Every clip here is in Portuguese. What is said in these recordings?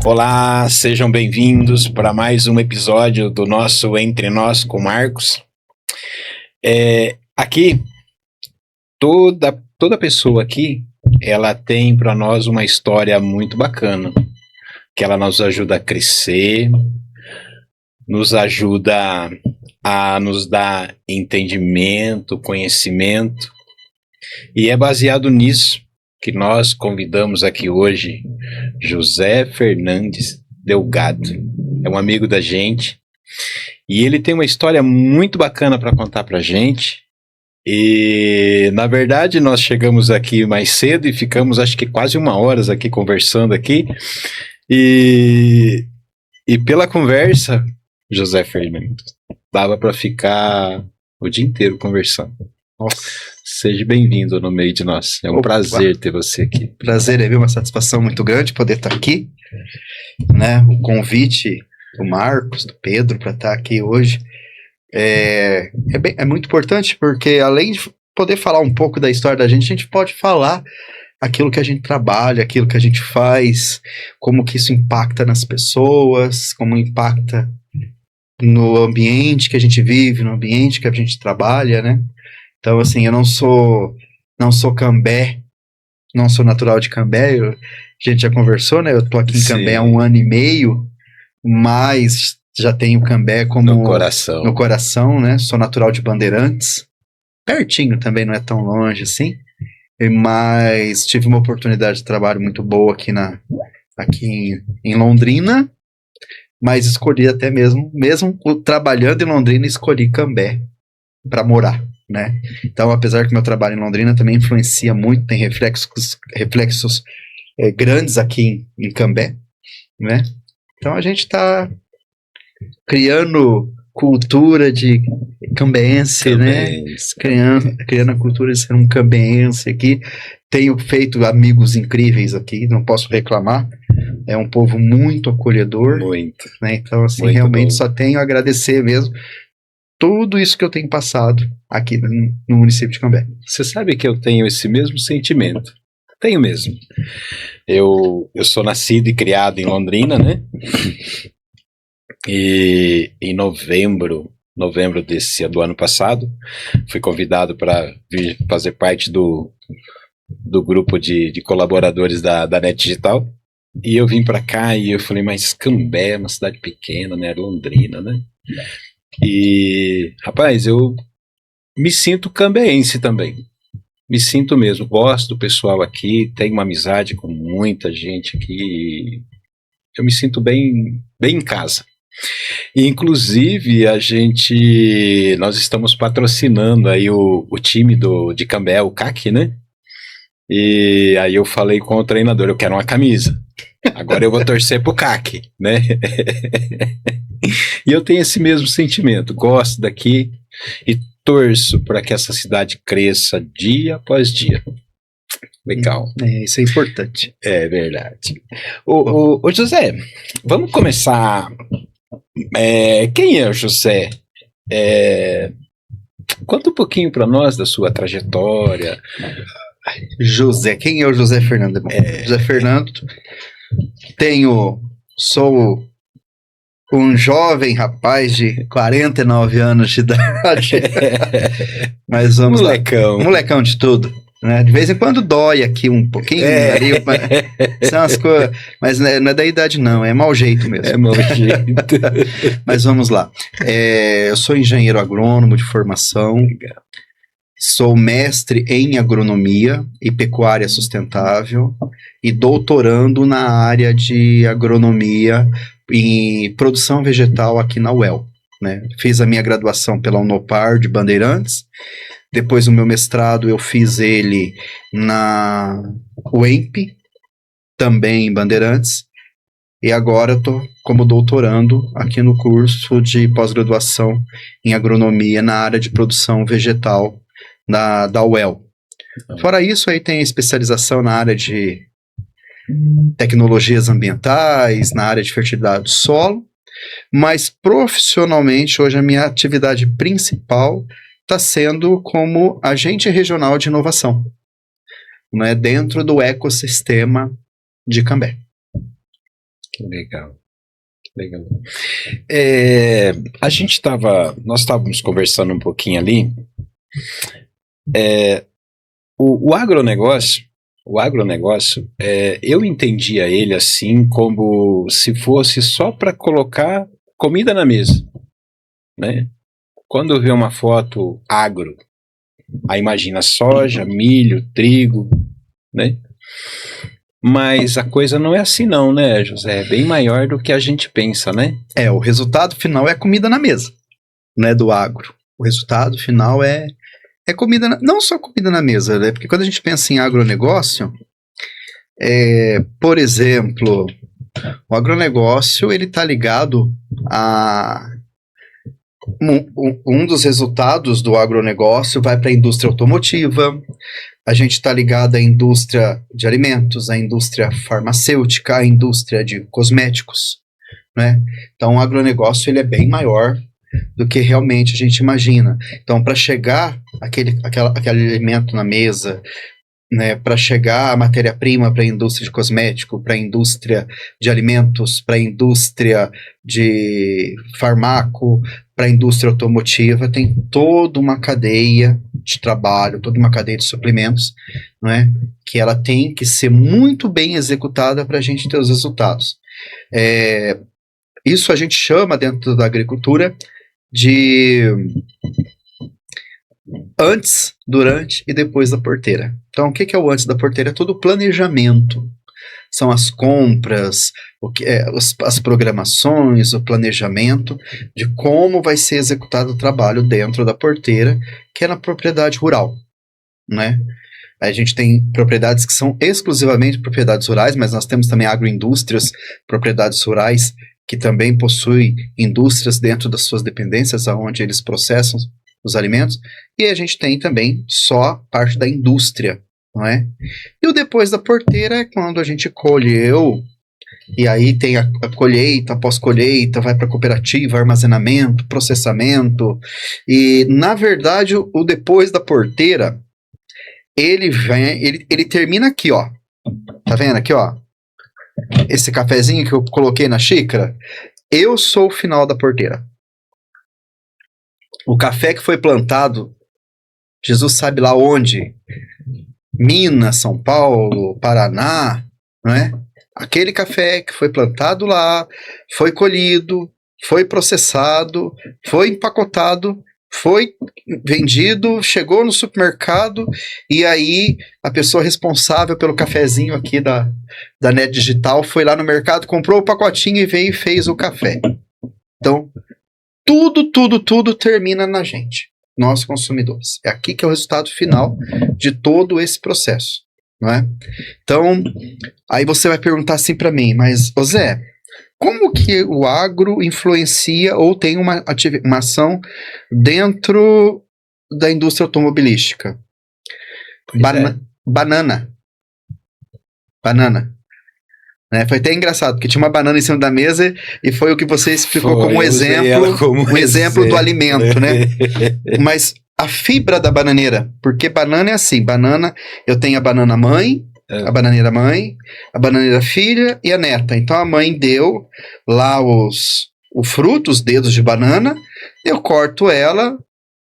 Olá, sejam bem-vindos para mais um episódio do nosso Entre Nós com Marcos. Aqui, toda pessoa aqui, ela tem para nós uma história muito bacana, que ela nos ajuda a crescer, nos ajuda a nos dar entendimento, conhecimento, e é baseado nisso que nós convidamos aqui hoje José Fernandes Delgado. É um amigo da gente e ele tem uma história muito bacana para contar para a gente. E na verdade nós chegamos aqui mais cedo e ficamos acho que quase 1 hora aqui conversando aqui e pela conversa, José Fernandes, dava para ficar o dia inteiro conversando. Nossa. Seja bem-vindo no meio de nós. É um prazer ter você aqui. Prazer, é uma satisfação muito grande poder estar aqui, né? O convite do Marcos, do Pedro, para estar aqui hoje é muito importante, porque além de poder falar um pouco da história da gente pode falar aquilo que a gente trabalha, aquilo que a gente faz, como que isso impacta nas pessoas, como impacta no ambiente que a gente vive, no ambiente que a gente trabalha, né? Então, assim, eu não sou Cambé, não sou natural de Cambé, a gente já conversou, né? Eu tô aqui em Cambé há 1 ano e meio, mas já tenho Cambé como... No coração, né? Sou natural de Bandeirantes, pertinho também, não é tão longe assim, mas tive uma oportunidade de trabalho muito boa aqui em Londrina, mas escolhi até mesmo trabalhando em Londrina, escolhi Cambé para morar, né? Então, apesar que meu trabalho em Londrina também influencia muito, tem reflexos grandes aqui em Cambé, né? Então a gente está criando cultura de cambeense, né? Criando a cultura de ser um cambeense aqui. Tenho feito amigos incríveis aqui, não posso reclamar. É um povo muito acolhedor. Muito. Né? Então, assim, muito realmente bom. Só tenho a agradecer mesmo tudo isso que eu tenho passado aqui no município de Cambé. Você sabe que eu tenho esse mesmo sentimento. Tenho mesmo. Eu sou nascido e criado em Londrina, né? E em novembro do ano passado, fui convidado para vir fazer parte do grupo de colaboradores da NET Digital. E eu vim para cá e eu falei, mas Cambé é uma cidade pequena, né? Londrina, né? E, rapaz, eu me sinto cambeense também. Me sinto mesmo. Gosto do pessoal aqui, tenho uma amizade com muita gente aqui. Eu me sinto bem em casa. E, inclusive, nós estamos patrocinando aí o time de Cambé, o CAC, né? E aí eu falei com o treinador, eu quero uma camisa. Agora eu vou torcer pro CAC, né? E eu tenho esse mesmo sentimento, gosto daqui e torço para que essa cidade cresça dia após dia. Legal. Isso é importante. É verdade. Ô José, vamos começar. Quem é o José? Conta um pouquinho para nós da sua trajetória. José, quem é o José Fernando? José Fernando, sou um jovem rapaz de 49 anos de idade. Mas vamos Molecão. Lá. Molecão de tudo. Né? De vez em quando dói aqui um pouquinho. São as coisas, mas não é da idade não, é mau jeito mesmo. É mau jeito. Mas vamos lá. Eu sou engenheiro agrônomo de formação. Legal. Sou mestre em agronomia e pecuária sustentável e doutorando na área de agronomia e produção vegetal aqui na UEL. Né? Fiz a minha graduação pela Unopar de Bandeirantes, depois o meu mestrado eu fiz ele na UEMP, também em Bandeirantes, e agora eu estou como doutorando aqui no curso de pós-graduação em agronomia na área de produção vegetal da UEL. Fora isso, aí tem especialização na área de tecnologias ambientais, na área de fertilidade do solo, mas profissionalmente hoje a minha atividade principal está sendo como agente regional de inovação, né, dentro do ecossistema de Cambé. Legal. Legal. Nós estávamos conversando um pouquinho ali. O agronegócio, eu entendia ele assim como se fosse só para colocar comida na mesa, né? Quando eu ver uma foto agro, aí imagina soja, milho, trigo, né? Mas a coisa não é assim não, né, José? É bem maior do que a gente pensa, né? O resultado final é comida na mesa, né, do agro. O resultado final é comida, não só comida na mesa, né? Porque quando a gente pensa em agronegócio, por exemplo, o agronegócio, ele está ligado a... Um dos resultados do agronegócio vai para a indústria automotiva, a gente está ligado à indústria de alimentos, à indústria farmacêutica, à indústria de cosméticos, né? Então o agronegócio ele é bem maior do que realmente a gente imagina. Então para chegar aquele alimento na mesa, né, para chegar a matéria-prima para a indústria de cosmético, para a indústria de alimentos, para a indústria de farmaco, para a indústria automotiva, tem toda uma cadeia de trabalho, toda uma cadeia de suprimentos, não é? Que ela tem que ser muito bem executada para a gente ter os resultados. Isso a gente chama dentro da agricultura de antes, durante e depois da porteira. Então, o que é o antes da porteira? É todo o planejamento. São as compras, as programações, o planejamento de como vai ser executado o trabalho dentro da porteira, que é na propriedade rural, né? A gente tem propriedades que são exclusivamente propriedades rurais, mas nós temos também agroindústrias, propriedades rurais, que também possuem indústrias dentro das suas dependências, onde eles processam os alimentos, e a gente tem também só parte da indústria, não é? E o depois da porteira é quando a gente colheu, e aí tem a colheita, a pós-colheita, vai para cooperativa, armazenamento, processamento, e na verdade o depois da porteira, ele termina aqui, ó. Tá vendo aqui, ó? Esse cafezinho que eu coloquei na xícara, eu sou o final da porteira. O café que foi plantado, Jesus sabe lá onde, Minas, São Paulo, Paraná, não é? Aquele café que foi plantado lá, foi colhido, foi processado, foi empacotado, foi vendido, chegou no supermercado, e aí a pessoa responsável pelo cafezinho aqui da Net Digital foi lá no mercado, comprou o pacotinho e veio e fez o café. Então, tudo termina na gente, nós consumidores. É aqui que é o resultado final de todo esse processo, não é? Então, aí você vai perguntar assim para mim, mas, ô Zé, como que o agro influencia ou tem uma ação dentro da indústria automobilística? Banana. Né? Foi até engraçado, porque tinha uma banana em cima da mesa e foi o que você explicou como exemplo do alimento, né? Mas a fibra da bananeira, porque banana é assim, banana, eu tenho a banana mãe, a bananeira mãe, a bananeira filha e a neta. Então a mãe deu lá os frutos, os dedos de banana, eu corto ela,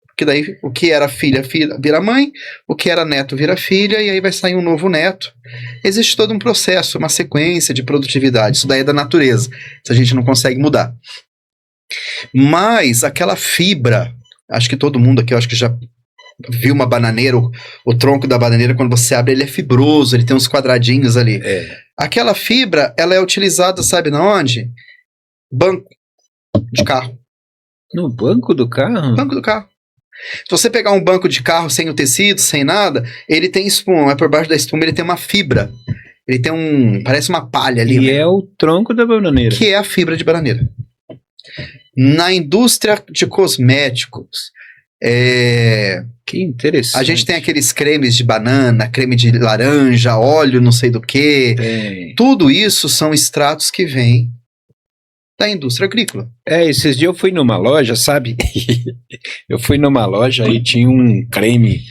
porque daí o que era filha vira mãe, o que era neto vira filha, e aí vai sair um novo neto. Existe todo um processo, uma sequência de produtividade, isso daí é da natureza, isso a gente não consegue mudar. Mas aquela fibra, acho que todo mundo aqui, eu acho que já viu uma bananeira, o tronco da bananeira, quando você abre, ele é fibroso, ele tem uns quadradinhos ali. Aquela fibra, ela é utilizada, sabe na onde? Banco de carro. No banco do carro? Banco do carro. Se você pegar um banco de carro sem o tecido, sem nada, ele tem espuma, mas por baixo da espuma ele tem uma fibra. Ele tem parece uma palha ali. E é o tronco da bananeira. Que é a fibra de bananeira. Na indústria de cosméticos, que interessante. A gente tem aqueles cremes de banana, creme de laranja, óleo não sei do que. Tudo isso são extratos que vêm da indústria agrícola. Esses dias eu fui numa loja, sabe? Eu fui numa loja e tinha um creme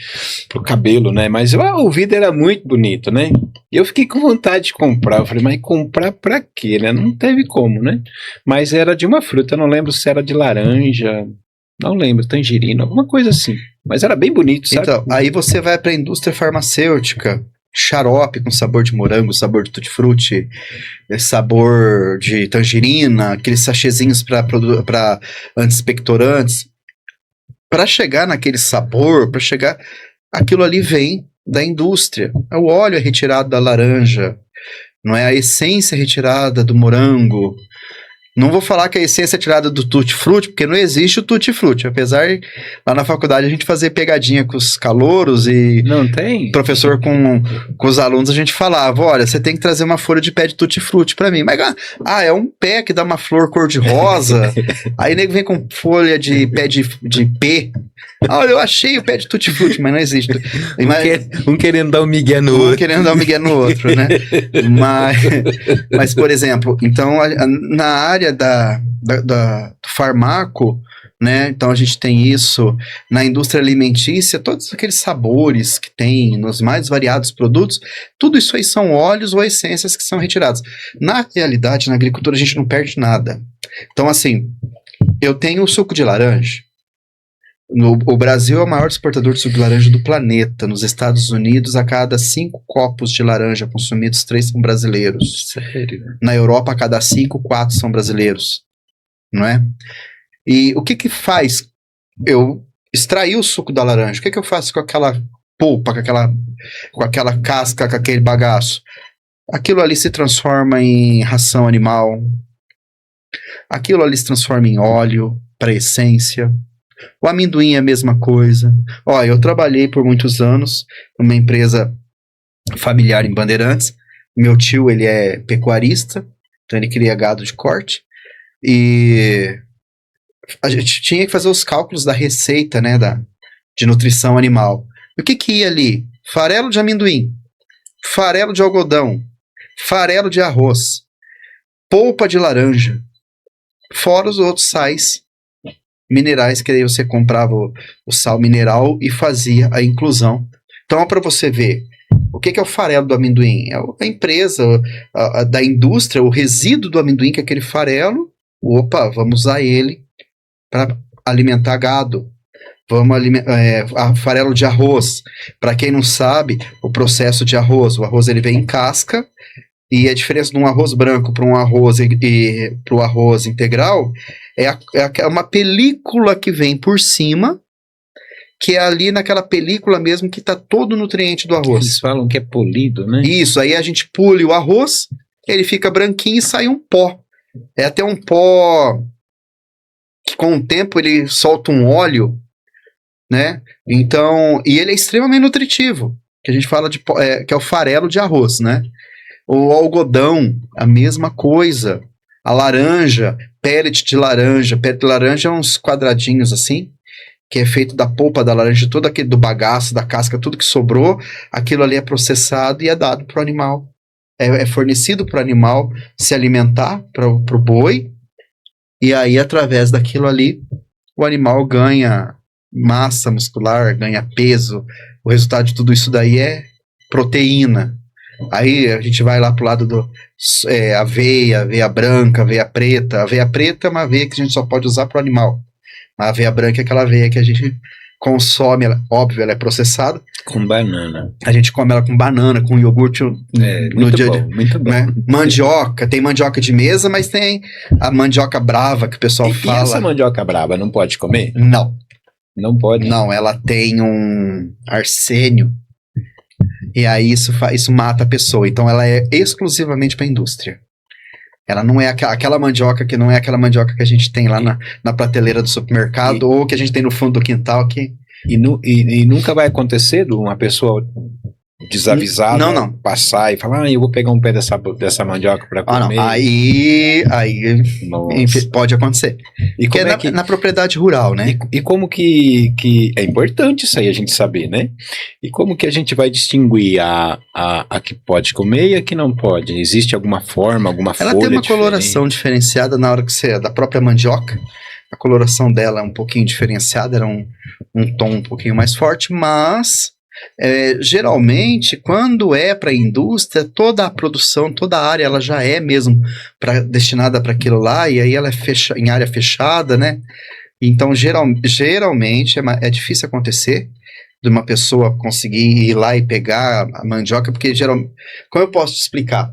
pro cabelo, né? Mas o vidro era muito bonito, né? E eu fiquei com vontade de comprar. Eu falei, mas comprar pra quê, né? Não teve como, né? Mas era de uma fruta, eu não lembro se era de laranja, não lembro, tangerina, alguma coisa assim. Mas era bem bonito, sabe? Então, aí você vai para a indústria farmacêutica, xarope com sabor de morango, sabor de tutti-frutti, sabor de tangerina, aqueles sachêzinhos para anti-expectorantes. Para chegar naquele sabor, aquilo ali vem da indústria. O óleo é retirado da laranja, não é? A essência é retirada do morango. Não vou falar que a essência é tirada do tutti-frutti, porque não existe o tutti-frutti. Apesar, lá na faculdade, a gente fazer pegadinha com os calouros e... Não tem? Professor com os alunos, a gente falava, olha, você tem que trazer uma folha de pé de tutti-frutti pra mim. Mas, é um pé que dá uma flor cor-de-rosa. Aí nego vem com folha de pé de pé. Olha, eu achei o pé de tutti-frutti, mas não existe. Um querendo dar um migué no outro. Um querendo dar um migué no outro, né? Mas, por exemplo, então, na área do farmaco, né? Então a gente tem isso na indústria alimentícia, todos aqueles sabores que tem nos mais variados produtos, tudo isso aí são óleos ou essências que são retiradas. Na realidade, na agricultura a gente não perde nada. Então assim, eu tenho o suco de laranja. O Brasil é o maior exportador de suco de laranja do planeta. Nos Estados Unidos, a cada 5 copos de laranja consumidos, 3 são brasileiros. Sério? Na Europa, a cada 5, 4 são brasileiros. Não é? E o que faz eu extrair o suco da laranja? O que eu faço com aquela polpa, com aquela casca, com aquele bagaço? Aquilo ali se transforma em ração animal. Aquilo ali se transforma em óleo para essência. O amendoim é a mesma coisa. Ó, eu trabalhei por muitos anos numa empresa familiar em Bandeirantes. Meu tio, ele é pecuarista, então ele cria gado de corte. E a gente tinha que fazer os cálculos da receita, né, de nutrição animal. E o que ia ali? Farelo de amendoim, farelo de algodão, farelo de arroz, polpa de laranja, fora os outros sais minerais, que aí você comprava o sal mineral e fazia a inclusão. Então, para você ver, o que é o farelo do amendoim? É a empresa da indústria, o resíduo do amendoim, que é aquele farelo. Opa, vamos usar ele para alimentar gado. Vamos farelo de arroz. Para quem não sabe, o processo de arroz, o arroz ele vem em casca, e a diferença de um arroz branco para um arroz e para o arroz integral é uma película que vem por cima, que é ali naquela película mesmo que está todo o nutriente do arroz. Eles falam que é polido, né? Isso, aí a gente pule o arroz, ele fica branquinho e sai um pó. É até um pó que com o tempo ele solta um óleo, né? Então, e ele é extremamente nutritivo, que a gente fala que é o farelo de arroz, né? O algodão, a mesma coisa. A laranja, pellet de laranja. Pellet de laranja é uns quadradinhos assim, que é feito da polpa da laranja, todo aquele do bagaço, da casca, tudo que sobrou, aquilo ali é processado e é dado para o animal. É fornecido para o animal se alimentar, para o boi, e aí através daquilo ali o animal ganha massa muscular, ganha peso. O resultado de tudo isso daí é proteína. Aí a gente vai lá pro lado do aveia branca, aveia preta. A aveia preta é uma aveia que a gente só pode usar pro animal. A aveia branca é aquela aveia que a gente consome, óbvio, ela é processada. Com banana. A gente come ela com banana, com iogurte no dia a dia. Muito bom. Né? Mandioca, tem mandioca de mesa, mas tem a mandioca brava que o pessoal fala. E essa mandioca brava não pode comer? Não. Não pode? Não, ela tem um arsênio. E aí isso mata a pessoa. Então ela é exclusivamente para a indústria. Ela não é aquela mandioca que não é aquela mandioca que a gente tem lá na prateleira do supermercado ou que a gente tem no fundo do quintal. E nunca vai acontecer de uma pessoa desavisado, Não. passar e falar, eu vou pegar um pé dessa mandioca para comer. Não. Aí Nossa. pode acontecer. E Porque como é na propriedade rural, né? E como que é importante isso aí a gente saber, né? E como que a gente vai distinguir a que pode comer e a que não pode? Existe alguma forma, alguma folha Ela tem uma diferente? coloração diferenciada na hora que você... Da própria mandioca. A coloração dela é um pouquinho diferenciada, era um tom um pouquinho mais forte, mas... geralmente, quando é para a indústria, toda a produção, toda a área, ela já é mesmo destinada para aquilo lá, e aí ela é em área fechada, né? Então, geralmente, é difícil acontecer de uma pessoa conseguir ir lá e pegar a mandioca, porque geralmente, como eu posso te explicar?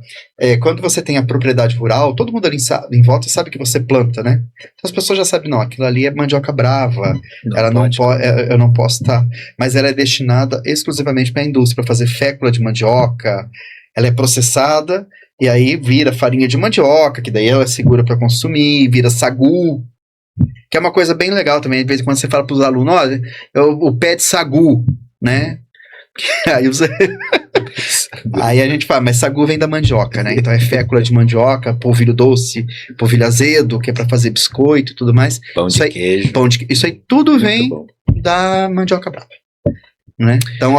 Quando você tem a propriedade rural, todo mundo ali em volta sabe que você planta, né? Então as pessoas já sabem, não, aquilo ali é mandioca brava, ela não pode, eu não posso estar, mas ela é destinada exclusivamente para a indústria, para fazer fécula de mandioca, ela é processada, e aí vira farinha de mandioca, que daí ela é segura para consumir, vira sagu, que é uma coisa bem legal também, de vez em quando você fala para os alunos, olha, o pé de sagu, né? Aí a gente fala, mas sagu vem da mandioca, né? Então é fécula de mandioca, polvilho doce, polvilho azedo, que é para fazer biscoito e tudo mais. Pão de queijo. Isso aí tudo vem da mandioca brava. Né? Então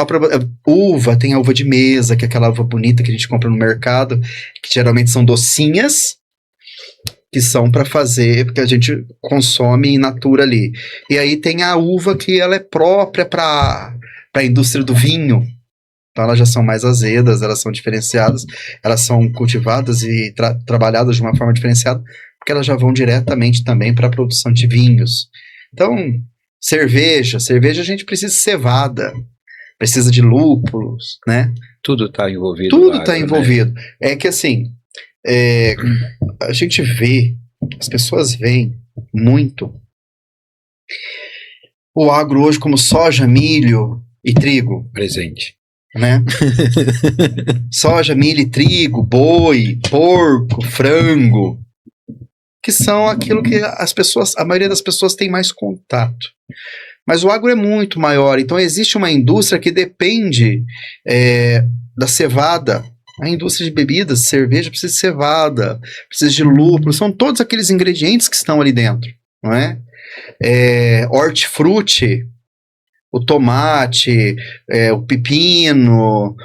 uva, tem a uva de mesa, que é aquela uva bonita que a gente compra no mercado, que geralmente são docinhas, que são para fazer, porque a gente consome in natura ali. E aí tem a uva que ela é própria para a indústria do vinho. Então elas já são mais azedas, elas são diferenciadas, elas são cultivadas e trabalhadas de uma forma diferenciada, porque elas já vão diretamente também para a produção de vinhos. Então, cerveja a gente precisa de cevada, precisa de lúpulos, né? Tudo está envolvido. Tudo está envolvido. Né? É que assim, a gente vê, as pessoas veem muito o agro hoje como soja, milho e trigo. Presente. Né? Soja, milho e trigo, boi, porco, frango, que são aquilo que a maioria das pessoas tem mais contato. Mas o agro é muito maior, então existe uma indústria que depende da cevada. A indústria de bebidas, cerveja, precisa de cevada, precisa de lúpulo, são todos aqueles ingredientes que estão ali dentro, não é? Hortifruti, o tomate, o pepino,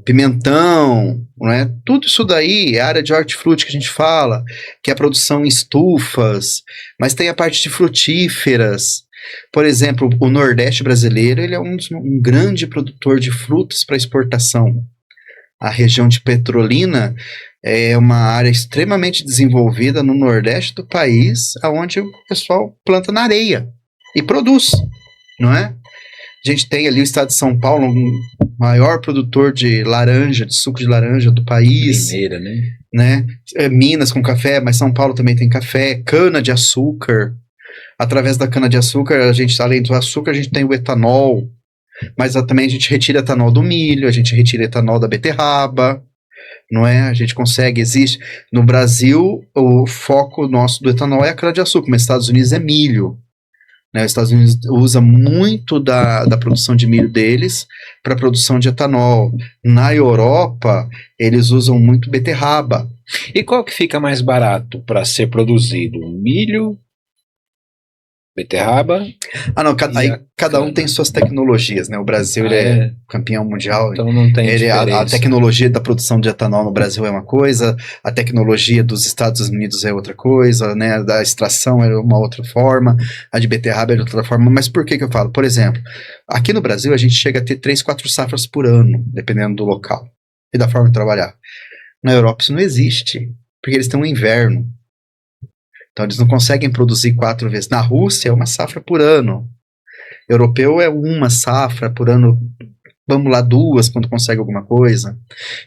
pimentão, não é? Tudo isso daí é a área de hortifruti que a gente fala, que é a produção em estufas, mas tem a parte de frutíferas. Por exemplo, o Nordeste brasileiro ele é um grande produtor de frutas para exportação. A região de Petrolina é uma área extremamente desenvolvida no Nordeste do país, onde o pessoal planta na areia e produz, não é? A gente tem ali o estado de São Paulo, o maior produtor de laranja, de suco de laranja do país. Primeira, né? Minas com café, mas São Paulo também tem café, cana de açúcar. Através da cana de açúcar, além do açúcar, a gente tem o etanol, mas também a gente retira etanol do milho, a gente retira etanol da beterraba, não é? A gente consegue, existe. No Brasil, o foco nosso do etanol é a cana de açúcar, mas nos Estados Unidos é milho. Né? Os Estados Unidos usa muito da produção de milho deles para a produção de etanol. Na Europa, eles usam muito beterraba. E qual que fica mais barato para ser produzido? Milho, beterraba? Não, cada um tem suas tecnologias, né? O Brasil ele é campeão mundial. Então não tem diferença. A tecnologia da produção de etanol no Brasil é uma coisa, a tecnologia dos Estados Unidos é outra coisa, né? Da extração é uma outra forma, a de beterraba é de outra forma. Mas por que eu falo? Por exemplo, aqui no Brasil a gente chega a ter 3, 4 safras por ano, dependendo do local e da forma de trabalhar. Na Europa isso não existe, porque eles têm um inverno. Então eles não conseguem produzir 4 vezes. Na Rússia é uma safra por ano. Europeu é uma safra por ano. Vamos lá, 2 quando consegue alguma coisa.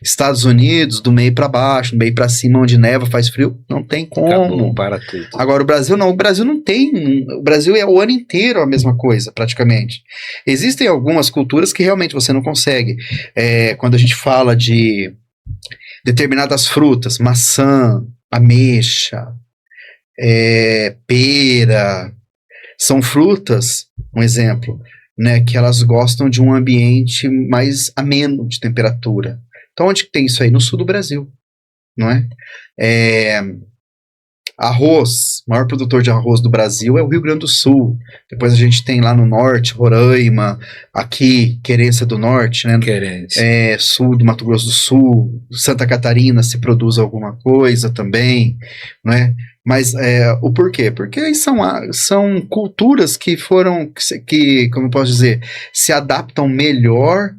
Estados Unidos, do meio para baixo, do meio para cima, onde neva, faz frio, não tem como. Acabou, para tudo. Agora o Brasil não. O Brasil não tem. O Brasil é o ano inteiro a mesma coisa, praticamente. Existem algumas culturas que realmente você não consegue. Quando a gente fala de determinadas frutas, maçã, ameixa, pera, são frutas, um exemplo, né, que elas gostam de um ambiente mais ameno de temperatura. Então, onde que tem isso aí? No sul do Brasil, não é? Arroz, o maior produtor de arroz do Brasil é o Rio Grande do Sul. Depois a gente tem lá no norte, Roraima, aqui, Querência do Norte, né? Sul do Mato Grosso do Sul, Santa Catarina se produz alguma coisa também, né? Mas o porquê? Porque aí são culturas que como eu posso dizer, se adaptam melhor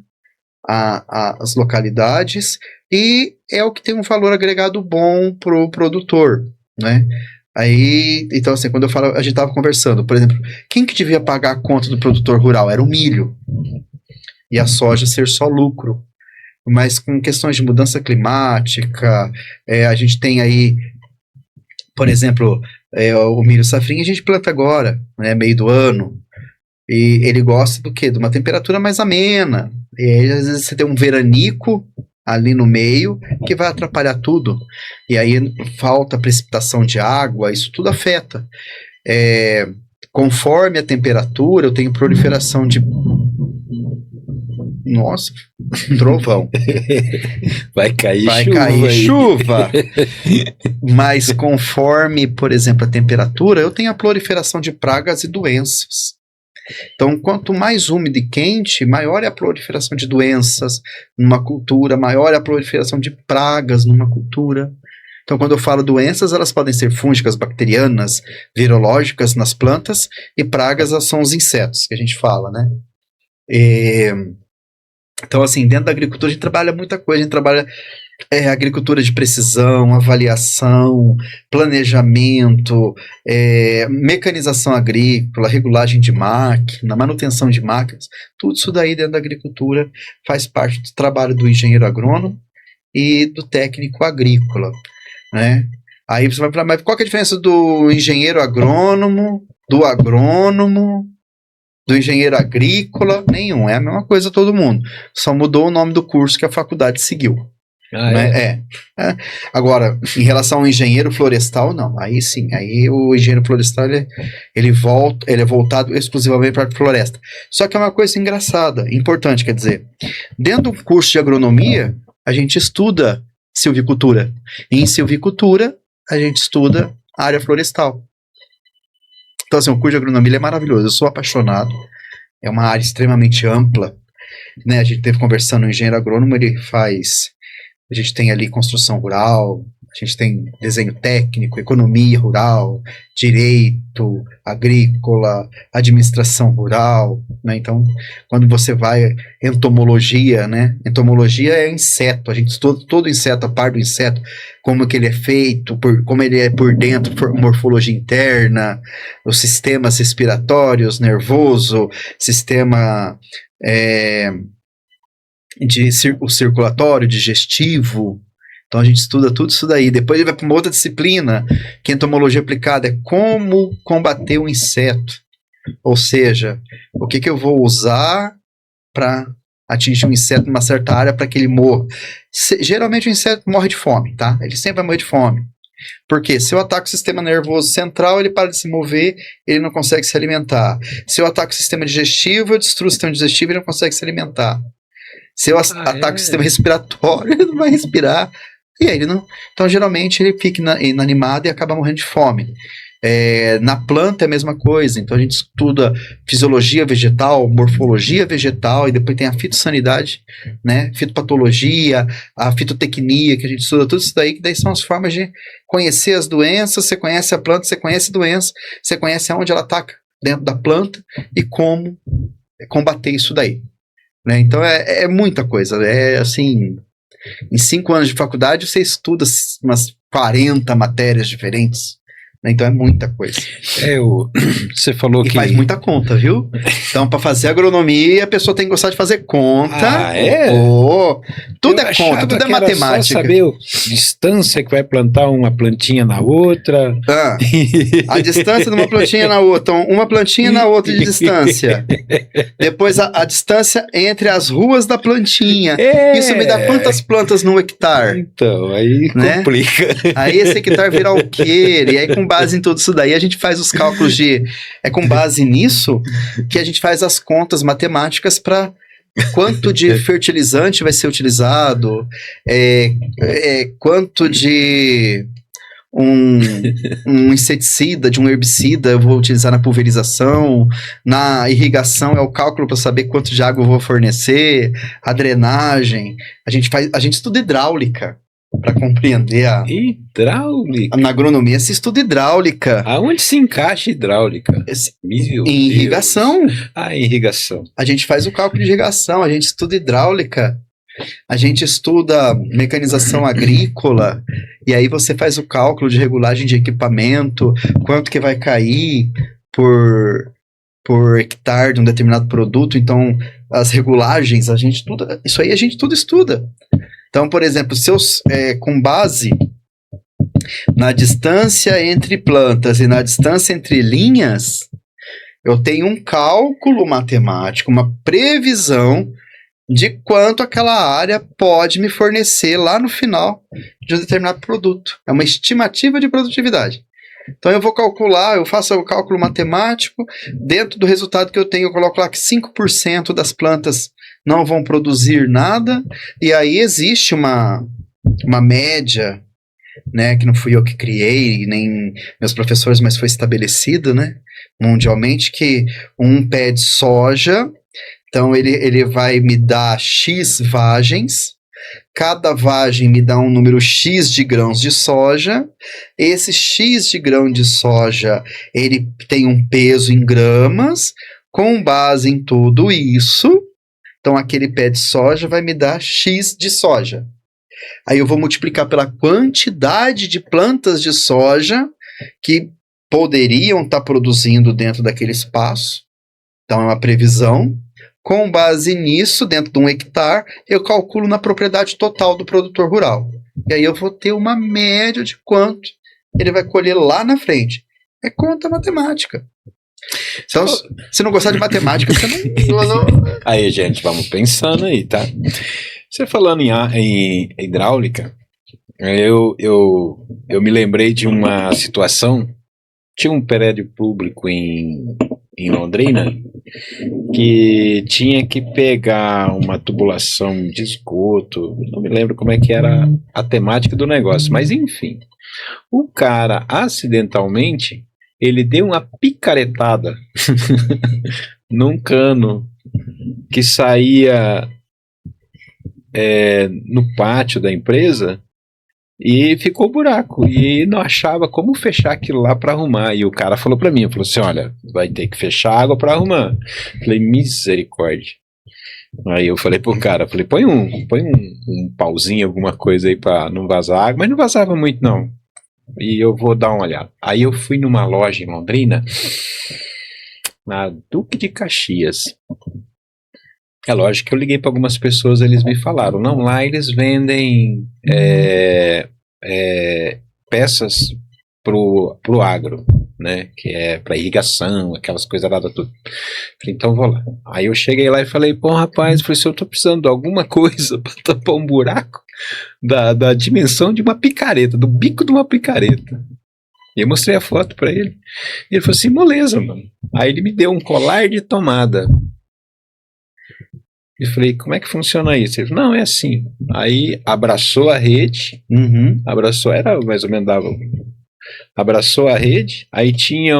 às localidades e é o que tem um valor agregado bom para o produtor, né? Aí, então assim, quando eu falo, a gente estava conversando, por exemplo, quem que devia pagar a conta do produtor rural? Era o milho. E a soja ser só lucro. Mas com questões de mudança climática, a gente tem aí, por exemplo, o milho safrinha a gente planta agora, né, meio do ano, e ele gosta do quê? De uma temperatura mais amena. E aí, às vezes você tem um veranico ali no meio que vai atrapalhar tudo. E aí falta precipitação de água, isso tudo afeta. Conforme a temperatura, eu tenho proliferação de... Nossa, trovão. Vai cair chuva. Mas conforme, por exemplo, a temperatura, eu tenho a proliferação de pragas e doenças. Então, quanto mais úmido e quente, maior é a proliferação de doenças numa cultura, maior é a proliferação de pragas numa cultura. Então, quando eu falo doenças, elas podem ser fúngicas, bacterianas, virológicas nas plantas, e pragas são os insetos que a gente fala, né? Então, assim, dentro da agricultura a gente trabalha muita coisa, a gente trabalha agricultura de precisão, avaliação, planejamento, mecanização agrícola, regulagem de máquina, manutenção de máquinas, tudo isso daí dentro da agricultura faz parte do trabalho do engenheiro agrônomo e do técnico agrícola, né? Aí você vai falar, mas qual que é a diferença do engenheiro agrônomo, do engenheiro agrícola? Nenhum, é a mesma coisa todo mundo, só mudou o nome do curso que a faculdade seguiu. Né? Agora, em relação ao engenheiro florestal, não, aí sim, aí o engenheiro florestal ele é voltado exclusivamente para a floresta. Só que é uma coisa engraçada, importante, quer dizer, dentro do curso de agronomia a gente estuda silvicultura, e em silvicultura a gente estuda área florestal. Então assim, o curso de agronomia ele é maravilhoso, eu sou apaixonado, é uma área extremamente ampla, né? A gente teve conversando, o engenheiro agrônomo a gente tem ali construção rural, a gente tem desenho técnico, economia rural, direito agrícola, administração rural, né? Então, quando você vai entomologia, né? Entomologia é inseto, a gente estuda todo inseto, a parte do inseto, como que ele é feito, como ele é por dentro, morfologia interna, os sistemas respiratórios, nervoso, sistema... o circulatório, digestivo. Então a gente estuda tudo isso daí. Depois ele vai para uma outra disciplina, que é entomologia aplicada, é como combater o inseto. Ou seja, o que eu vou usar para atingir um inseto numa certa área para que ele morra. Geralmente o inseto morre de fome, tá? Ele sempre vai morrer de fome. Porque se eu ataco o sistema nervoso central, ele para de se mover, ele não consegue se alimentar. Se eu ataco o sistema digestivo, eu destruo o sistema digestivo, ele não consegue se alimentar. Se eu ataco o sistema respiratório, ele não vai respirar. E aí ele não. Então, geralmente, ele fica inanimado e acaba morrendo de fome. Na planta é a mesma coisa. Então, a gente estuda fisiologia vegetal, morfologia vegetal, e depois tem a fitossanidade, né? Fitopatologia, a fitotecnia, que a gente estuda tudo isso daí, que daí são as formas de conhecer as doenças. Você conhece a planta, você conhece a doença, você conhece aonde ela ataca dentro da planta e como combater isso daí. Né? Então é muita coisa, assim, em 5 anos de faculdade você estuda umas 40 matérias diferentes, né? Então é muita coisa. Você falou que... faz muita conta, viu? Então para fazer agronomia a pessoa tem que gostar de fazer conta. Tudo é conta, tudo é matemática. Só saber a distância que vai plantar uma plantinha na outra. A distância de uma plantinha na outra, então, uma plantinha na outra de distância. Depois a distância entre as ruas da plantinha. Isso me dá quantas plantas no hectare? Então, aí, né? Complica. Aí esse hectare virar o quê? E aí com base em tudo isso daí, a gente faz os cálculos É com base nisso que a gente faz as contas matemáticas para quanto de fertilizante vai ser utilizado, quanto de um inseticida, de um herbicida eu vou utilizar na pulverização, na irrigação é o cálculo para saber quanto de água eu vou fornecer, a drenagem, a gente estuda hidráulica para compreender Hidráulica? Na agronomia se estuda hidráulica. Aonde se encaixa hidráulica? Em irrigação. Em irrigação. A gente faz o cálculo de irrigação, a gente estuda hidráulica, a gente estuda mecanização agrícola, e aí você faz o cálculo de regulagem de equipamento, quanto que vai cair por hectare de um determinado produto, então as regulagens, isso aí a gente tudo estuda. Então, por exemplo, com base na distância entre plantas e na distância entre linhas, eu tenho um cálculo matemático, uma previsão de quanto aquela área pode me fornecer lá no final de um determinado produto. É uma estimativa de produtividade. Então eu vou calcular, eu faço o cálculo matemático, dentro do resultado que eu tenho, eu coloco lá que 5% das plantas não vão produzir nada, e aí existe uma média, né, que não fui eu que criei, nem meus professores, mas foi estabelecido, né, mundialmente, que um pé de soja, então ele vai me dar X vagens, cada vagem me dá um número X de grãos de soja, esse X de grão de soja, ele tem um peso em gramas, com base em tudo isso, então aquele pé de soja vai me dar X de soja. Aí eu vou multiplicar pela quantidade de plantas de soja que poderiam estar produzindo dentro daquele espaço. Então é uma previsão. Com base nisso, dentro de um hectare, eu calculo na propriedade total do produtor rural. E aí eu vou ter uma média de quanto ele vai colher lá na frente. É conta matemática. Então, se não gostar de matemática, você não... Aí, gente, vamos pensando aí, tá? Você falando em hidráulica, eu me lembrei de uma situação. Tinha um prédio público em Londrina que tinha que pegar uma tubulação de esgoto, não me lembro como é que era a temática do negócio, mas enfim, o cara acidentalmente ele deu uma picaretada num cano que saía no pátio da empresa e ficou buraco, e não achava como fechar aquilo lá para arrumar, e o cara falou para mim, falou assim, olha, vai ter que fechar a água para arrumar. Falei, misericórdia. Aí eu falei pro cara, põe um pauzinho, alguma coisa aí para não vazar água, mas não vazava muito não, e eu vou dar uma olhada. Aí eu fui numa loja em Londrina, na Duque de Caxias. É lógico que eu liguei para algumas pessoas, eles me falaram, não, lá eles vendem peças pro agro, né, que é para irrigação, aquelas coisas lá da tudo. Falei, então vou lá. Aí eu cheguei lá e falei, pô, rapaz, se eu tô precisando de alguma coisa para tapar um buraco da dimensão de uma picareta, do bico de uma picareta. E eu mostrei a foto para ele. E ele falou assim, moleza, mano. Aí ele me deu um colar de tomada. E falei, como é que funciona isso? Ele falou, não, é assim. Aí abraçou a rede, era mais ou menos, abraçou a rede, aí tinha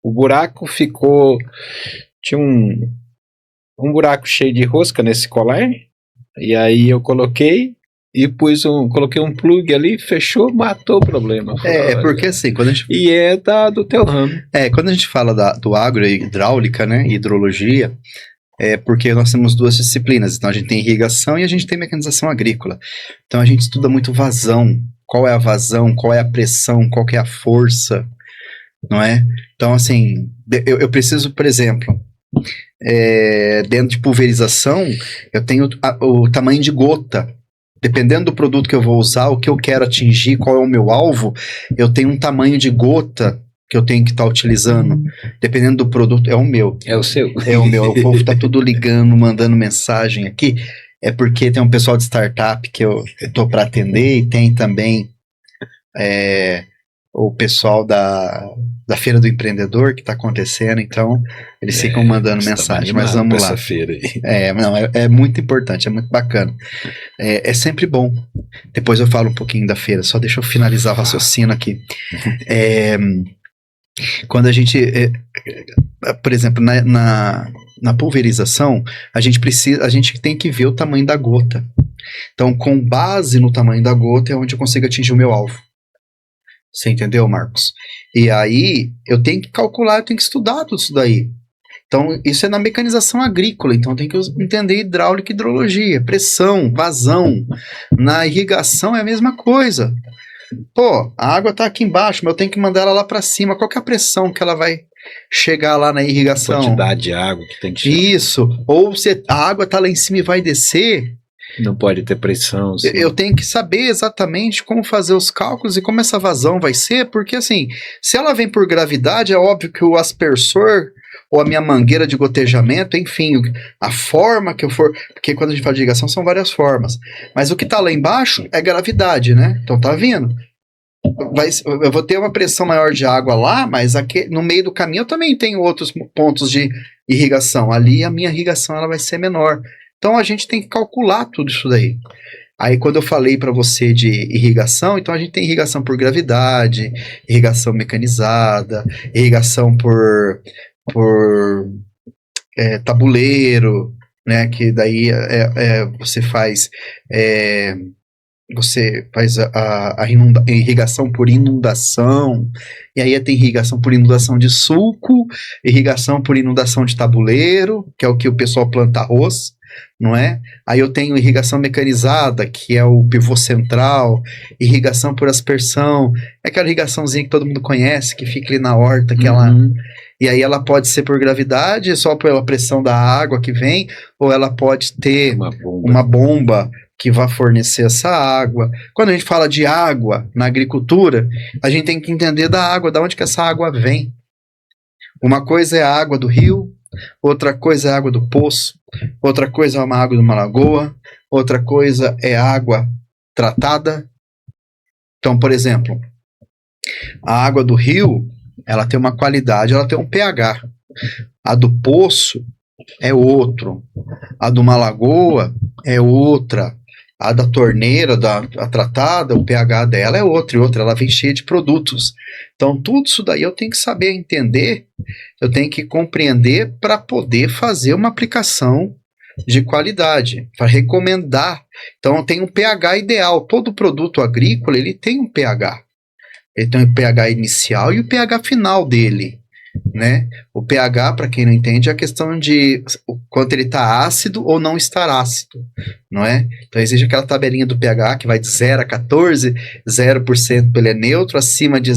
o buraco ficou, tinha um buraco cheio de rosca nesse colar, e aí eu coloquei e coloquei um plug ali, fechou, matou o problema. Porque assim, quando a gente... E do teu ramo. Quando a gente fala do agro e hidráulica, né, hidrologia, porque nós temos duas disciplinas, então a gente tem irrigação e a gente tem mecanização agrícola. Então a gente estuda muito vazão, qual é a vazão, qual é a pressão, qual que é a força, não é? Então assim, eu preciso, por exemplo, dentro de pulverização, eu tenho o tamanho de gota. Dependendo do produto que eu vou usar, o que eu quero atingir, qual é o meu alvo, eu tenho um tamanho de gota que eu tenho que estar utilizando, dependendo do produto, é o meu. É o seu. É o meu. O povo tá tudo ligando, mandando mensagem aqui. É porque tem um pessoal de startup que eu tô para atender e tem também o pessoal da Feira do Empreendedor que está acontecendo, então eles ficam mandando mensagem, mas vamos lá. Essa feira aí. É muito importante, é muito bacana. É sempre bom. Depois eu falo um pouquinho da feira, só deixa eu finalizar o raciocínio aqui. Quando a gente, por exemplo, na pulverização, a gente tem que ver o tamanho da gota. Então, com base no tamanho da gota, é onde eu consigo atingir o meu alvo. Você entendeu, Marcos? E aí, eu tenho que calcular, eu tenho que estudar tudo isso daí. Então, isso é na mecanização agrícola, então tem que entender hidráulica e hidrologia, pressão, vazão. Na irrigação é a mesma coisa. Pô, a água tá aqui embaixo, mas eu tenho que mandar ela lá para cima. Qual que é a pressão que ela vai chegar lá na irrigação? Quantidade de água que tem que chegar. Isso. Ou se a água tá lá em cima e vai descer, não pode ter pressão. Senão... Eu tenho que saber exatamente como fazer os cálculos e como essa vazão vai ser, porque assim, se ela vem por gravidade, é óbvio que o aspersor ou a minha mangueira de gotejamento, enfim, a forma que eu for, porque quando a gente fala de irrigação são várias formas, mas o que está lá embaixo é gravidade, né? Então tá vindo. Eu vou ter uma pressão maior de água lá, mas aqui no meio do caminho eu também tenho outros pontos de irrigação. Ali a minha irrigação ela vai ser menor. Então a gente tem que calcular tudo isso daí. Aí quando eu falei para você de irrigação, então a gente tem irrigação por gravidade, irrigação mecanizada, irrigação por tabuleiro, né? Que daí você faz a irrigação por inundação, e aí tem irrigação por inundação de sulco, irrigação por inundação de tabuleiro, que é o que o pessoal planta arroz, não é? Aí eu tenho irrigação mecanizada, que é o pivô central, irrigação por aspersão, é aquela irrigaçãozinha que todo mundo conhece, que fica ali na horta, que ela... E aí ela pode ser por gravidade, só pela pressão da água que vem, ou ela pode ter uma bomba que vai fornecer essa água. Quando a gente fala de água na agricultura, a gente tem que entender da água, de onde que essa água vem. Uma coisa é a água do rio, outra coisa é a água do poço, outra coisa é uma água de uma lagoa, outra coisa é água tratada. Então, por exemplo, a água do rio, ela tem uma qualidade, ela tem um pH. A do poço é outro. A de uma lagoa é outra. A da torneira, a tratada, o pH dela é outro, e outra, ela vem cheia de produtos. Então, tudo isso daí eu tenho que saber entender, eu tenho que compreender para poder fazer uma aplicação de qualidade, para recomendar. Então, tem um pH ideal. Todo produto agrícola, ele tem um pH. Ele tem o pH inicial e o pH final dele, né? O pH, para quem não entende, é a questão de quanto ele está ácido ou não estar ácido, não é? Então existe aquela tabelinha do pH que vai de 0 a 14, 0% ele é neutro, acima de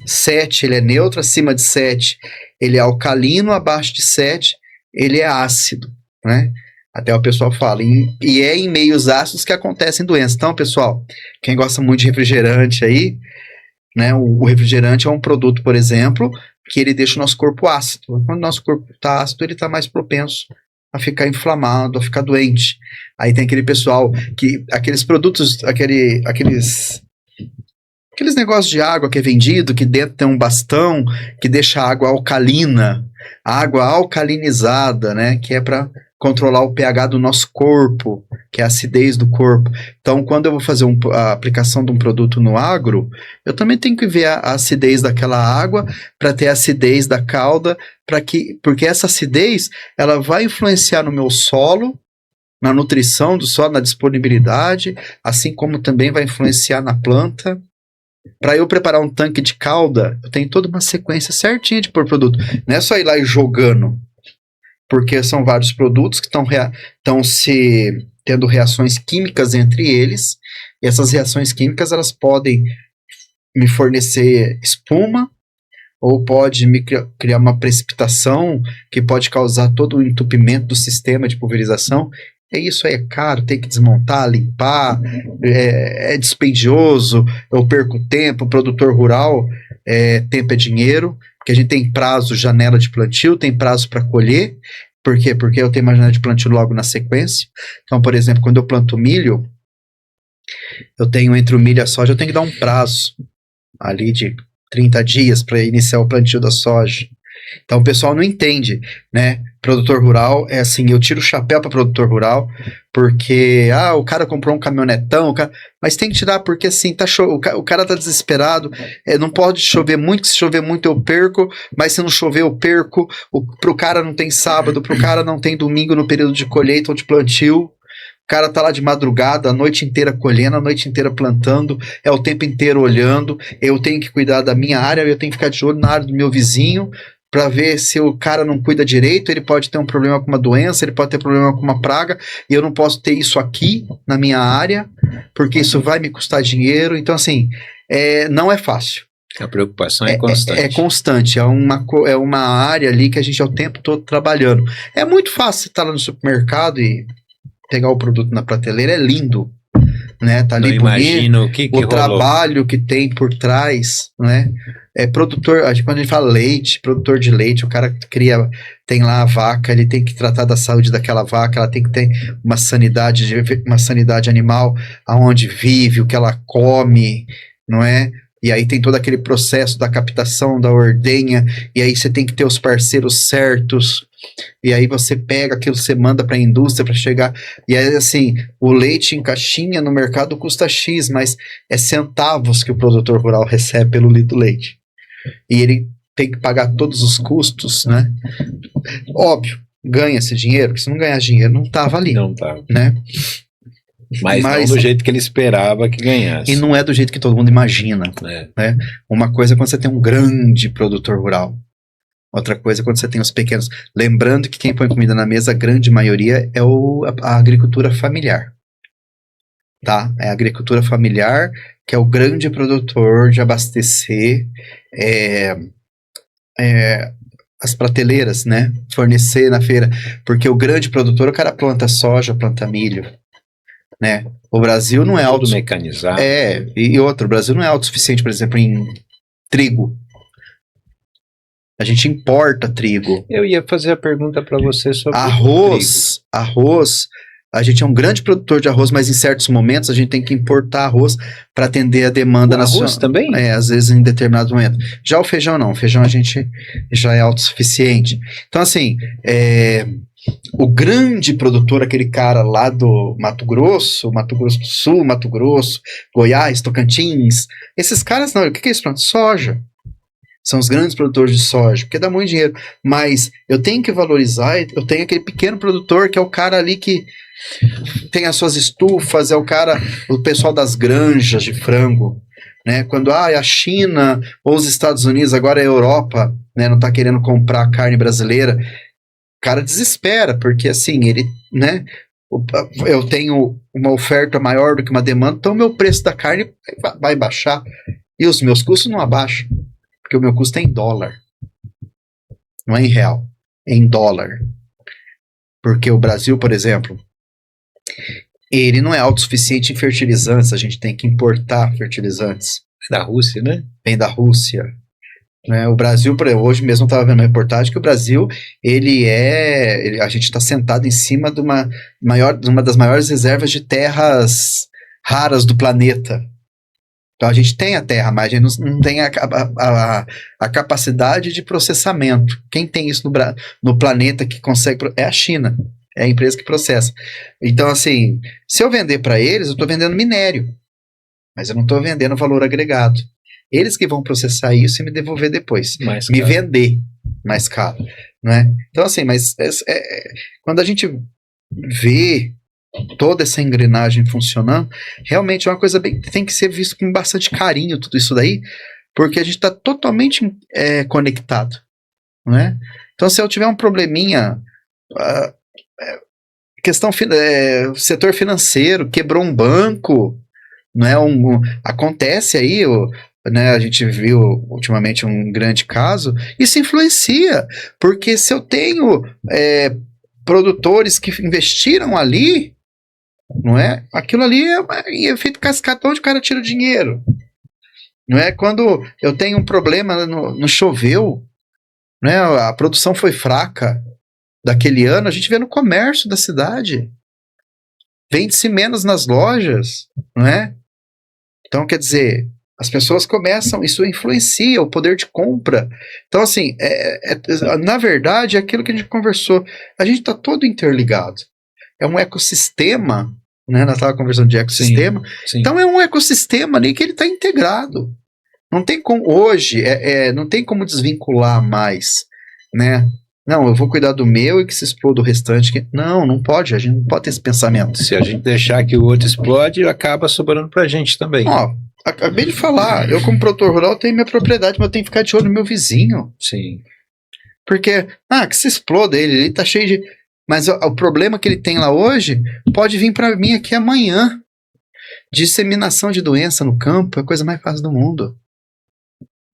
7 ele é neutro, acima de 7 ele é alcalino, abaixo de 7 ele é ácido, né? Até o pessoal fala, e é em meios ácidos que acontecem doenças. Então, pessoal, quem gosta muito de refrigerante aí, né, o refrigerante é um produto, por exemplo, que ele deixa o nosso corpo ácido. Quando o nosso corpo está ácido, ele está mais propenso a ficar inflamado, a ficar doente. Aí tem aquele pessoal que, aqueles produtos, aqueles negócios de água que é vendido, que dentro tem um bastão, que deixa a água alcalina, água alcalinizada, né, que é para controlar o pH do nosso corpo, que é a acidez do corpo. Então, quando eu vou fazer a aplicação de um produto no agro, eu também tenho que ver a acidez daquela água para ter a acidez da calda, porque essa acidez ela vai influenciar no meu solo, na nutrição do solo, na disponibilidade, assim como também vai influenciar na planta. Para eu preparar um tanque de calda, eu tenho toda uma sequência certinha de pôr produto. Não é só ir lá e jogando, porque são vários produtos que estão se tendo reações químicas entre eles, e essas reações químicas elas podem me fornecer espuma, ou pode me criar uma precipitação que pode causar todo o entupimento do sistema de pulverização. E isso aí é caro, tem que desmontar, limpar, é dispendioso, eu perco tempo, o produtor rural, tempo é dinheiro, porque a gente tem prazo, janela de plantio, tem prazo para colher. Por quê? Porque eu tenho uma janela de plantio logo na sequência. Então, por exemplo, quando eu planto milho, eu tenho entre o milho e a soja, eu tenho que dar um prazo. ali de 30 dias para iniciar o plantio da soja. Então o pessoal não entende, né? Produtor rural é assim, eu tiro o chapéu para produtor rural, porque o cara comprou um caminhonetão, mas tem que tirar porque assim, o cara tá desesperado, não pode chover muito, se chover muito eu perco, mas se não chover eu perco, pro cara não tem sábado, pro cara não tem domingo no período de colheita ou de plantio. O cara tá lá de madrugada, a noite inteira colhendo, a noite inteira plantando, é o tempo inteiro olhando, eu tenho que cuidar da minha área, eu tenho que ficar de olho na área do meu vizinho, para ver se o cara não cuida direito, ele pode ter um problema com uma doença, ele pode ter problema com uma praga, e eu não posso ter isso aqui na minha área, porque isso vai me custar dinheiro. Então, assim, não é fácil. A preocupação é constante. É constante, é uma área ali que a gente é o tempo todo trabalhando. É muito fácil você estar lá no supermercado e pegar o produto na prateleira, é lindo, né? Tá ali bonito, o trabalho que tem por trás, né? Produtor, quando a gente fala leite, produtor de leite, o cara tem lá a vaca, ele tem que tratar da saúde daquela vaca, ela tem que ter uma sanidade animal, aonde vive, o que ela come, não é? E aí tem todo aquele processo da captação da ordenha, e aí você tem que ter os parceiros certos, e aí você pega aquilo, você manda para a indústria para chegar, e aí assim, o leite em caixinha no mercado custa X, mas é centavos que o produtor rural recebe pelo litro de leite. E ele tem que pagar todos os custos, né? Óbvio, ganha esse dinheiro, porque se não ganhar dinheiro, não tava ali. Não tava. Né? Mas não do jeito que ele esperava que ganhasse. E não é do jeito que todo mundo imagina. Né? Uma coisa é quando você tem um grande produtor rural. Outra coisa é quando você tem os pequenos. Lembrando que quem põe comida na mesa, a grande maioria, é a agricultura familiar. Tá? É a agricultura familiar que é o grande produtor de abastecer as prateleiras, né? Fornecer na feira. Porque o grande produtor, o cara planta soja, planta milho. Né? O Brasil não é mecanizado. E outro, o Brasil não é autossuficiente, por exemplo, em trigo. A gente importa trigo. Eu ia fazer a pergunta para você sobre arroz. A gente é um grande produtor de arroz, mas em certos momentos a gente tem que importar arroz para atender a demanda nacional. Arroz também? Às vezes em determinados momentos. Já o feijão não. O feijão a gente já é autossuficiente. Então, assim, o grande produtor, aquele cara lá do Mato Grosso do Sul, Mato Grosso, Goiás, Tocantins, esses caras não. O que é isso? Soja. São os grandes produtores de soja, porque dá muito dinheiro. Mas eu tenho que valorizar, eu tenho aquele pequeno produtor que é o cara ali que tem as suas estufas, o pessoal das granjas de frango, né? Quando a China ou os Estados Unidos, agora a Europa, né, não está querendo comprar carne brasileira, o cara desespera, porque assim, ele, né? Eu tenho uma oferta maior do que uma demanda, então o meu preço da carne vai baixar e os meus custos não abaixam. Porque o meu custo é em dólar. Não é em real. É em dólar. Porque o Brasil, por exemplo, ele não é autossuficiente em fertilizantes. A gente tem que importar fertilizantes. Vem da Rússia, né? Vem da Rússia. Né? O Brasil, hoje mesmo eu estava vendo uma reportagem que o Brasil, a gente está sentado em cima de uma das maiores reservas de terras raras do planeta. Então a gente tem a terra, mas a gente não tem a capacidade de processamento. Quem tem isso no planeta que consegue é a China, é a empresa que processa. Então, assim, se eu vender para eles, eu estou vendendo minério, mas eu não estou vendendo valor agregado. Eles que vão processar isso e me devolver depois, me vender mais caro, né? Então, assim, mas quando a gente vê toda essa engrenagem funcionando, realmente é uma coisa que tem que ser visto com bastante carinho, tudo isso daí, porque a gente está totalmente conectado, né? Então, se eu tiver um probleminha, setor financeiro, quebrou um banco, não é acontece aí, né, a gente viu ultimamente um grande caso, isso influencia, porque se eu tenho produtores que investiram ali, não é? Aquilo ali é efeito cascata, onde o cara tira o dinheiro. Não é? Quando eu tenho um problema, não choveu, né? A produção foi fraca daquele ano, a gente vê no comércio da cidade. Vende-se menos nas lojas, não é? Então, quer dizer, As pessoas começam, isso influencia o poder de compra. Então, assim, na verdade, é aquilo que a gente conversou. A gente está todo interligado. É um ecossistema, né? Nós estávamos conversando de ecossistema. Sim. Então, é um ecossistema ali que ele está integrado. Não tem como, hoje, não tem como desvincular mais, né? Não, eu vou cuidar do meu e que se exploda o restante. Não pode, a gente não pode ter esse pensamento. Se a gente deixar que o outro explode, acaba sobrando pra gente também. Ó, acabei de falar, eu como produtor rural tenho minha propriedade, mas eu tenho que ficar de olho no meu vizinho. Sim. Porque, que se exploda ele tá cheio de... Mas o problema que ele tem lá hoje pode vir para mim aqui amanhã. Disseminação de doença no campo é a coisa mais fácil do mundo.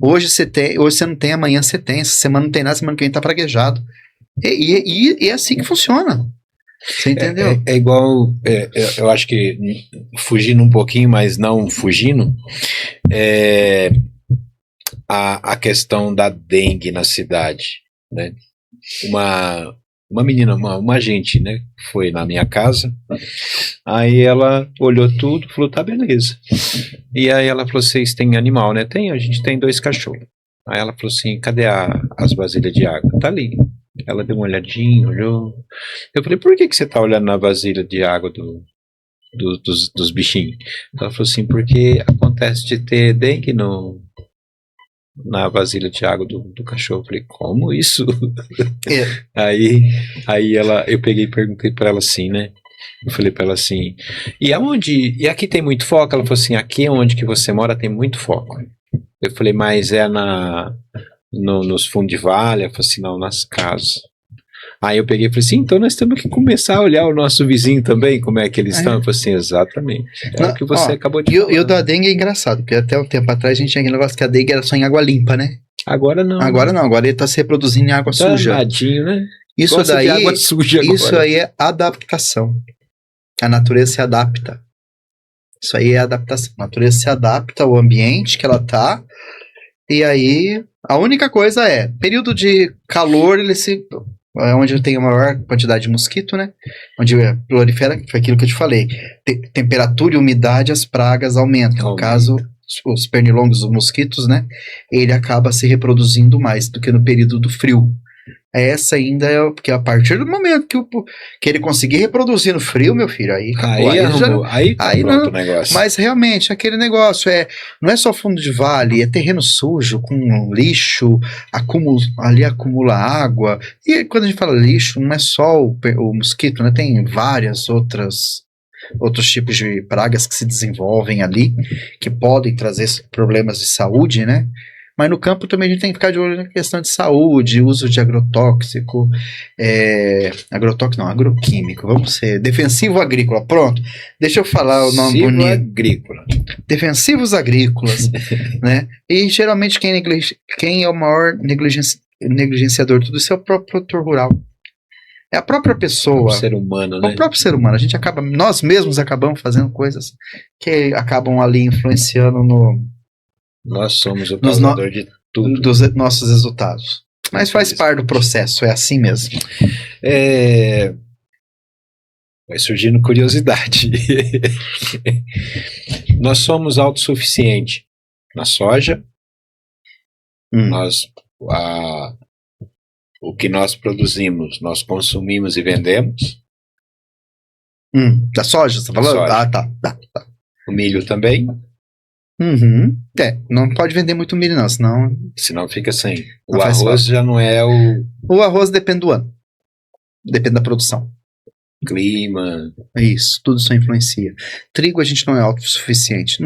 Hoje você não tem, amanhã você tem. Essa semana não tem nada, semana que vem tá praguejado. E é assim que funciona. Você entendeu? É igual, eu acho que, fugindo um pouquinho, mas não fugindo, a questão da dengue na cidade, né? Uma menina, uma agente, né, foi na minha casa, aí ela olhou tudo, falou, tá, beleza. E aí ela falou, vocês têm animal, né? Tem, a gente tem 2 cachorros. Aí ela falou assim, cadê as vasilhas de água? Tá ali. Ela deu uma olhadinha, olhou. Eu falei, por que você tá olhando na vasilha de água dos bichinhos? Ela falou assim, porque acontece de ter dengue na vasilha de água do cachorro. Eu falei, como isso? Aí eu peguei e perguntei pra ela assim, né? Eu falei pra ela assim, e aqui tem muito foco? Ela falou assim, aqui onde que você mora tem muito foco. Eu falei, mas é nos fundos de vale? Ela falou assim, não, nas casas. Aí eu peguei e falei assim, então nós temos que começar a olhar o nosso vizinho também, como é que eles estão. Eu falei assim, exatamente. O que você acabou de falar. E o da dengue é engraçado, porque até um tempo atrás a gente tinha aquele negócio que a dengue era só em água limpa, né? Agora não. Agora não, agora ele tá se reproduzindo em água suja. Tadinho, né? Isso Gosta daí, de água suja agora. isso aí é adaptação. A natureza se adapta. Isso aí é adaptação. A natureza se adapta ao ambiente que ela tá. E aí, a única coisa período de calor, é onde tem a maior quantidade de mosquito, né? Onde prolifera, foi aquilo que eu te falei. Temperatura e umidade, as pragas aumentam. No caso, os pernilongos, os mosquitos, né? Ele acaba se reproduzindo mais do que no período do frio. Essa ainda porque a partir do momento que ele conseguir reproduzir no frio, meu filho, aí pronto o negócio. Mas realmente, aquele negócio não é só fundo de vale, é terreno sujo, com lixo, acumula água. E quando a gente fala lixo, não é só o mosquito, né? Tem várias outros tipos de pragas que se desenvolvem ali, que podem trazer problemas de saúde, né? Mas no campo também a gente tem que ficar de olho na questão de saúde, uso de agrotóxico, agroquímico, vamos ser, defensivo agrícola, pronto, deixa eu falar o nome bonito. Agrícola. Defensivos agrícolas, né, e geralmente quem é o maior negligenciador de tudo isso é o próprio produtor rural. É a própria pessoa. O ser humano, né? O próprio ser humano. Nós mesmos acabamos fazendo coisas que acabam ali influenciando Nós somos o causador de tudo. Dos nossos resultados. Mas faz parte do processo, é assim mesmo. Vai surgindo curiosidade. Nós somos autossuficientes na soja. O que nós produzimos, nós consumimos e vendemos. Da soja, você tá falando? Soja. Tá. O milho também. Não pode vender muito milho não, senão fica sem. O arroz já não é O arroz depende do ano. Depende da produção. Clima. Isso, tudo isso influencia. Trigo a gente não é autossuficiente.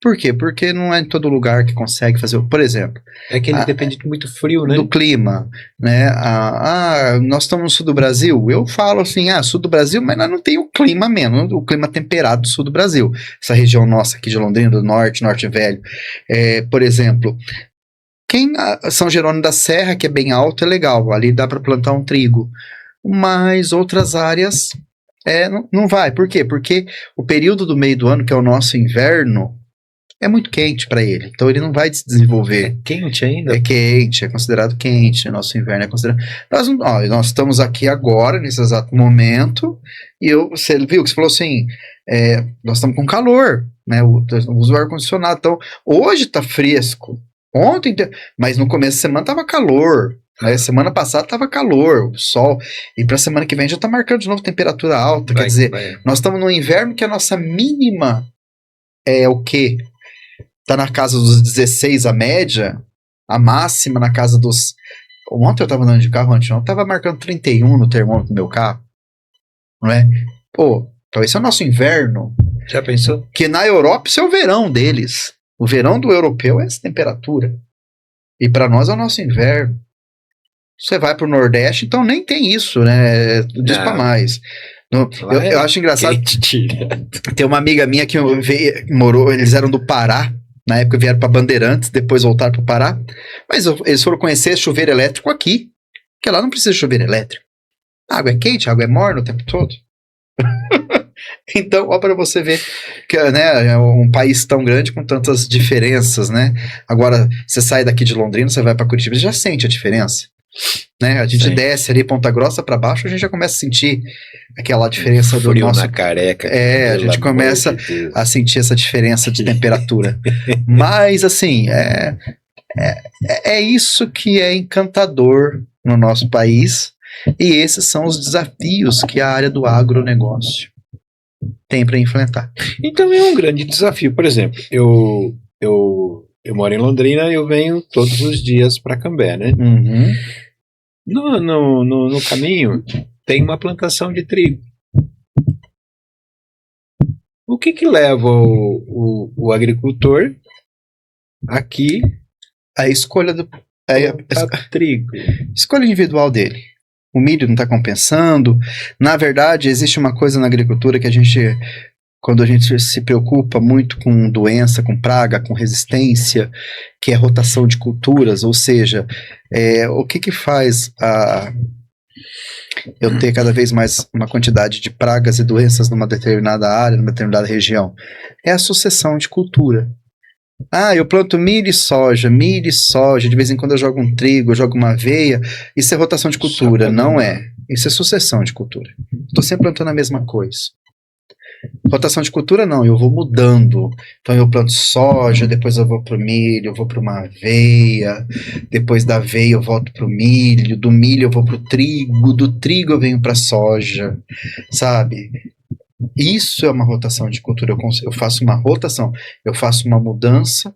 Por quê? Porque não é em todo lugar que consegue fazer. Por exemplo. É que ele depende de muito frio, né? Do clima, né? Nós estamos no sul do Brasil. Eu falo assim, sul do Brasil, mas nós não tem o clima mesmo, o clima temperado do sul do Brasil. Essa região nossa aqui de Londrina, do norte velho. Por exemplo, São Jerônimo da Serra, que é bem alto, é legal. Ali dá para plantar um trigo. Mas outras áreas não vai. Por quê? Porque o período do meio do ano, que é o nosso inverno, é muito quente para ele. Então ele não vai se desenvolver. É quente ainda? É quente, é considerado quente. O nosso inverno é considerado... Nós estamos aqui agora, nesse exato momento, e você viu que você falou assim, nós estamos com calor. né? Usa o ar-condicionado. Então, hoje tá fresco. Ontem, mas no começo da semana tava calor. Né? Semana passada tava calor, sol. E pra semana que vem já tá marcando de novo temperatura alta. Quer dizer, nós estamos no inverno que a nossa mínima é o quê? Tá na casa dos 16 a média, a máxima na casa dos... Ontem eu tava andando de carro, ontem eu tava marcando 31 no termômetro do meu carro. Não é? Pô, então esse é o nosso inverno. Já pensou? Que na Europa isso é o verão deles. O verão do europeu é essa temperatura. E para nós é o nosso inverno. Você vai pro Nordeste, então nem tem isso, né? Diz pra mais. Eu acho engraçado. Tem uma amiga minha que morou, eles eram do Pará. Na época vieram para Bandeirantes, depois voltaram para o Pará. Mas eles foram conhecer chuveiro elétrico aqui. Porque lá não precisa de chuveiro elétrico. A água é quente, a água é morna o tempo todo. Então, ó, para você ver que, né, é um país tão grande com tantas diferenças, né? Agora, você sai daqui de Londrina, você vai para Curitiba, você já sente a diferença. Né? A gente desce ali Ponta Grossa para baixo, a gente já começa a sentir aquela diferença do nosso... na careca. A gente começa a sentir essa diferença de temperatura. Mas, assim, é isso que é encantador no nosso país, e esses são os desafios que a área do agronegócio tem para enfrentar. Então é um grande desafio. Por exemplo, eu moro em Londrina e eu venho todos os dias para Cambé, né? Uhum. No caminho tem uma plantação de trigo. O que leva o agricultor aqui a escolha do trigo? Escolha individual dele. O milho não está compensando. Na verdade, existe uma coisa na agricultura que a gente, quando a gente se preocupa muito com doença, com praga, com resistência, que é rotação de culturas, ou seja, o que faz eu ter cada vez mais uma quantidade de pragas e doenças numa determinada área, numa determinada região? É a sucessão de cultura. Eu planto milho e soja, de vez em quando eu jogo um trigo, eu jogo uma aveia. Isso é rotação de cultura, não é. Isso é sucessão de cultura. Estou sempre plantando a mesma coisa. Rotação de cultura não, eu vou mudando. Então eu planto soja, depois eu vou pro milho, eu vou para uma aveia, depois da aveia eu volto pro milho, do milho eu vou pro trigo, do trigo eu venho pra soja, sabe? Isso é uma rotação de cultura. Eu faço uma rotação, eu faço uma mudança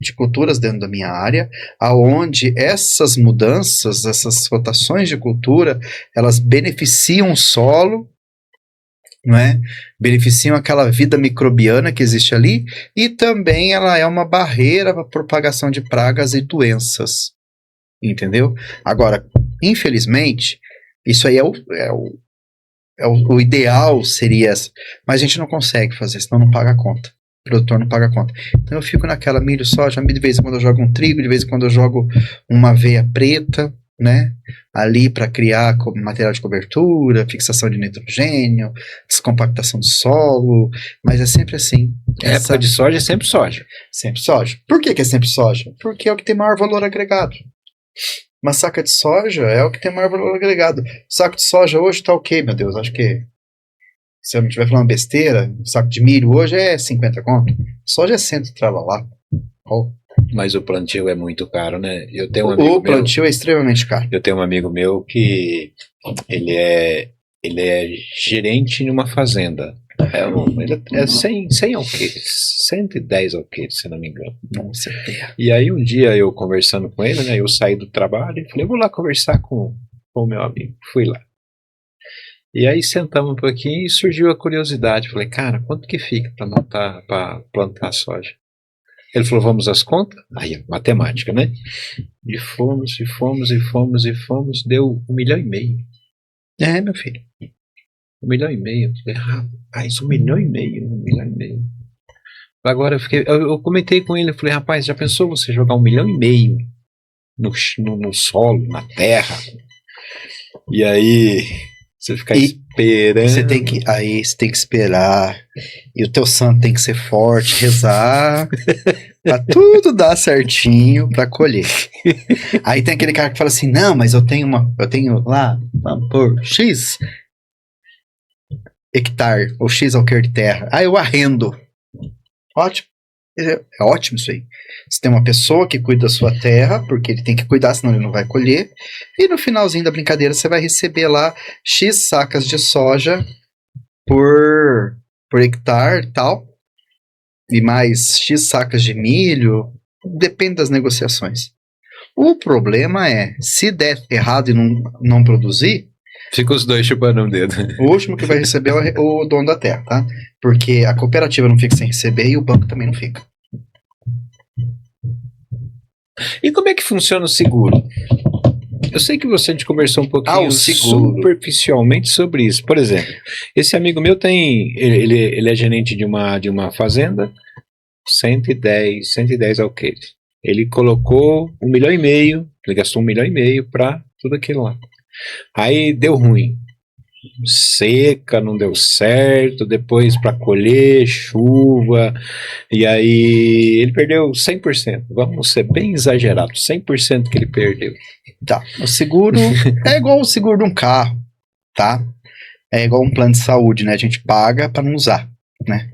de culturas dentro da minha área, aonde essas mudanças, essas rotações de cultura, elas beneficiam o solo, não é? Beneficiam aquela vida microbiana que existe ali, e também ela é uma barreira para a propagação de pragas e doenças. Entendeu? Agora, infelizmente, isso aí o ideal seria essa, mas a gente não consegue fazer, senão não paga a conta. O produtor não paga a conta. Então eu fico naquela milho, soja, de vez em quando eu jogo um trigo, de vez em quando eu jogo uma aveia preta, né? Ali para criar material de cobertura, fixação de nitrogênio, descompactação do solo, mas é sempre assim. Época de soja é sempre soja. Sempre soja. Por que é sempre soja? Porque é o que tem maior valor agregado. Uma saca de soja é o que tem maior valor agregado. O saco de soja hoje tá ok, meu Deus, acho que se eu não estiver falando besteira, o saco de milho hoje é 50 conto. Soja é 100, tralalá. Mas o plantio é muito caro, né? O plantio é extremamente caro. Eu tenho um amigo meu que ele é gerente numa fazenda. Ele é 100 alqueires, 110 alqueires, se não me engano. Nossa, e aí um dia eu conversando com ele, né? Eu saí do trabalho e falei, vou lá conversar com o meu amigo. Fui lá. E aí sentamos um pouquinho e surgiu a curiosidade. Falei, cara, quanto que fica para plantar soja? Ele falou, vamos às contas? Aí, matemática, né? E fomos, deu 1,5 milhão. É, meu filho. 1,5 milhão. Eu falei, rapaz, 1,5 milhão. Agora eu comentei com ele, eu falei, rapaz, já pensou você jogar 1,5 milhão no solo, na terra? E aí você ficar esperando. Você tem que esperar. E o teu santo tem que ser forte, rezar, pra tudo dar certinho pra colher. Aí tem aquele cara que fala assim, não, mas eu tenho lá, vamos por X hectare, ou X alqueire de terra. Eu arrendo. Ótimo. É ótimo isso aí. Você tem uma pessoa que cuida da sua terra, porque ele tem que cuidar, senão ele não vai colher. E no finalzinho da brincadeira você vai receber lá X sacas de soja por hectare e tal. E mais X sacas de milho. Depende das negociações. O problema é, se der errado e não produzir, Fica os dois chupando um dedo. o último que vai receber é o dono da terra, tá? Porque a cooperativa não fica sem receber e o banco também não fica. E como é que funciona o seguro? Eu sei que a gente conversou um pouquinho o seguro. superficialmente sobre isso. Por exemplo, esse amigo meu ele é gerente de uma fazenda, 110 alqueires. Ele colocou 1,5 milhão, ele gastou 1,5 milhão para tudo aquilo lá. Aí deu ruim. Seca, não deu certo, depois para colher, chuva, e aí ele perdeu 100%. Vamos ser bem exagerados, 100% que ele perdeu. Tá, o seguro é igual o seguro de um carro, tá? É igual um plano de saúde, né? A gente paga para não usar, né?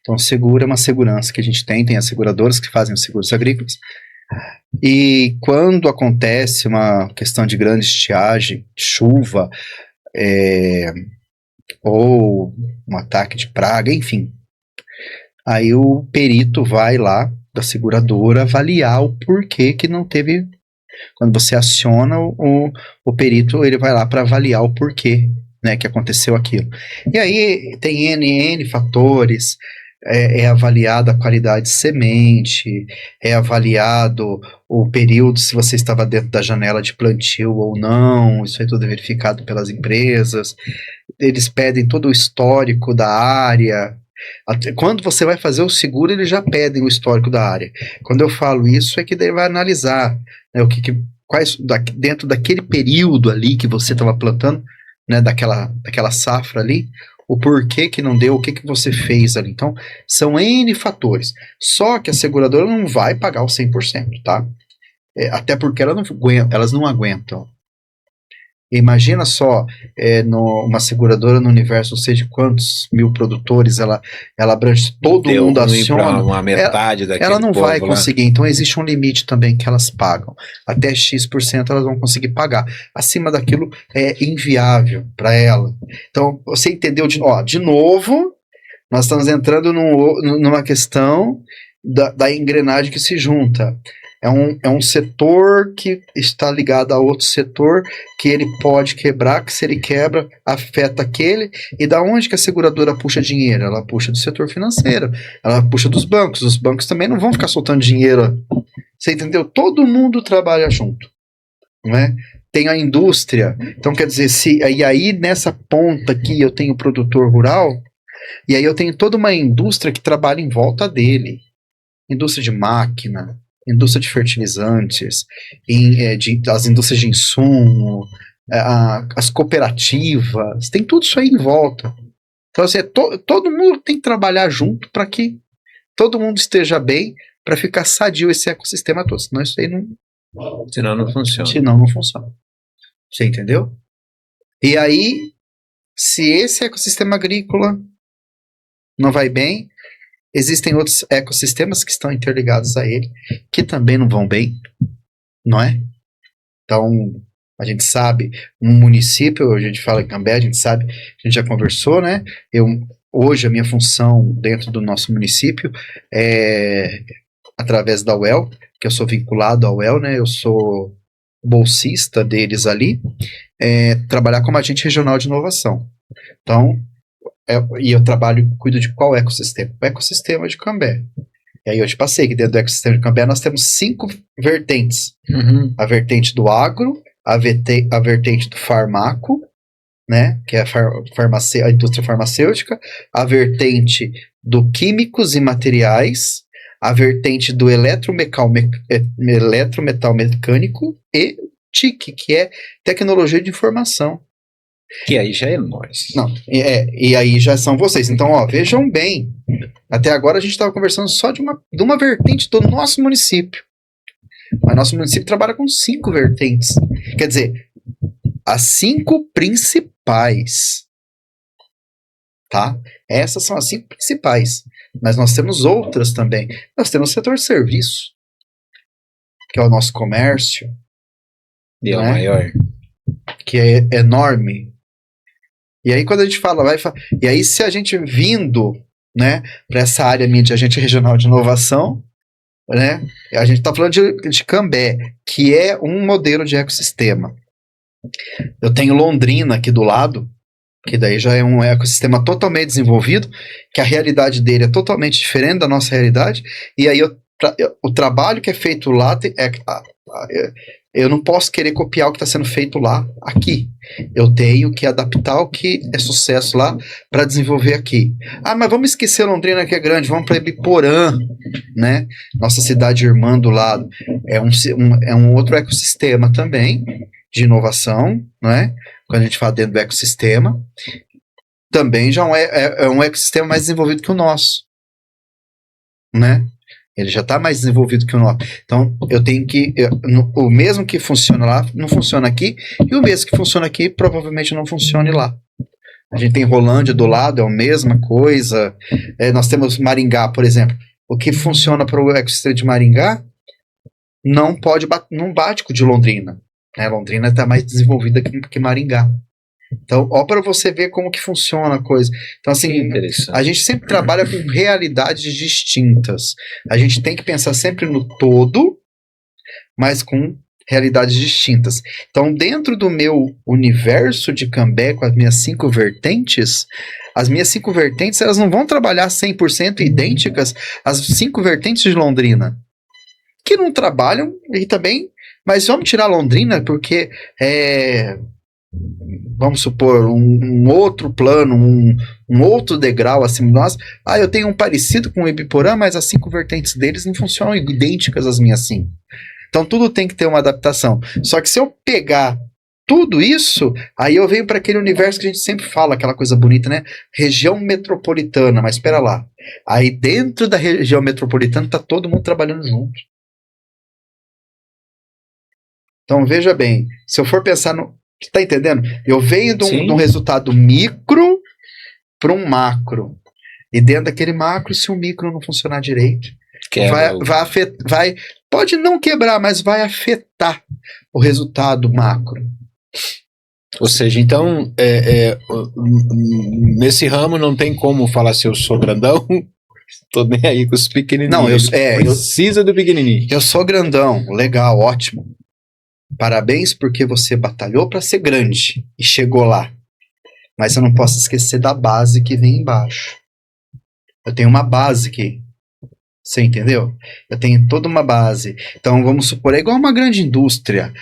Então o seguro é uma segurança que a gente tem as seguradoras que fazem os seguros agrícolas. E quando acontece uma questão de grande estiagem, chuva, ou um ataque de praga, enfim. Aí o perito vai lá da seguradora avaliar o porquê que não teve. Quando você aciona o perito, ele vai lá para avaliar o porquê, né, que aconteceu aquilo. E aí tem N fatores. É avaliada a qualidade de semente, é avaliado o período, se você estava dentro da janela de plantio ou não, isso é tudo verificado pelas empresas. Eles pedem todo o histórico da área. Quando você vai fazer o seguro, eles já pedem o histórico da área. Quando eu falo isso, é que ele vai analisar, né, dentro daquele período ali que você estava plantando, né, daquela safra ali, o porquê que não deu, o que você fez ali. Então, são N fatores. Só que a seguradora não vai pagar o 100%, tá? Até porque elas não aguentam. Imagina só, uma seguradora no universo, não sei de quantos mil produtores, ela abrange todo mundo, aciona. Uma metade daquele ela não vai lá. conseguir, então existe um limite também que elas pagam. Até X% elas vão conseguir pagar. Acima daquilo é inviável para ela. Então, você entendeu? De novo, nós estamos entrando numa questão da engrenagem que se junta. É um setor que está ligado a outro setor que ele pode quebrar, que se ele quebra, afeta aquele. E da onde que a seguradora puxa dinheiro? Ela puxa do setor financeiro, ela puxa dos bancos. Os bancos também não vão ficar soltando dinheiro. Você entendeu? Todo mundo trabalha junto, não é? Tem a indústria. Então, quer dizer, e aí nessa ponta aqui eu tenho o produtor rural, e aí eu tenho toda uma indústria que trabalha em volta dele. Indústria de máquina, indústria de fertilizantes, as indústrias de insumo, as cooperativas, tem tudo isso aí em volta. Então, assim, todo mundo tem que trabalhar junto para que todo mundo esteja bem, para ficar sadio esse ecossistema todo. Senão isso aí Senão não funciona. Senão não funciona. Você entendeu? E aí, se esse ecossistema agrícola não vai bem, existem outros ecossistemas que estão interligados a ele, que também não vão bem, não é? Então, a gente sabe, um município, a gente fala em Cambé, a gente sabe, a gente já conversou, né? Hoje, a minha função dentro do nosso município é através da UEL, que eu sou vinculado à UEL, né? Eu sou bolsista deles ali, trabalhar como agente regional de inovação. Então, e eu cuido de qual ecossistema? O ecossistema de Cambé. E aí eu te passei que dentro do ecossistema de Cambé nós temos 5 vertentes. Uhum. A vertente do agro, a vertente do farmaco, né, que é a indústria farmacêutica, a vertente do químicos e materiais, a vertente do eletrometal mecânico e TIC, que é tecnologia de informação. Que aí já é nós. Não, e aí já são vocês. Então, vejam bem. Até agora a gente estava conversando só de uma vertente do nosso município. Mas nosso município trabalha com 5 vertentes. Quer dizer, as 5 principais. Tá? Essas são as 5 principais. Mas nós temos outras também. Nós temos o setor de serviço, que é o nosso comércio. E é o maior. Que é enorme. E aí quando a gente fala, e aí se a gente vindo, né, para essa área minha de agente regional de inovação, né, a gente está falando de Cambé, que é um modelo de ecossistema. Eu tenho Londrina aqui do lado, que daí já é um ecossistema totalmente desenvolvido, que a realidade dele é totalmente diferente da nossa realidade, e aí o trabalho que é feito lá eu não posso querer copiar o que está sendo feito lá, aqui. Eu tenho que adaptar o que é sucesso lá para desenvolver aqui. Ah, mas vamos esquecer Londrina, que é grande, vamos para Ibiporã, né? Nossa cidade irmã do lado. É um outro ecossistema também de inovação, né? Quando a gente fala dentro do ecossistema, também já é um ecossistema mais desenvolvido que o nosso, né? Ele já está mais desenvolvido que o nosso. Então, eu tenho que... o mesmo que funciona lá, não funciona aqui, e o mesmo que funciona aqui, provavelmente não funcione lá. A gente tem Rolândia do lado, é a mesma coisa. Nós temos Maringá, por exemplo. O que funciona para o ecossistema de Maringá não bate com o de Londrina. Né? Londrina está mais desenvolvida que Maringá. Então, ó, para você ver como que funciona a coisa. Então, assim, a gente sempre trabalha com realidades distintas. A gente tem que pensar sempre no todo, mas com realidades distintas. Então, dentro do meu universo de Cambé, com as minhas 5 vertentes, elas não vão trabalhar 100% idênticas às 5 vertentes de Londrina, que não trabalham e também... Mas vamos tirar Londrina porque vamos supor, um outro plano, um outro degrau acima de nós. Eu tenho um parecido com o Ibiporã, mas as 5 vertentes deles não funcionam idênticas às minhas 5. Então tudo tem que ter uma adaptação. Só que se eu pegar tudo isso, aí eu venho para aquele universo que a gente sempre fala, aquela coisa bonita, né? Região metropolitana, mas espera lá. Aí dentro da região metropolitana está todo mundo trabalhando junto. Então veja bem, se eu for pensar no... Você está entendendo? Eu venho de um resultado micro para um macro. E dentro daquele macro, se o micro não funcionar direito, vai pode não quebrar, mas vai afetar o resultado macro. Ou seja, então, nesse ramo não tem como falar se eu sou grandão, tô nem aí com os pequenininhos. Não, precisa do pequenininho. Eu sou grandão, legal, ótimo. Parabéns porque você batalhou para ser grande e chegou lá. Mas eu não posso esquecer da base que vem embaixo. Eu tenho uma base aqui. Você entendeu? Eu tenho toda uma base. Então, vamos supor, é igual uma grande indústria.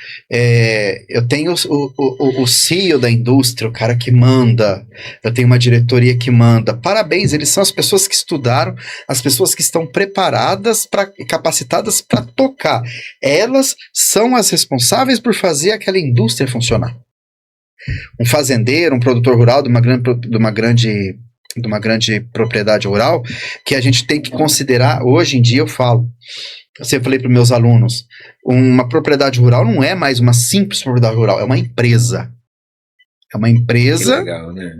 Eu tenho o CEO da indústria, o cara que manda. Eu tenho uma diretoria que manda. Parabéns, eles são as pessoas que estudaram, as pessoas que estão preparadas, capacitadas para tocar. Elas são as responsáveis por fazer aquela indústria funcionar. Um fazendeiro, um produtor rural de uma grande propriedade rural, que a gente tem que considerar, hoje em dia eu sempre falei para os meus alunos, uma propriedade rural não é mais uma simples propriedade rural, é uma empresa. É uma empresa, que legal, né?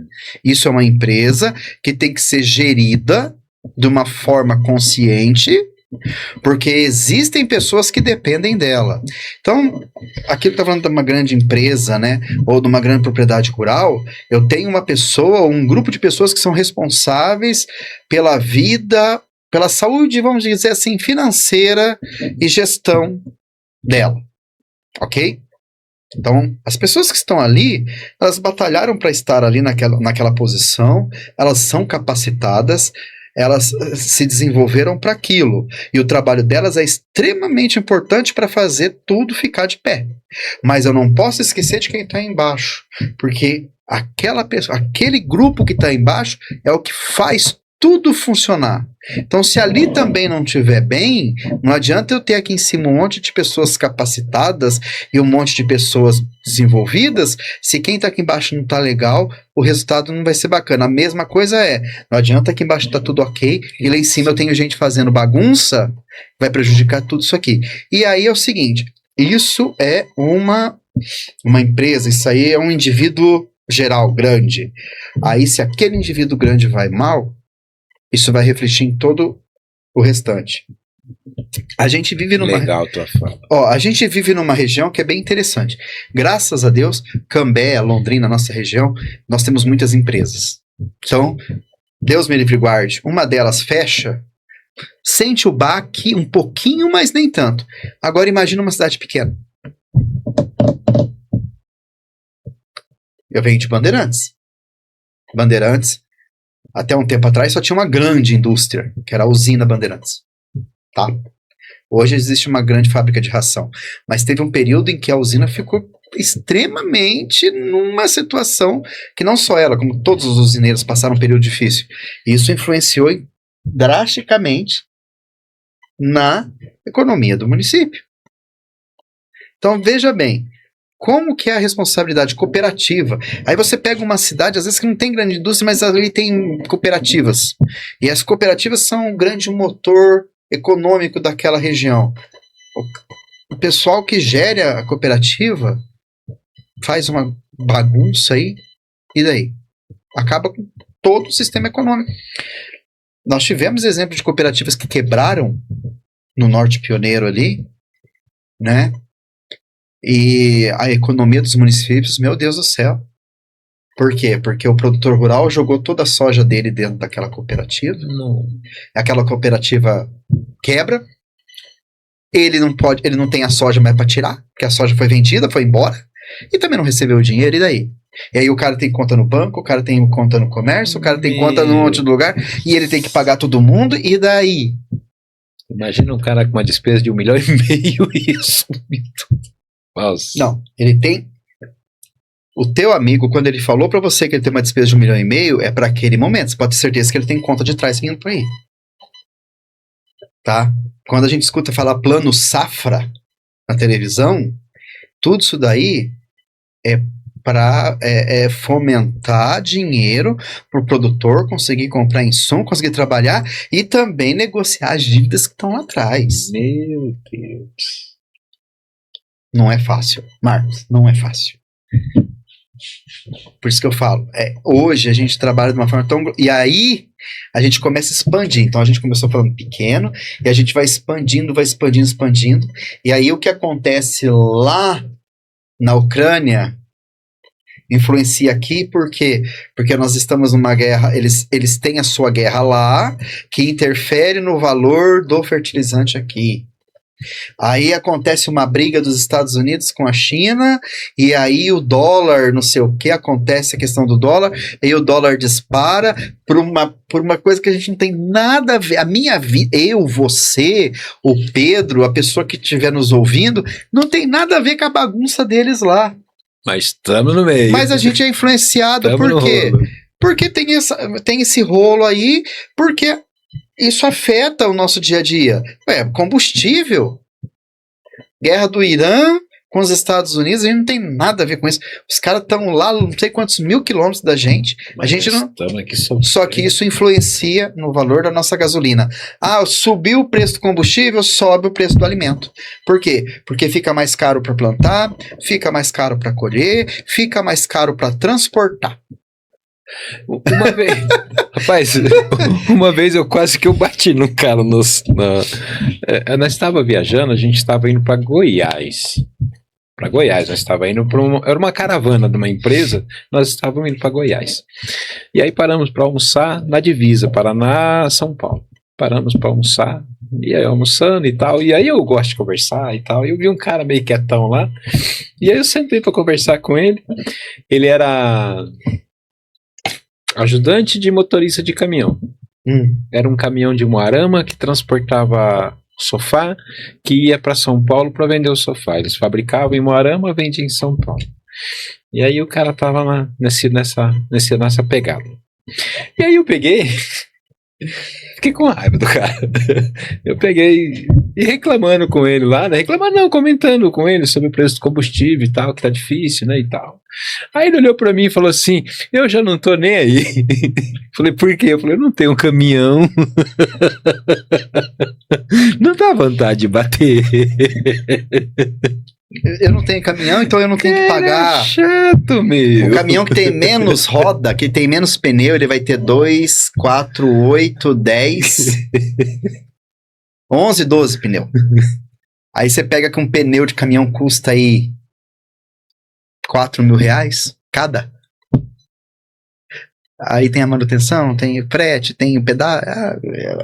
Isso é uma empresa que tem que ser gerida de uma forma consciente, porque existem pessoas que dependem dela. Então, aqui eu estou falando de uma grande empresa, né, ou de uma grande propriedade rural, eu tenho uma pessoa, um grupo de pessoas que são responsáveis pela vida, pela saúde, vamos dizer assim, financeira e gestão dela, ok? Então, as pessoas que estão ali, elas batalharam para estar ali naquela posição, elas são capacitadas, elas se desenvolveram para aquilo. E o trabalho delas é extremamente importante para fazer tudo ficar de pé. Mas eu não posso esquecer de quem está embaixo. Porque aquela pessoa, aquele grupo que está embaixo é o que faz tudo funcionar. Então, se ali também não estiver bem, não adianta eu ter aqui em cima um monte de pessoas capacitadas e um monte de pessoas desenvolvidas, se quem está aqui embaixo não está legal, o resultado não vai ser bacana. A mesma coisa não adianta aqui embaixo tá tudo ok, e lá em cima eu tenho gente fazendo bagunça, vai prejudicar tudo isso aqui. E aí é o seguinte, isso é uma empresa, isso aí é um indivíduo geral, grande. Aí se aquele indivíduo grande vai mal, isso vai refletir em todo o restante. A gente vive numa... Legal tua fala. A gente vive numa região que é bem interessante. Graças a Deus, Cambé, Londrina, nossa região, nós temos muitas empresas. Então, Deus me livre e guarde, uma delas fecha, sente o baque um pouquinho, mas nem tanto. Agora imagina uma cidade pequena. Eu venho de Bandeirantes. Bandeirantes, até um tempo atrás, só tinha uma grande indústria, que era a usina Bandeirantes. Tá? Hoje existe uma grande fábrica de ração. Mas teve um período em que a usina ficou extremamente numa situação que não só ela, como todos os usineiros passaram um período difícil. E isso influenciou drasticamente na economia do município. Então veja bem, como que é a responsabilidade cooperativa? Aí você pega uma cidade, às vezes que não tem grande indústria, mas ali tem cooperativas. E as cooperativas são um grande motor econômico daquela região. O pessoal que gera a cooperativa faz uma bagunça aí, e daí? Acaba com todo o sistema econômico. Nós tivemos exemplos de cooperativas que quebraram no Norte Pioneiro ali, né? E a economia dos municípios, meu Deus do céu. Por quê? Porque o produtor rural jogou toda a soja dele dentro daquela cooperativa. Não. Aquela cooperativa quebra. Ele não tem a soja mais para tirar, porque a soja foi vendida, foi embora, e também não recebeu o dinheiro, e daí? E aí o cara tem conta no banco, o cara tem conta no comércio, o cara tem conta num outro lugar, e ele tem que pagar todo mundo, e daí? Imagina um cara com uma despesa de 1,5 milhão e isso. Nossa. Não, ele tem... O teu amigo, quando ele falou pra você que ele tem uma despesa de 1,5 milhão, é pra aquele momento. Você pode ter certeza que ele tem conta de trás vindo por aí. Tá? Quando a gente escuta falar plano safra na televisão, tudo isso daí é para fomentar dinheiro para o produtor conseguir comprar insumo, conseguir trabalhar e também negociar as dívidas que estão lá atrás. Meu Deus. Não é fácil, Marcos, não é fácil. Por isso que eu falo, hoje a gente trabalha de uma forma tão... E aí a gente começa a expandir. Então a gente começou falando pequeno, e a gente vai expandindo. E aí o que acontece lá na Ucrânia influencia aqui, por quê? Porque nós estamos numa guerra, eles têm a sua guerra lá, que interfere no valor do fertilizante aqui. Aí acontece uma briga dos Estados Unidos com a China, e aí o dólar, não sei o que, acontece a questão do dólar, e o dólar dispara por uma coisa que a gente não tem nada a ver. A minha vida, eu, você, o Pedro, a pessoa que estiver nos ouvindo, não tem nada a ver com a bagunça deles lá. Mas estamos no meio. Mas a gente é influenciado, por quê? Porque tem esse rolo aí, porque... Isso afeta o nosso dia a dia. Combustível. Guerra do Irã com os Estados Unidos, a gente não tem nada a ver com isso. Os caras estão lá, não sei quantos 1.000 quilômetros da gente. Mas a gente não. Aqui só que isso influencia no valor da nossa gasolina. Subiu o preço do combustível, sobe o preço do alimento. Por quê? Porque fica mais caro para plantar, fica mais caro para colher, fica mais caro para transportar. Uma vez, rapaz, uma vez eu quase que eu bati num cara. Nós estava viajando, a gente estava indo para Goiás. Nós estava indo era uma caravana de uma empresa, nós estávamos indo para Goiás. E aí paramos para almoçar na divisa, Paraná, São Paulo. Paramos para almoçar, e aí almoçando e tal, e aí eu gosto de conversar e tal, e eu vi um cara meio quietão lá, e aí eu sentei para conversar com ele. Ele era... ajudante de motorista de caminhão. Era um caminhão de Umuarama que transportava sofá, que ia para São Paulo para vender o sofá. Eles fabricavam em Umuarama, vendiam em São Paulo. E aí o cara tava nessa pegada. E aí eu peguei, fiquei com raiva do cara. Eu peguei e reclamando com ele lá, né? Comentando com ele sobre o preço do combustível e tal, que tá difícil, né, e tal. Aí ele olhou pra mim e falou assim: eu já não tô nem aí. Falei, por quê? Eu falei, eu não tenho um caminhão. Não dá vontade de bater. Eu não tenho caminhão, então eu não tenho que pagar. Chato, meu. O caminhão que tem menos roda, que tem menos pneu, ele vai ter 2, 4, 8, 10, 11, 12 pneu. Aí você pega que um pneu de caminhão custa aí R$4.000 cada. Aí tem a manutenção, tem o frete, tem o pedal.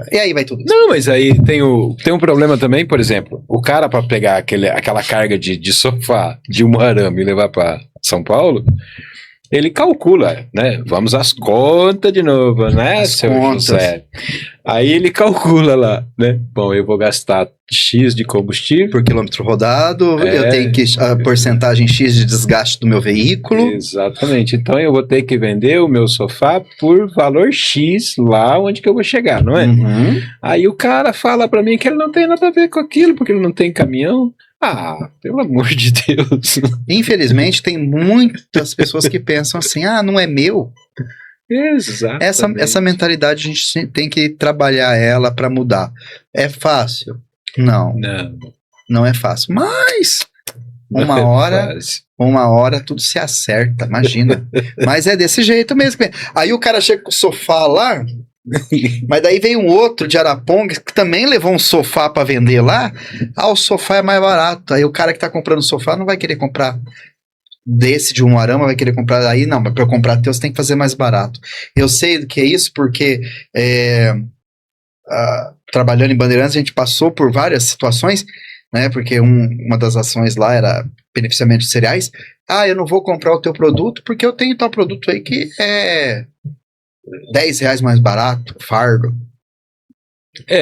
E aí vai tudo isso. Não, mas aí tem um problema também, por exemplo, o cara para pegar aquela carga de sofá de Umuarama e levar para São Paulo, ele calcula, né? Vamos às contas de novo, né, As seu contas. José? Aí ele calcula lá, né? Bom, eu vou gastar X de combustível. Por quilômetro rodado, eu tenho que a porcentagem X de desgaste do meu veículo. Exatamente. Então eu vou ter que vender o meu sofá por valor X lá onde que eu vou chegar, não é? Uhum. Aí o cara fala pra mim que ele não tem nada a ver com aquilo, porque ele não tem caminhão. Ah, pelo amor de Deus. Infelizmente, tem muitas pessoas que pensam assim, não é meu. Exatamente. Essa mentalidade a gente tem que trabalhar ela para mudar. É fácil? Não, não é fácil. Mas uma hora tudo se acerta, imagina. Mas é desse jeito mesmo. Aí o cara chega com o sofá lá, mas daí vem um outro de Araponga que também levou um sofá para vender lá. O sofá é mais barato. Aí o cara que tá comprando o sofá não vai querer comprar desse de Umuarama, vai querer comprar aí, não, mas para eu comprar teu você tem que fazer mais barato. Eu sei do que é isso porque trabalhando em Bandeirantes a gente passou por várias situações, né, porque uma das ações lá era beneficiamento de cereais. Eu não vou comprar o teu produto porque eu tenho tal produto aí que é R$10 mais barato, fardo.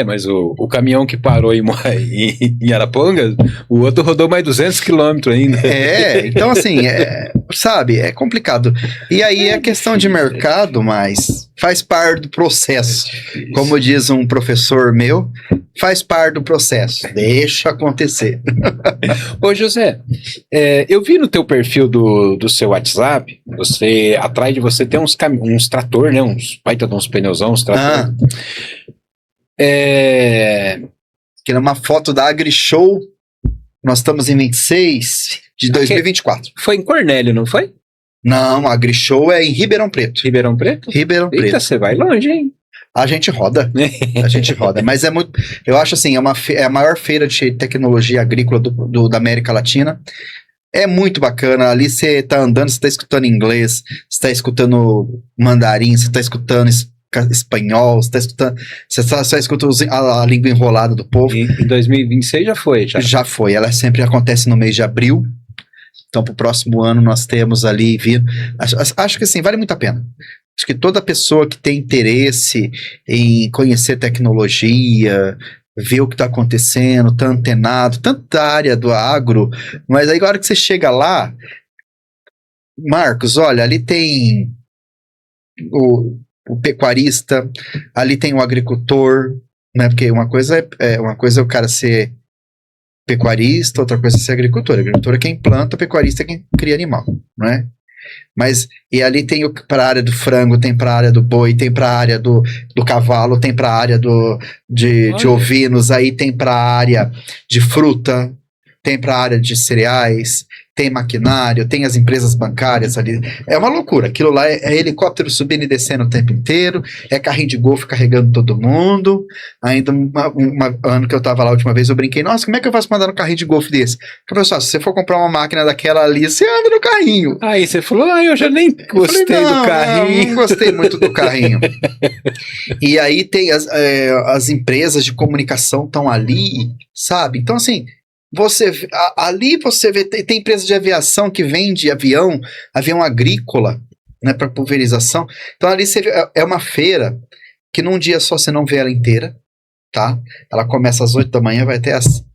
Mas o caminhão que parou em Araponga, o outro rodou mais 200 quilômetros ainda. Então assim, sabe, é complicado. E aí é questão de mercado, mas faz parte do processo. Como diz um professor meu, faz parte do processo. Deixa acontecer. Ô José, eu vi no teu perfil do seu WhatsApp, atrás de você tem uns trator, né? Baita de uns pneuzão, uns trator. Que é uma foto da AgriShow. Nós estamos em 26 de 2024. Foi em Cornélio, não foi? Não, a AgriShow é em Ribeirão Preto. Ribeirão Preto? Ribeirão Preto. Eita, você vai longe, hein? A gente roda. Mas é muito. Eu acho assim, é a maior feira de tecnologia agrícola da América Latina. É muito bacana. Ali você tá andando, você tá escutando inglês, você tá escutando mandarim, você tá escutando espanhol, você só escuta a língua enrolada do povo. Em 2026 já foi? Já foi, ela sempre acontece no mês de abril, então pro próximo ano nós temos ali, acho que assim, vale muito a pena. Acho que toda pessoa que tem interesse em conhecer tecnologia, ver o que está acontecendo, tá antenado, tanto da área do agro, mas aí agora que você chega lá, Marcos, olha, ali tem o pecuarista, ali tem o agricultor, né? Porque uma coisa é o cara ser pecuarista, outra coisa é ser agricultor. Agricultor é quem planta, pecuarista é quem cria animal, não é? Mas, e ali tem para a área do frango, tem para a área do boi, tem para a área do cavalo, tem para a área de ovinos, aí tem para a área de fruta, tem para a área de cereais, tem maquinário, tem as empresas bancárias ali. É uma loucura. Aquilo lá é helicóptero subindo e descendo o tempo inteiro, é carrinho de golfe carregando todo mundo. Ainda ano que eu tava lá a última vez, eu brinquei, nossa, como é que eu faço pra andar no carrinho de golfe desse? Porque, pessoal, se você for comprar uma máquina daquela ali, você anda no carrinho. Aí você falou, eu já nem gostei do carrinho. Não gostei muito do carrinho. E aí tem as empresas de comunicação estão ali, sabe? Então, assim, ali você vê, tem empresa de aviação que vende avião agrícola, né, para pulverização. Então ali você vê, é uma feira que num dia só você não vê ela inteira, tá? Ela começa às 8 da manhã, vai até às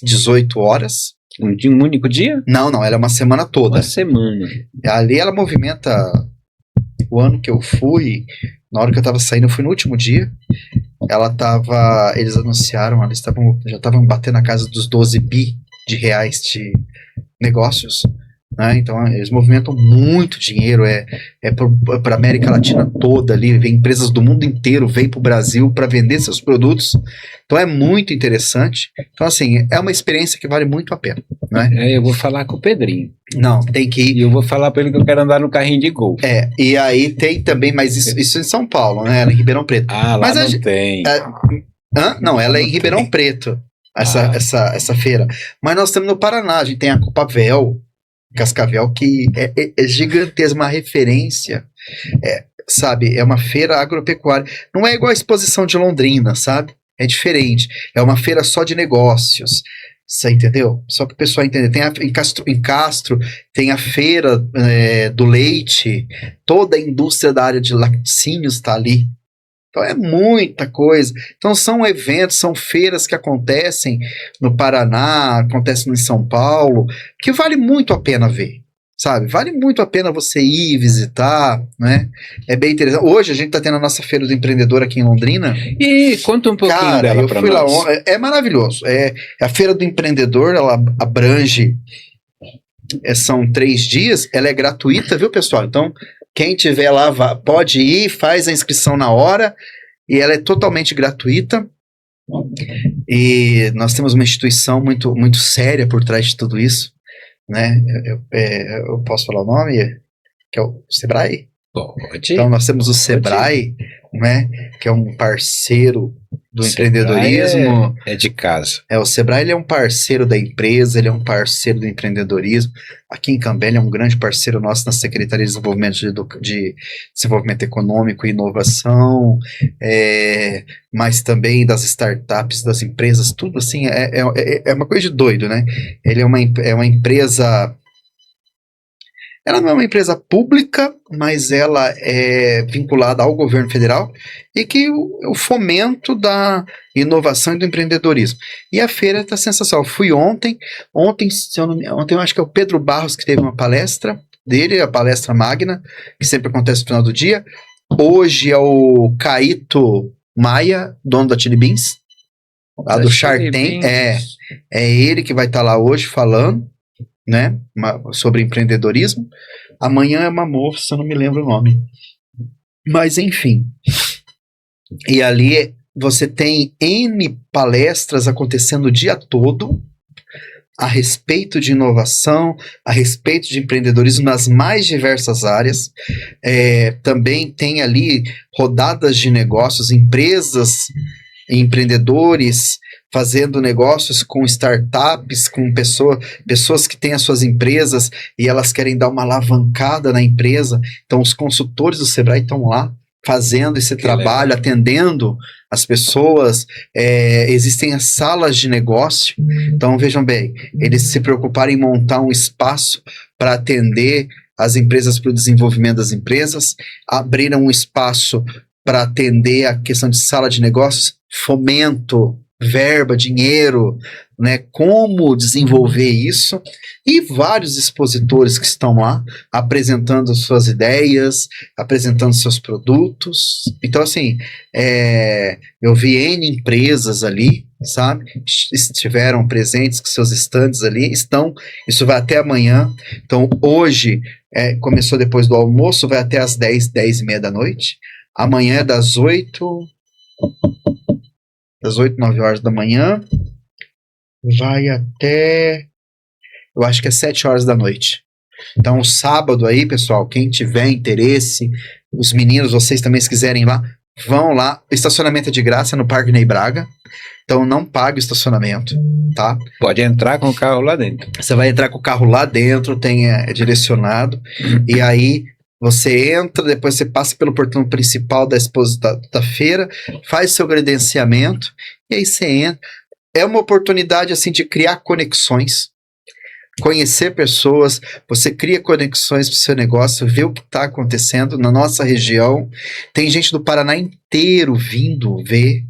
18 horas. Um único dia? Não, ela é uma semana toda. Uma semana. Ali ela movimenta. O ano que eu fui, na hora que eu tava saindo, eu fui no último dia. Eles anunciaram, já estavam batendo na casa dos 12 bi de reais de negócios, né? Então eles movimentam muito dinheiro, para a América Latina toda ali, vem empresas do mundo inteiro, vem para o Brasil para vender seus produtos, então é muito interessante. Então assim, é uma experiência que vale muito a pena, né? Eu vou falar com o Pedrinho. Não, tem que ir. E eu vou falar para ele que eu quero andar no carrinho de golfe. E aí tem também, mas isso em São Paulo, né? Em Ribeirão Preto. Ah, lá mas não tem. Não, ela é em Ribeirão Preto, essa feira. Mas nós temos no Paraná, a gente tem a Copavel, Cascavel, que é gigantesca, uma referência, sabe? É uma feira agropecuária. Não é igual a exposição de Londrina, sabe? É diferente. É uma feira só de negócios. Você entendeu? Só para o pessoal entender. Em Castro tem a feira do leite, toda a indústria da área de laticínios está ali. Então é muita coisa. Então são eventos, são feiras que acontecem no Paraná, acontecem em São Paulo, que vale muito a pena ver, sabe? Vale muito a pena você ir visitar, né? É bem interessante. Hoje a gente está tendo a nossa feira do empreendedor aqui em Londrina. E conta um pouquinho dela para nós. Eu fui lá, é maravilhoso. A feira do empreendedor, ela abrange, são 3 dias, ela é gratuita, viu, pessoal? Então quem tiver lá pode ir, faz a inscrição na hora, e ela é totalmente gratuita. E nós temos uma instituição muito, muito séria por trás de tudo isso, né? Eu posso falar o nome? Que é o Sebrae? Pode. Então nós temos o Sebrae, né? Que é um parceiro do empreendedorismo. É de casa. O Sebrae, ele é um parceiro da empresa, ele é um parceiro do empreendedorismo. Aqui em Cambé, ele é um grande parceiro nosso na Secretaria de Desenvolvimento Econômico e Inovação, mas também das startups, das empresas, tudo assim, é uma coisa de doido, né? Ele é uma empresa... Ela não é uma empresa pública, mas ela é vinculada ao governo federal e que o fomento da inovação e do empreendedorismo. E a feira está sensacional. Eu fui ontem eu acho que é o Pedro Barros que teve uma palestra dele, a palestra magna, que sempre acontece no final do dia. Hoje é o Caíto Maia, dono da Chili Beans, lá do Shark Tank. É ele que vai estar lá hoje falando, né, sobre empreendedorismo. Amanhã é uma moça, eu não me lembro o nome. Mas, enfim. E ali você tem N palestras acontecendo o dia todo a respeito de inovação, a respeito de empreendedorismo nas mais diversas áreas. Também tem ali rodadas de negócios, empresas, empreendedores fazendo negócios com startups, com pessoas que têm as suas empresas e elas querem dar uma alavancada na empresa. Então os consultores do Sebrae estão lá fazendo esse trabalho, atendendo as pessoas. Existem as salas de negócio. Então vejam bem, eles se preocuparam em montar um espaço para atender as empresas, para o desenvolvimento das empresas, abriram um espaço para atender a questão de sala de negócios, fomento, verba, dinheiro, né, como desenvolver isso, e vários expositores que estão lá apresentando suas ideias, apresentando seus produtos. Então assim, eu vi N empresas ali, sabe, estiveram presentes com seus estandes ali, isso vai até amanhã. Então hoje começou depois do almoço, vai até às 10h30 da noite. Amanhã é das 8, 9 horas da manhã, vai até, eu acho que é 7 horas da noite. Então, sábado aí, pessoal, quem tiver interesse, os meninos, vocês também, se quiserem ir lá, vão lá. O estacionamento é de graça, no Parque Ney Braga. Então, não pague o estacionamento, tá? Pode entrar com o carro lá dentro. Você vai entrar com o carro lá dentro, é direcionado, e aí você entra, depois você passa pelo portão principal da feira, faz seu credenciamento, e aí você entra. É uma oportunidade assim de criar conexões, conhecer pessoas, você cria conexões para o seu negócio, ver o que está acontecendo na nossa região. Tem gente do Paraná inteiro vindo ver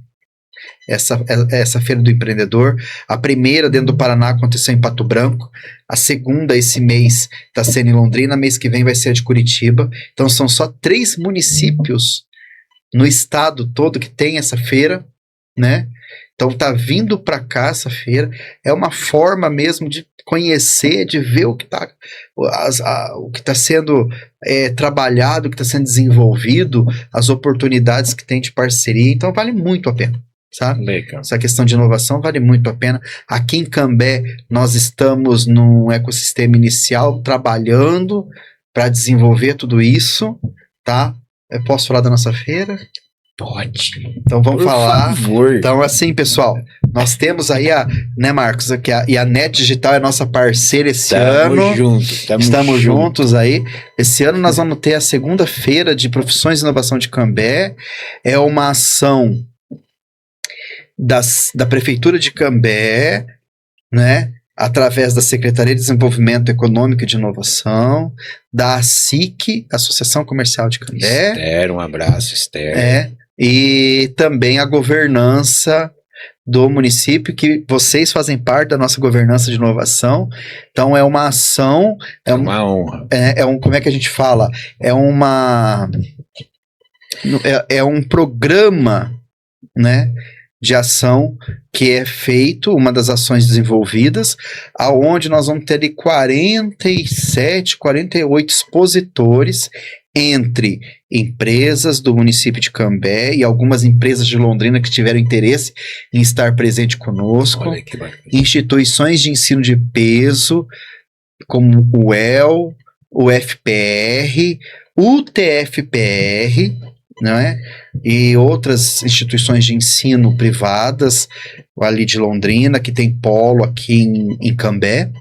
essa feira do empreendedor. A primeira dentro do Paraná aconteceu em Pato Branco, a segunda esse mês está sendo em Londrina, mês que vem vai ser de Curitiba. Então são só 3 municípios no estado todo que tem essa feira, né? Então tá vindo para cá essa feira, é uma forma mesmo de conhecer, de ver o que está sendo trabalhado, o que está sendo desenvolvido, as oportunidades que tem de parceria, então vale muito a pena. Sabe? Legal. Essa questão de inovação vale muito a pena. Aqui em Cambé, nós estamos num ecossistema inicial trabalhando para desenvolver tudo isso, tá? Eu posso falar da nossa feira? Pode. Então vamos falar. Por favor. Então, assim, pessoal, nós temos aí né, Marcos, aqui e a Net Digital é nossa parceira esse ano. Estamos juntos aí. Esse ano nós vamos ter a segunda feira de profissões e inovação de Cambé. É uma ação da Prefeitura de Cambé, né? Através da Secretaria de Desenvolvimento Econômico e de Inovação, da ASIC, Associação Comercial de Cambé. Esther, um abraço, Esther. E também a governança do município, que vocês fazem parte da nossa governança de inovação. Então é uma ação... É uma honra. Como é que a gente fala? É um programa, né, de ação que é feito, uma das ações desenvolvidas, aonde nós vamos ter ali 47, 48 expositores entre empresas do município de Cambé e algumas empresas de Londrina que tiveram interesse em estar presente conosco, instituições de ensino de peso, como o UEL, o FPR, o TFPR, né? E outras instituições de ensino privadas ali de Londrina, que tem polo aqui em Cambé,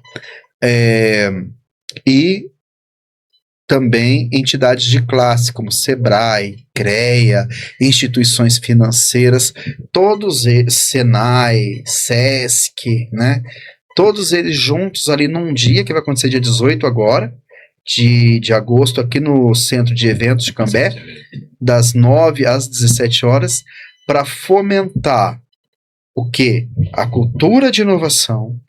e também entidades de classe, como Sebrae, CREA, instituições financeiras, todos eles, Senai, Sesc, né? Todos eles juntos ali num dia, que vai acontecer dia 18 agora, de agosto, aqui no Centro de Eventos de Cambé, das 9 às 17 horas, para fomentar o quê? A cultura de inovação,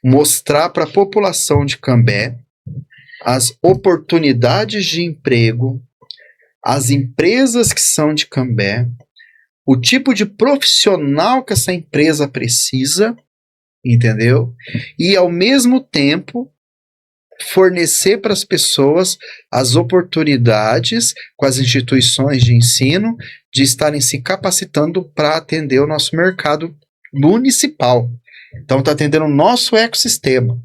mostrar para a população de Cambé as oportunidades de emprego, as empresas que são de Cambé, o tipo de profissional que essa empresa precisa, entendeu? E, ao mesmo tempo, fornecer para as pessoas as oportunidades com as instituições de ensino de estarem se capacitando para atender o nosso mercado municipal. Então, está atendendo o nosso ecossistema.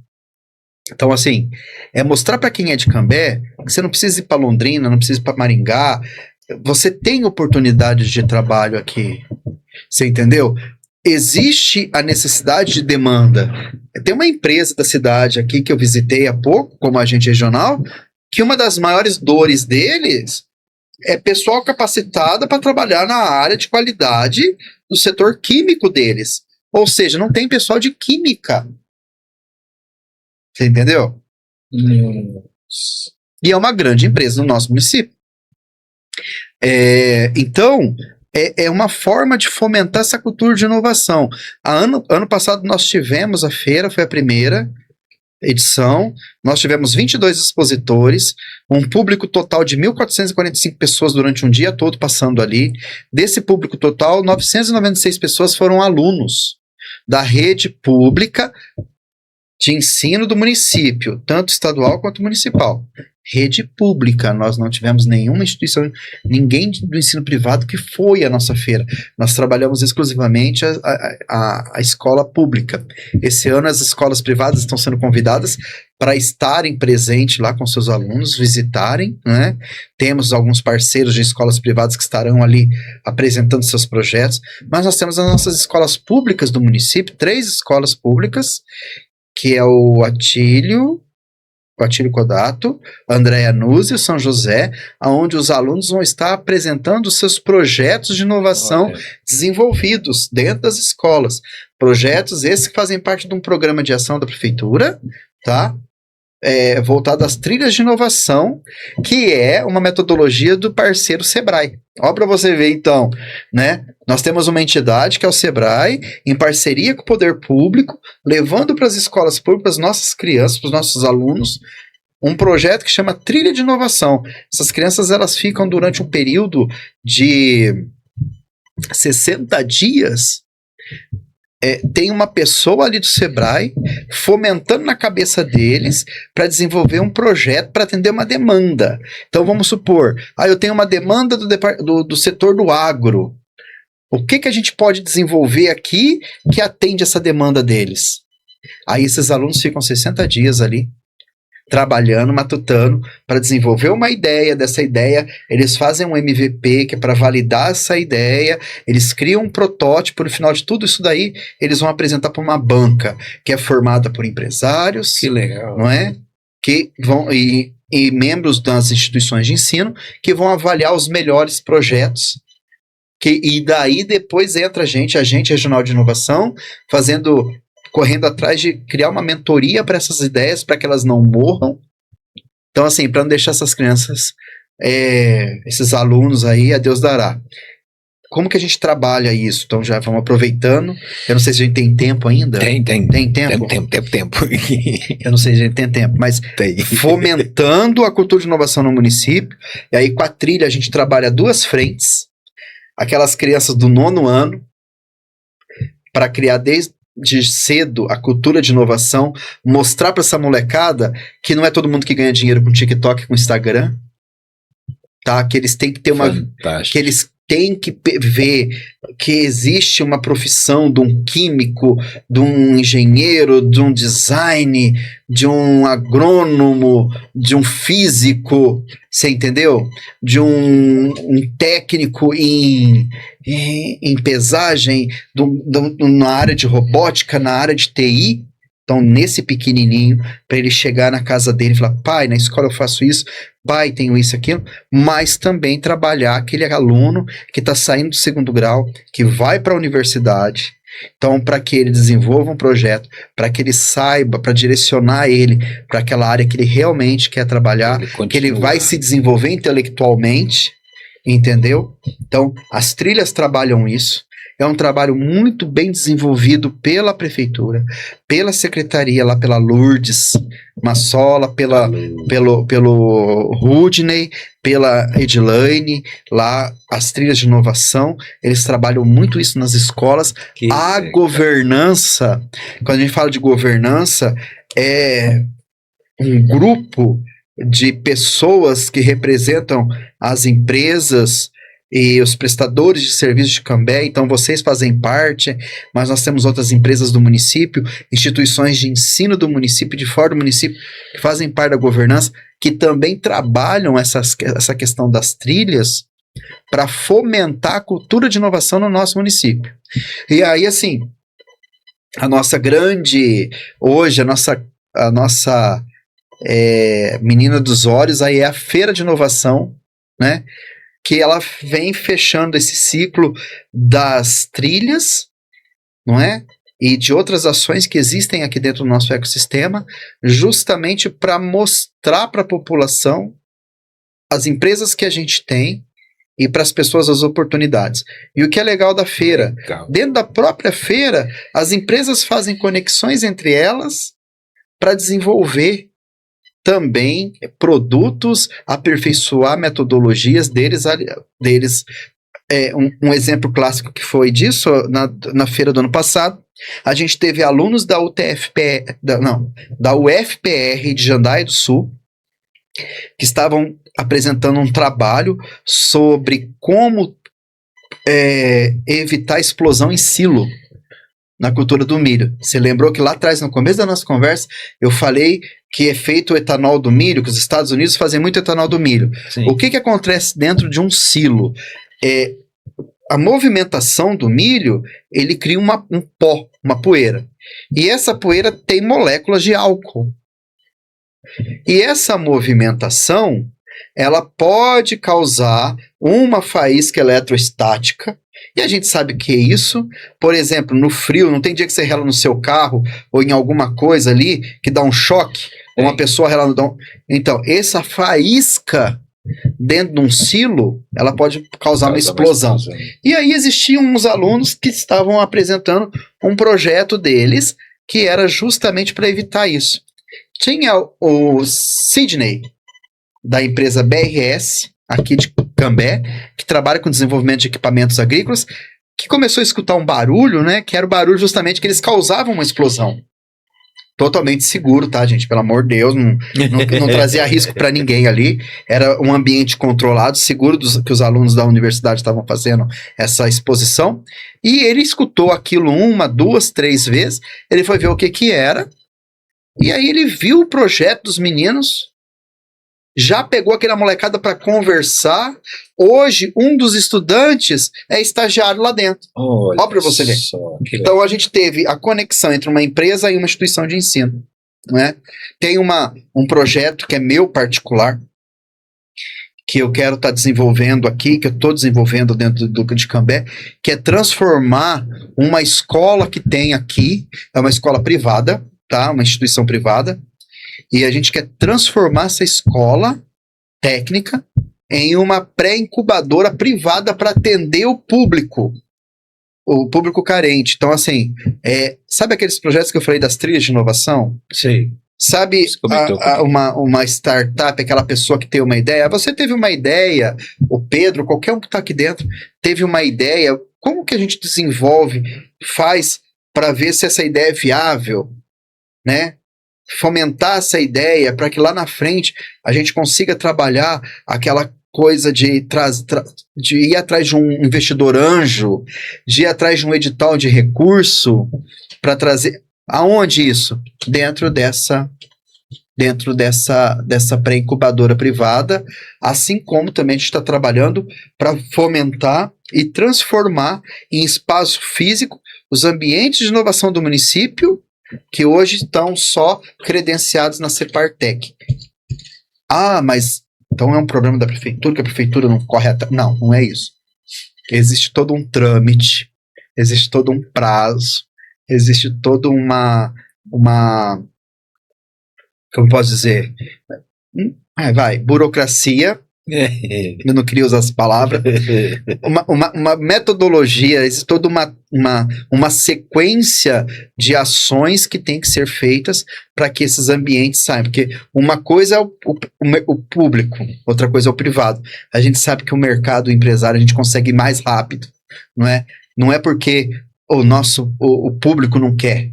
Então, assim, é mostrar para quem é de Cambé que você não precisa ir para Londrina, não precisa ir para Maringá. Você tem oportunidades de trabalho aqui. Você entendeu? Existe a necessidade de demanda. Tem uma empresa da cidade aqui que eu visitei há pouco, como agente regional, que uma das maiores dores deles é pessoal capacitado para trabalhar na área de qualidade do setor químico deles. Ou seja, não tem pessoal de química. Você entendeu? E é uma grande empresa no nosso município. Então, é uma forma de fomentar essa cultura de inovação. Ano passado nós tivemos a feira, foi a primeira edição, nós tivemos 22 expositores, um público total de 1.445 pessoas durante um dia todo passando ali. Desse público total, 996 pessoas foram alunos da rede pública de ensino do município, tanto estadual quanto municipal. Rede pública, nós não tivemos nenhuma instituição, ninguém do ensino privado que foi à nossa feira. Nós trabalhamos exclusivamente a escola pública. Esse ano as escolas privadas estão sendo convidadas para estarem presentes lá com seus alunos, visitarem, né? Temos alguns parceiros de escolas privadas que estarão ali apresentando seus projetos, mas nós temos as nossas escolas públicas do município, 3 escolas públicas, que é o Atílio Codato, Andréa Nuzzi e São José, onde os alunos vão estar apresentando seus projetos de inovação desenvolvidos dentro das escolas. Projetos esses que fazem parte de um programa de ação da prefeitura, tá? Voltado às trilhas de inovação, que é uma metodologia do parceiro Sebrae. Ó, para você ver, então, né? Nós temos uma entidade que é o Sebrae, em parceria com o poder público, levando para as escolas públicas, nossas crianças, para os nossos alunos, um projeto que chama Trilha de Inovação. Essas crianças, elas ficam durante um período de 60 dias tem uma pessoa ali do Sebrae fomentando na cabeça deles para desenvolver um projeto para atender uma demanda. Então vamos supor, eu tenho uma demanda do setor do agro. O que a gente pode desenvolver aqui que atende essa demanda deles? Aí esses alunos ficam 60 dias ali, trabalhando, matutando, para desenvolver uma ideia. Dessa ideia, eles fazem um MVP, que é para validar essa ideia, eles criam um protótipo, no final de tudo isso daí, eles vão apresentar para uma banca, que é formada por empresários, Que legal. não é? Que vão, e membros das instituições de ensino, que vão avaliar os melhores projetos, e daí depois entra a gente, agente regional de inovação, correndo atrás de criar uma mentoria para essas ideias, para que elas não morram. Então, assim, para não deixar essas crianças, esses alunos aí, a Deus dará. Como que a gente trabalha isso? Então, já vamos aproveitando. Eu não sei se a gente tem tempo ainda. Tem tempo. Tempo. Eu não sei se a gente tem tempo, mas fomentando a cultura de inovação no município. E aí, com a trilha, a gente trabalha 2 frentes. Aquelas crianças do 9º ano, para criar desde cedo a cultura de inovação, mostrar para essa molecada que não é todo mundo que ganha dinheiro com TikTok, com Instagram, tá? Que eles têm que ter Fantástico. que eles têm que ver que existe uma profissão de um químico, de um engenheiro, de um design, de um agrônomo, de um físico, você entendeu? De um técnico em pesagem, na área de robótica, na área de TI. Então, nesse pequenininho, para ele chegar na casa dele e falar: pai, na escola eu faço isso, pai, tenho isso, aquilo, mas também trabalhar aquele aluno que está saindo do 2º grau, que vai para a universidade. Então, para que ele desenvolva um projeto, para que ele saiba, para direcionar ele para aquela área que ele realmente quer trabalhar, que ele vai se desenvolver intelectualmente, entendeu? Então, as trilhas trabalham isso. É um trabalho muito bem desenvolvido pela prefeitura, pela secretaria, lá pela Lourdes Massola, pelo Rudney, pela Edilane, lá as trilhas de inovação, eles trabalham muito isso nas escolas. Governança, quando a gente fala de governança, é um grupo de pessoas que representam as empresas e os prestadores de serviços de Cambé. Então vocês fazem parte, mas nós temos outras empresas do município, instituições de ensino do município, de fora do município, que fazem parte da governança, que também trabalham essa questão das trilhas para fomentar a cultura de inovação no nosso município. E aí, assim, a nossa menina dos olhos aí é a Feira de Inovação, né? Que ela vem fechando esse ciclo das trilhas, não é? E de outras ações que existem aqui dentro do nosso ecossistema, justamente para mostrar para a população as empresas que a gente tem e para as pessoas as oportunidades. E o que é legal da feira? Dentro da própria feira, as empresas fazem conexões entre elas para desenvolver também produtos, aperfeiçoar metodologias deles. Um exemplo clássico que foi disso, na feira do ano passado, a gente teve alunos da UFPR de Jandaia do Sul, que estavam apresentando um trabalho sobre como evitar explosão em silo na cultura do milho. Você lembrou que lá atrás, no começo da nossa conversa, eu falei que é feito o etanol do milho, que os Estados Unidos fazem muito etanol do milho. Sim. O que acontece dentro de um silo? A movimentação do milho, ele cria um pó, uma poeira. E essa poeira tem moléculas de álcool. E essa movimentação, ela pode causar uma faísca eletrostática. E a gente sabe que é isso. Por exemplo, no frio, não tem dia que você rela no seu carro ou em alguma coisa ali que dá um choque, ou uma pessoa relando. Então, essa faísca dentro de um silo, ela pode causar uma explosão. E aí existiam uns alunos que estavam apresentando um projeto deles que era justamente para evitar isso. Tinha o Sidney, da empresa BRS, aqui de Cambé, que trabalha com desenvolvimento de equipamentos agrícolas, que começou a escutar um barulho, né? Que era o barulho justamente que eles causavam uma explosão. Totalmente seguro, tá, gente? Pelo amor de Deus, não trazia risco para ninguém ali. Era um ambiente controlado, seguro que os alunos da universidade estavam fazendo essa exposição. E ele escutou aquilo 1, 2, 3 vezes. Ele foi ver o que era. E aí ele viu o projeto dos meninos. Já pegou aquela molecada para conversar. Hoje, um dos estudantes é estagiário lá dentro. Olha para você ver. Então, a gente teve a conexão entre uma empresa e uma instituição de ensino. Né? Tem um projeto que é meu particular, que eu quero estar desenvolvendo aqui, que eu estou desenvolvendo dentro do Núcleo de Cambé, que é transformar uma escola que tem aqui, é uma escola privada, tá? Uma instituição privada, e a gente quer transformar essa escola técnica em uma pré-incubadora privada para atender o público carente. Então, assim, sabe aqueles projetos que eu falei das trilhas de inovação? Sim. Sabe uma startup, aquela pessoa que tem uma ideia? Você teve uma ideia, o Pedro, qualquer um que está aqui dentro, teve uma ideia. Como que a gente desenvolve, faz para ver se essa ideia é viável, né? Fomentar essa ideia para que lá na frente a gente consiga trabalhar aquela coisa de ir atrás de um investidor anjo, de ir atrás de um edital de recurso para trazer. Aonde isso? Dentro dessa pré-incubadora privada, assim como também a gente está trabalhando para fomentar e transformar em espaço físico os ambientes de inovação do município, que hoje estão só credenciados na Separtec. Ah, mas então é um problema da prefeitura, que a prefeitura não corre atrás. Não, não é isso. Existe todo um trâmite, existe todo um prazo, existe toda uma como posso dizer? Burocracia. Eu não queria usar as palavras. Uma metodologia, existe toda uma sequência de ações que tem que ser feitas para que esses ambientes saiam. Porque uma coisa é o público, outra coisa é o privado. A gente sabe que o mercado o empresário a gente consegue ir mais rápido, não é? Não é porque o público não quer,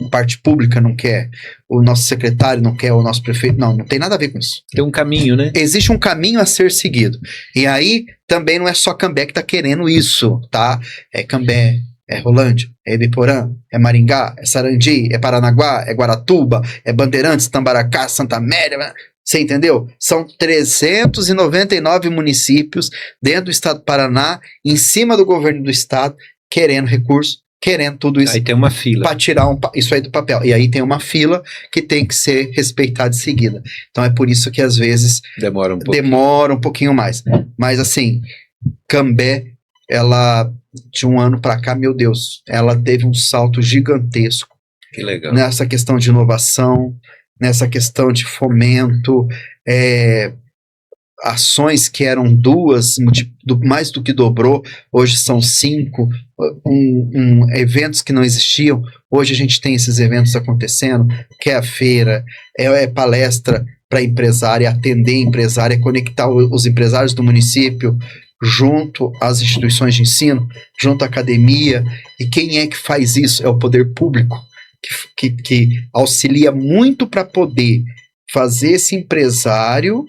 a parte pública não quer, o nosso secretário não quer, o nosso prefeito, não tem nada a ver com isso. Tem um caminho, né? Existe um caminho a ser seguido. E aí, também não é só Cambé que está querendo isso, tá? É Cambé, é Rolândia, é Ibiporã, é Maringá, é Sarandi, é Paranaguá, é Guaratuba, é Bandeirantes, Tambaracá, Santa Amélia. Você entendeu? São 399 municípios dentro do estado do Paraná, em cima do governo do estado, querendo recurso, querendo tudo isso. Aí tem uma fila. Para tirar isso aí do papel. E aí tem uma fila que tem que ser respeitada e seguida. Então é por isso que às vezes demora um pouquinho mais. Mas assim, Cambé, ela de um ano para cá, meu Deus, ela teve um salto gigantesco. Que legal. Nessa questão de inovação, nessa questão de fomento, ações que eram 2, mais do que dobrou, hoje são 5, eventos que não existiam, hoje a gente tem esses eventos acontecendo, que é a feira, é palestra para empresário, atender empresário, conectar os empresários do município junto às instituições de ensino, junto à academia, e quem é que faz isso? É o poder público, que auxilia muito para poder fazer esse empresário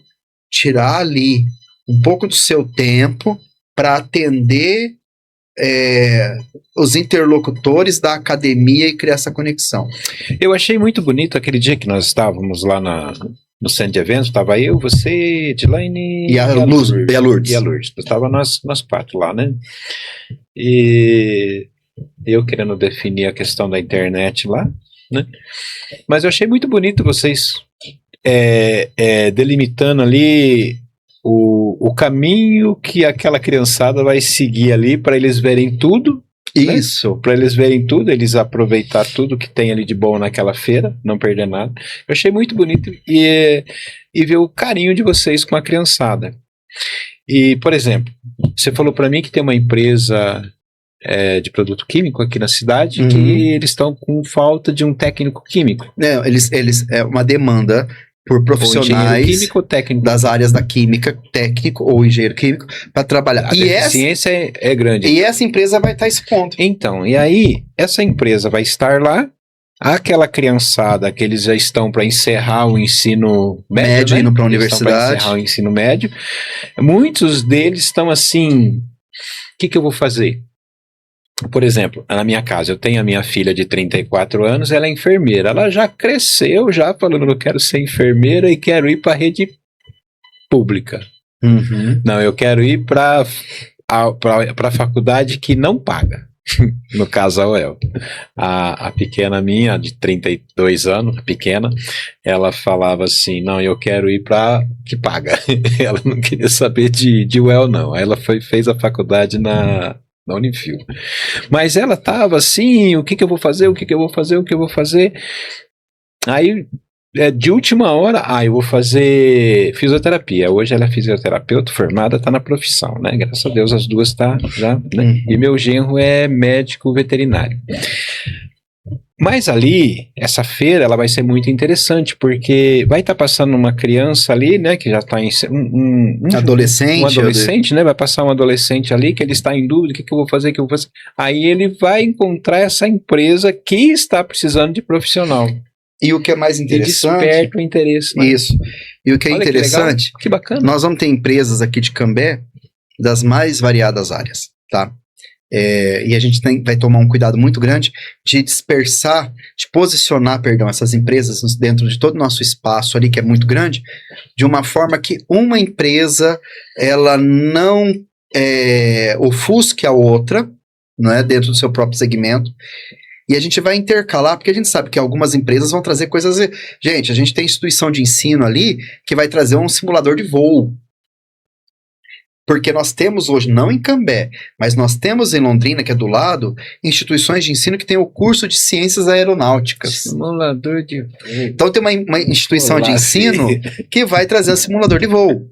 tirar ali um pouco do seu tempo para atender os interlocutores da academia e criar essa conexão. Eu achei muito bonito aquele dia que nós estávamos lá no centro de eventos, estava eu, você, Edilane e a Lourdes. Estava nós 4 lá, né? E eu querendo definir a questão da internet lá, né? Mas eu achei muito bonito vocês delimitando ali o caminho que aquela criançada vai seguir ali para eles verem tudo. Isso, né? Para eles verem tudo, eles aproveitar tudo que tem ali de bom naquela feira, não perder nada. Eu achei muito bonito e ver o carinho de vocês com a criançada. E, por exemplo, você falou para mim que tem uma empresa de produto químico aqui na cidade, que eles estão com falta de um técnico químico. Eles é uma demanda por Ou engenheiro profissionais químico ou técnico. das áreas da química, técnico ou engenheiro químico, para trabalhar. A deficiência é grande. E essa empresa vai estar expondo. Então, e aí, essa empresa vai estar lá, aquela criançada que eles já estão para encerrar o ensino médio, né? Indo para a Eles estão pra universidade. encerrar o ensino médio. Muitos deles estão assim, o que eu vou fazer? Por exemplo, na minha casa, eu tenho a minha filha de 34 anos, ela é enfermeira. Ela já cresceu, já falando, eu quero ser enfermeira e quero ir para a rede pública. Uhum. Não, eu quero ir para a faculdade que não paga. No caso, a UEL. A pequena minha, de 32 anos, a pequena, ela falava assim, não, eu quero ir para que paga. Ela não queria saber de UEL, não. Aí ela fez a faculdade na Unifil. Mas ela tava assim, o que eu vou fazer, o que eu vou fazer, o que eu vou fazer. Aí, de última hora, eu vou fazer fisioterapia. Hoje ela é fisioterapeuta formada, tá na profissão, né? Graças a Deus as duas tá já, né? Uhum. E meu genro é médico veterinário. Mas ali, essa feira, ela vai ser muito interessante, porque vai estar passando uma criança ali, né, que já está em... Um adolescente, né, vai passar um adolescente ali, que ele está em dúvida, o que eu vou fazer, o que eu vou fazer. Aí ele vai encontrar essa empresa que está precisando de profissional. E o que é mais interessante... E desperta o interesse. Né? Isso. E o que é Olha interessante... Que bacana. Nós vamos ter empresas aqui de Cambé das mais variadas áreas, tá? E a gente vai tomar um cuidado muito grande de dispersar, de posicionar, essas empresas dentro de todo o nosso espaço ali, que é muito grande, de uma forma que uma empresa, ela não ofusque a outra, não é, dentro do seu próprio segmento. E a gente vai intercalar, porque a gente sabe que algumas empresas vão trazer coisas... Gente, a gente tem instituição de ensino ali que vai trazer um simulador de voo. Porque nós temos hoje, não em Cambé, mas nós temos em Londrina, que é do lado, instituições de ensino que tem o curso de ciências aeronáuticas. Simulador de voo. Então tem uma instituição de ensino que vai trazer um simulador de voo.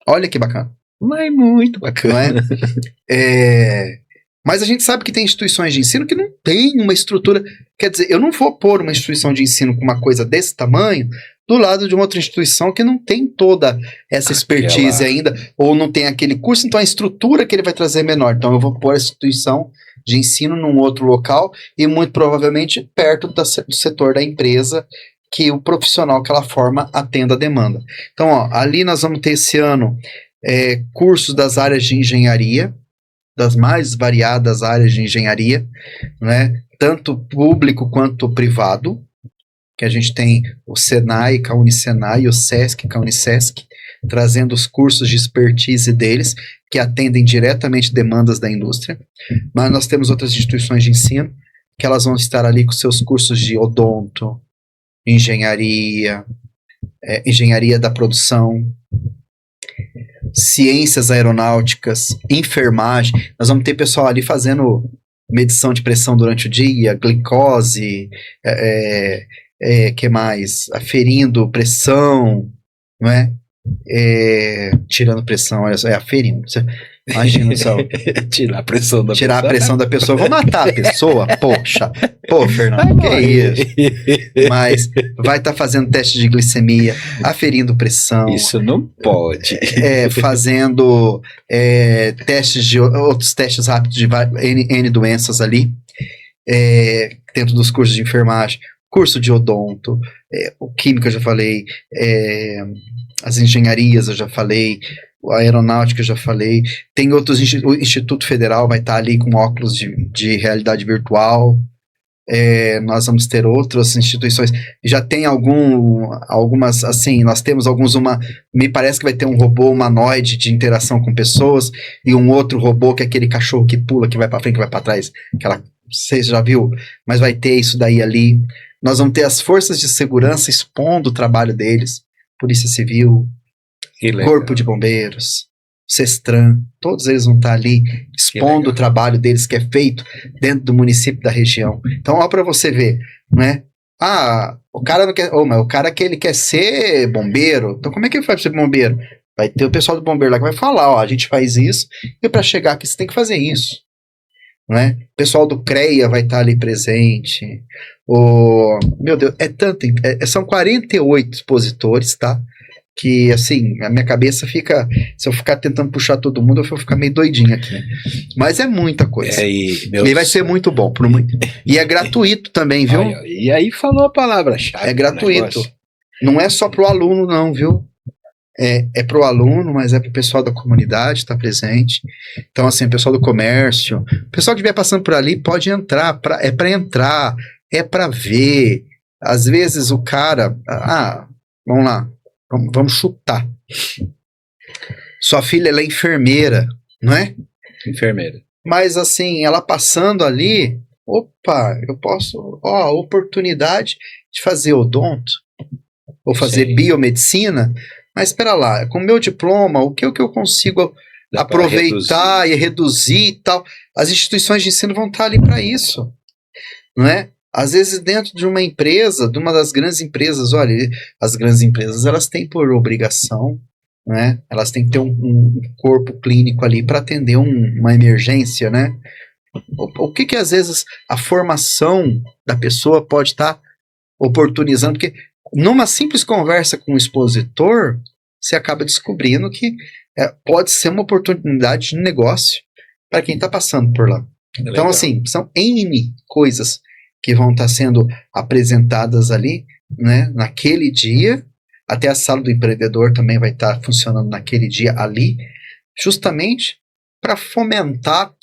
Olha que bacana. Mas muito bacana. Não é? Mas a gente sabe que tem instituições de ensino que não tem uma estrutura... Quer dizer, eu não vou pôr uma instituição de ensino com uma coisa desse tamanho do lado de uma outra instituição que não tem toda essa expertise ainda, ou não tem aquele curso, então a estrutura que ele vai trazer é menor. Então eu vou pôr a instituição de ensino num outro local e muito provavelmente perto do setor da empresa que o profissional que ela forma atenda a demanda. Então, ali nós vamos ter esse ano cursos das áreas de engenharia, das mais variadas áreas de engenharia, né? Tanto público quanto privado, que a gente tem o Senai com a Unisenai e o Sesc com a Unisesc, trazendo os cursos de expertise deles, que atendem diretamente demandas da indústria. Mas nós temos outras instituições de ensino, que elas vão estar ali com seus cursos de odonto, engenharia, engenharia da produção, ciências aeronáuticas, enfermagem. Nós vamos ter pessoal ali fazendo medição de pressão durante o dia, glicose, que mais? Aferindo pressão, não é? Tirando pressão, olha só, aferindo. Imagina só. Tirar a pressão da pessoa. Tirar a pressão da pessoa. Vou matar a pessoa? Poxa. Pô, Fernando, que isso? Mas vai estar fazendo teste de glicemia, aferindo pressão. Isso não pode. Fazendo outros testes rápidos de N doenças ali, dentro dos cursos de enfermagem, curso de odonto, o química eu já falei, as engenharias eu já falei, a aeronáutica eu já falei, tem outros, o Instituto Federal vai estar ali com óculos de realidade virtual, nós vamos ter outras instituições, já tem algumas, assim, nós temos alguns, me parece que vai ter um robô humanoide de interação com pessoas, e um outro robô que é aquele cachorro que pula, que vai para frente, que vai para trás, você já viu, mas vai ter isso daí ali. Nós vamos ter as forças de segurança expondo o trabalho deles, Polícia Civil, Corpo de Bombeiros, Sestran, todos eles vão estar ali expondo o trabalho deles que é feito dentro do município da região. Então, ó, para você ver, né? O cara não quer, mas o cara que ele quer ser bombeiro, então como é que ele faz para ser bombeiro? Vai ter o pessoal do bombeiro lá que vai falar, a gente faz isso, e para chegar aqui você tem que fazer isso. né? O pessoal do CREA vai estar ali presente. Meu Deus, são 48 expositores, tá? Que, assim, a minha cabeça fica... Se eu ficar tentando puxar todo mundo, eu vou ficar meio doidinho aqui. Mas é muita coisa. E vai ser muito bom. E é gratuito também, viu? E aí falou a palavra-chave. É gratuito. Não é só pro aluno, não, viu? É pro aluno, mas é pro pessoal da comunidade estar presente. Então, assim, o pessoal do comércio, o pessoal que estiver passando por ali pode entrar. É para entrar, é para ver. Às vezes o cara... vamos lá. Vamos chutar. Sua filha, ela é enfermeira, não é? Enfermeira. Mas, assim, ela passando ali, opa, eu posso... oportunidade de fazer odonto, ou fazer biomedicina, mas espera lá, com o meu diploma, o que eu consigo aproveitar e reduzir e tal? As instituições de ensino vão estar ali para isso, não é? Às vezes dentro de uma empresa, de uma das grandes empresas, olha, as grandes empresas, elas têm por obrigação, né? Elas têm que ter um corpo clínico ali para atender uma emergência, né? O que às vezes a formação da pessoa pode estar oportunizando, porque numa simples conversa com o expositor, você acaba descobrindo que pode ser uma oportunidade de negócio para quem está passando por lá. Então, assim, são N coisas que vão estar sendo apresentadas ali, né, naquele dia. Até a sala do empreendedor também vai estar funcionando naquele dia ali, justamente para fomentar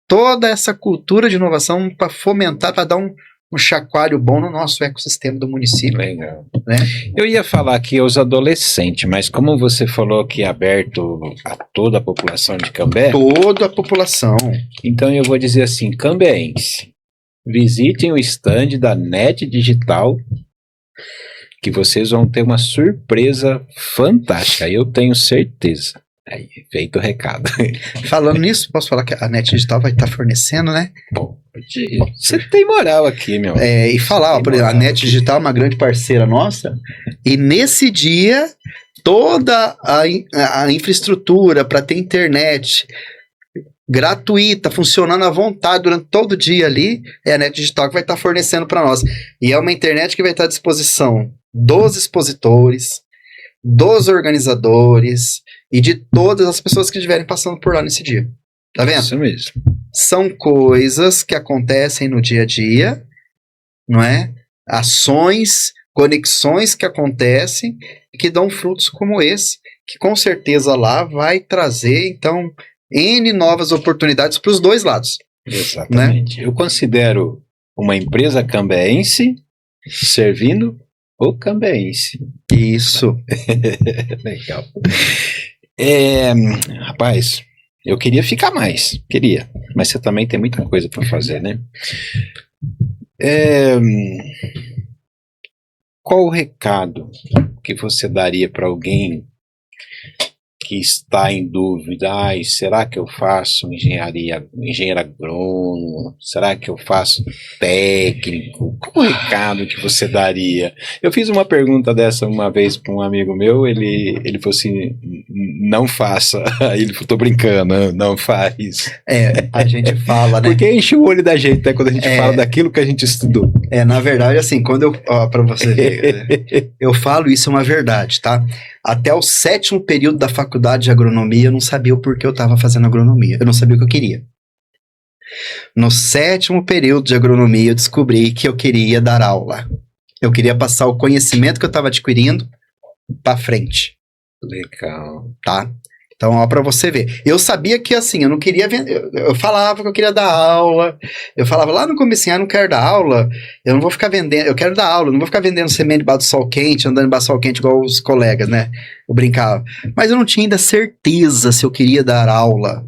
toda essa cultura de inovação, para fomentar, para dar um chacoalho bom no nosso ecossistema do município. Legal. Né? Eu ia falar aqui aos adolescentes, mas como você falou que é aberto a toda a população de Cambé... Toda a população. Então eu vou dizer assim, cambéense, visitem o stand da NET Digital, que vocês vão ter uma surpresa fantástica, eu tenho certeza. Aí, feito o recado. Falando nisso, posso falar que a NET Digital vai estar fornecendo, né? Você tem moral aqui, meu. E falar, por exemplo, a NET Digital é uma grande parceira nossa, e nesse dia, toda a infraestrutura para ter internet gratuita, funcionando à vontade durante todo o dia ali, é a NET Digital que vai estar fornecendo para nós. E é uma internet que vai estar à disposição dos expositores, dos organizadores e de todas as pessoas que estiverem passando por lá nesse dia. Tá vendo? Isso mesmo. São coisas que acontecem no dia a dia, não é? Ações, conexões que acontecem e que dão frutos como esse, que com certeza lá vai trazer, então, N novas oportunidades para os dois lados. Exatamente. Né? Eu considero uma empresa cambeense servindo o cambeense. Isso. Legal. Rapaz, eu queria ficar mais, mas você também tem muita coisa para fazer, né? Qual o recado que você daria para alguém que está em dúvida? Será que eu faço engenheiro agrônomo? Será que eu faço técnico? Qual o recado que você daria? Eu fiz uma pergunta dessa uma vez para um amigo meu, ele falou assim, não faça. Aí ele falou, tô brincando, não faz. A gente fala, né? Porque enche o olho da gente, né, quando a gente fala daquilo que a gente estudou. Na verdade, assim, para você ver, eu falo isso é uma verdade, tá? Até o 7º período da faculdade de agronomia, eu não sabia o porquê eu estava fazendo agronomia. Eu não sabia o que eu queria. No 7º período de agronomia, eu descobri que eu queria dar aula. Eu queria passar o conhecimento que eu estava adquirindo para frente. Legal. Tá? Então, ó, para você ver. Eu sabia que, assim, eu não queria vender. Eu falava que eu queria dar aula. Eu falava lá no comecinho, não quero dar aula. Eu não vou ficar vendendo. Eu quero dar aula. Eu não vou ficar vendendo semente debaixo do sol quente, andando debaixo do sol quente igual os colegas, né? Eu brincava. Mas eu não tinha ainda certeza se eu queria dar aula.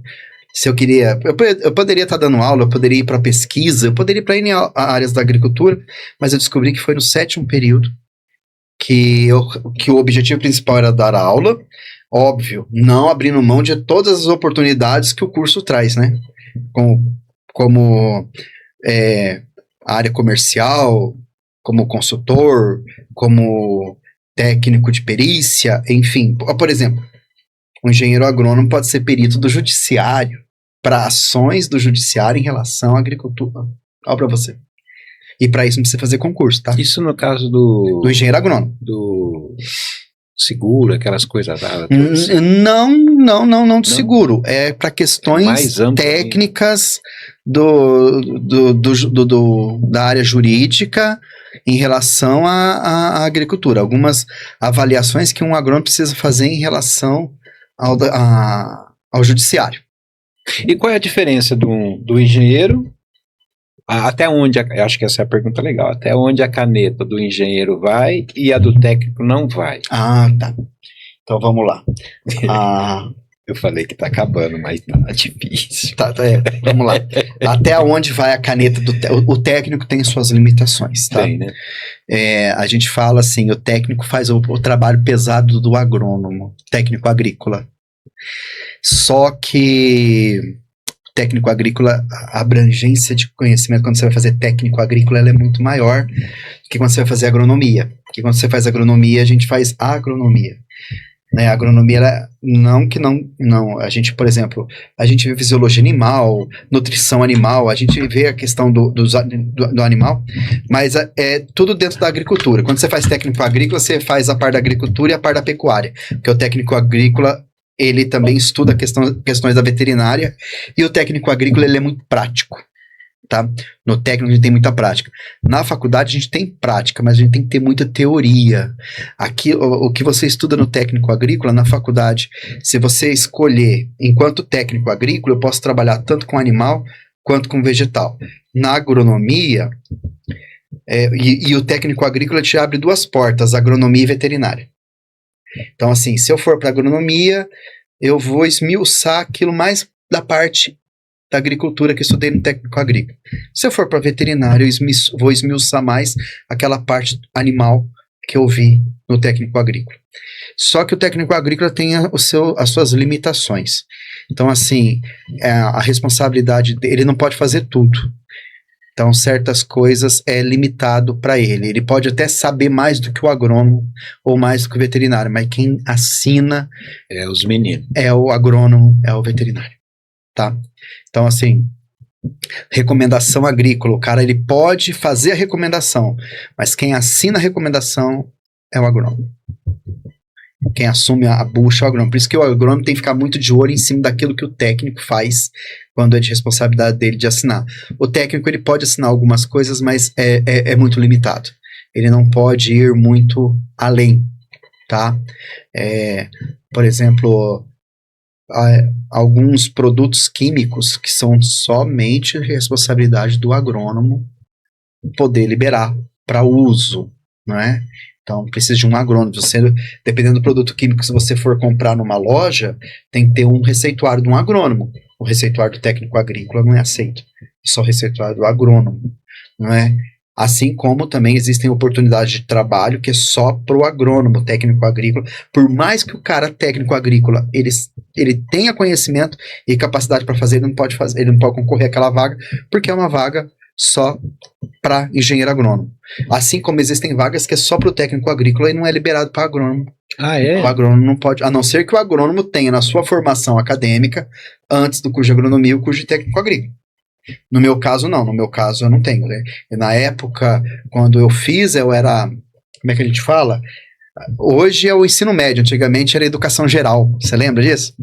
Se eu queria... Eu poderia estar dando aula, eu poderia ir para pesquisa, eu poderia ir para áreas da agricultura, mas eu descobri que foi no 7º período que o objetivo principal era dar aula. Óbvio, não abrindo mão de todas as oportunidades que o curso traz, né? Como área comercial, como consultor, como técnico de perícia, enfim. Por exemplo, um engenheiro agrônomo pode ser perito do judiciário, para ações do judiciário em relação à agricultura. Olha para você. E para isso não precisa fazer concurso, tá? Isso no caso do engenheiro agrônomo. Do seguro, aquelas coisas. Não do seguro. É para questões técnicas da área jurídica em relação à agricultura. Algumas avaliações que um agrônomo precisa fazer em relação ao judiciário. E qual é a diferença do engenheiro? Até onde, eu acho que essa é a pergunta legal, até onde a caneta do engenheiro vai e a do técnico não vai? Ah, tá. Então vamos lá. Eu falei que tá acabando, mas tá difícil. Vamos lá. Até onde vai a caneta do técnico? O técnico tem suas limitações, tá? Tem, né? A gente fala assim, o técnico faz o trabalho pesado do agrônomo, técnico agrícola. Só que técnico agrícola, a abrangência de conhecimento quando você vai fazer técnico agrícola, ela é muito maior que quando você vai fazer agronomia. Porque quando você faz agronomia, a gente faz agronomia. Né? A agronomia, ela, não. A gente, por exemplo, a gente vê fisiologia animal, nutrição animal, a gente vê a questão do animal, mas é tudo dentro da agricultura. Quando você faz técnico agrícola, você faz a parte da agricultura e a parte da pecuária. Porque o técnico agrícola, ele também estuda questões da veterinária, e o técnico agrícola, ele é muito prático, tá? No técnico a gente tem muita prática. Na faculdade a gente tem prática, mas a gente tem que ter muita teoria. Aqui, o que você estuda no técnico agrícola, na faculdade, se você escolher, enquanto técnico agrícola, eu posso trabalhar tanto com animal quanto com vegetal. Na agronomia, e o técnico agrícola te abre duas portas, agronomia e veterinária. Então, assim, se eu for para agronomia, eu vou esmiuçar aquilo mais da parte da agricultura que eu estudei no técnico agrícola. Se eu for para veterinário, eu vou esmiuçar mais aquela parte animal que eu vi no técnico agrícola. Só que o técnico agrícola tem as suas limitações. Então, assim, a responsabilidade dele, ele não pode fazer tudo. Então, certas coisas é limitado para ele. Ele pode até saber mais do que o agrônomo ou mais do que o veterinário, mas quem assina é os meninos. É o agrônomo, é o veterinário, tá? Então, assim, recomendação agrícola, o cara ele pode fazer a recomendação, mas quem assina a recomendação é o agrônomo. Quem assume a bucha é o agrônomo. Por isso que o agrônomo tem que ficar muito de olho em cima daquilo que o técnico faz quando é de responsabilidade dele de assinar. O técnico ele pode assinar algumas coisas, mas é muito limitado. Ele não pode ir muito além, tá? Por exemplo, alguns produtos químicos que são somente responsabilidade do agrônomo poder liberar para uso, não é? Então, precisa de um agrônomo. Dependendo do produto químico, se você for comprar numa loja, tem que ter um receituário de um agrônomo. O receituário do técnico agrícola não é aceito. É só o receituário do agrônomo, não é? Assim como também existem oportunidades de trabalho que é só para o agrônomo, técnico agrícola. Por mais que o cara técnico agrícola, ele tenha conhecimento e capacidade para fazer, ele não pode concorrer àquela vaga, porque é uma vaga só para engenheiro agrônomo. Assim como existem vagas que é só para o técnico agrícola e não é liberado para agrônomo. Ah, é? O agrônomo não pode, a não ser que o agrônomo tenha na sua formação acadêmica, antes do curso de agronomia, o curso de técnico agrícola. No meu caso, não. No meu caso, eu não tenho, né? Na época, quando eu fiz, eu era... Como é que a gente fala? Hoje é o ensino médio, antigamente era educação geral. Você lembra disso?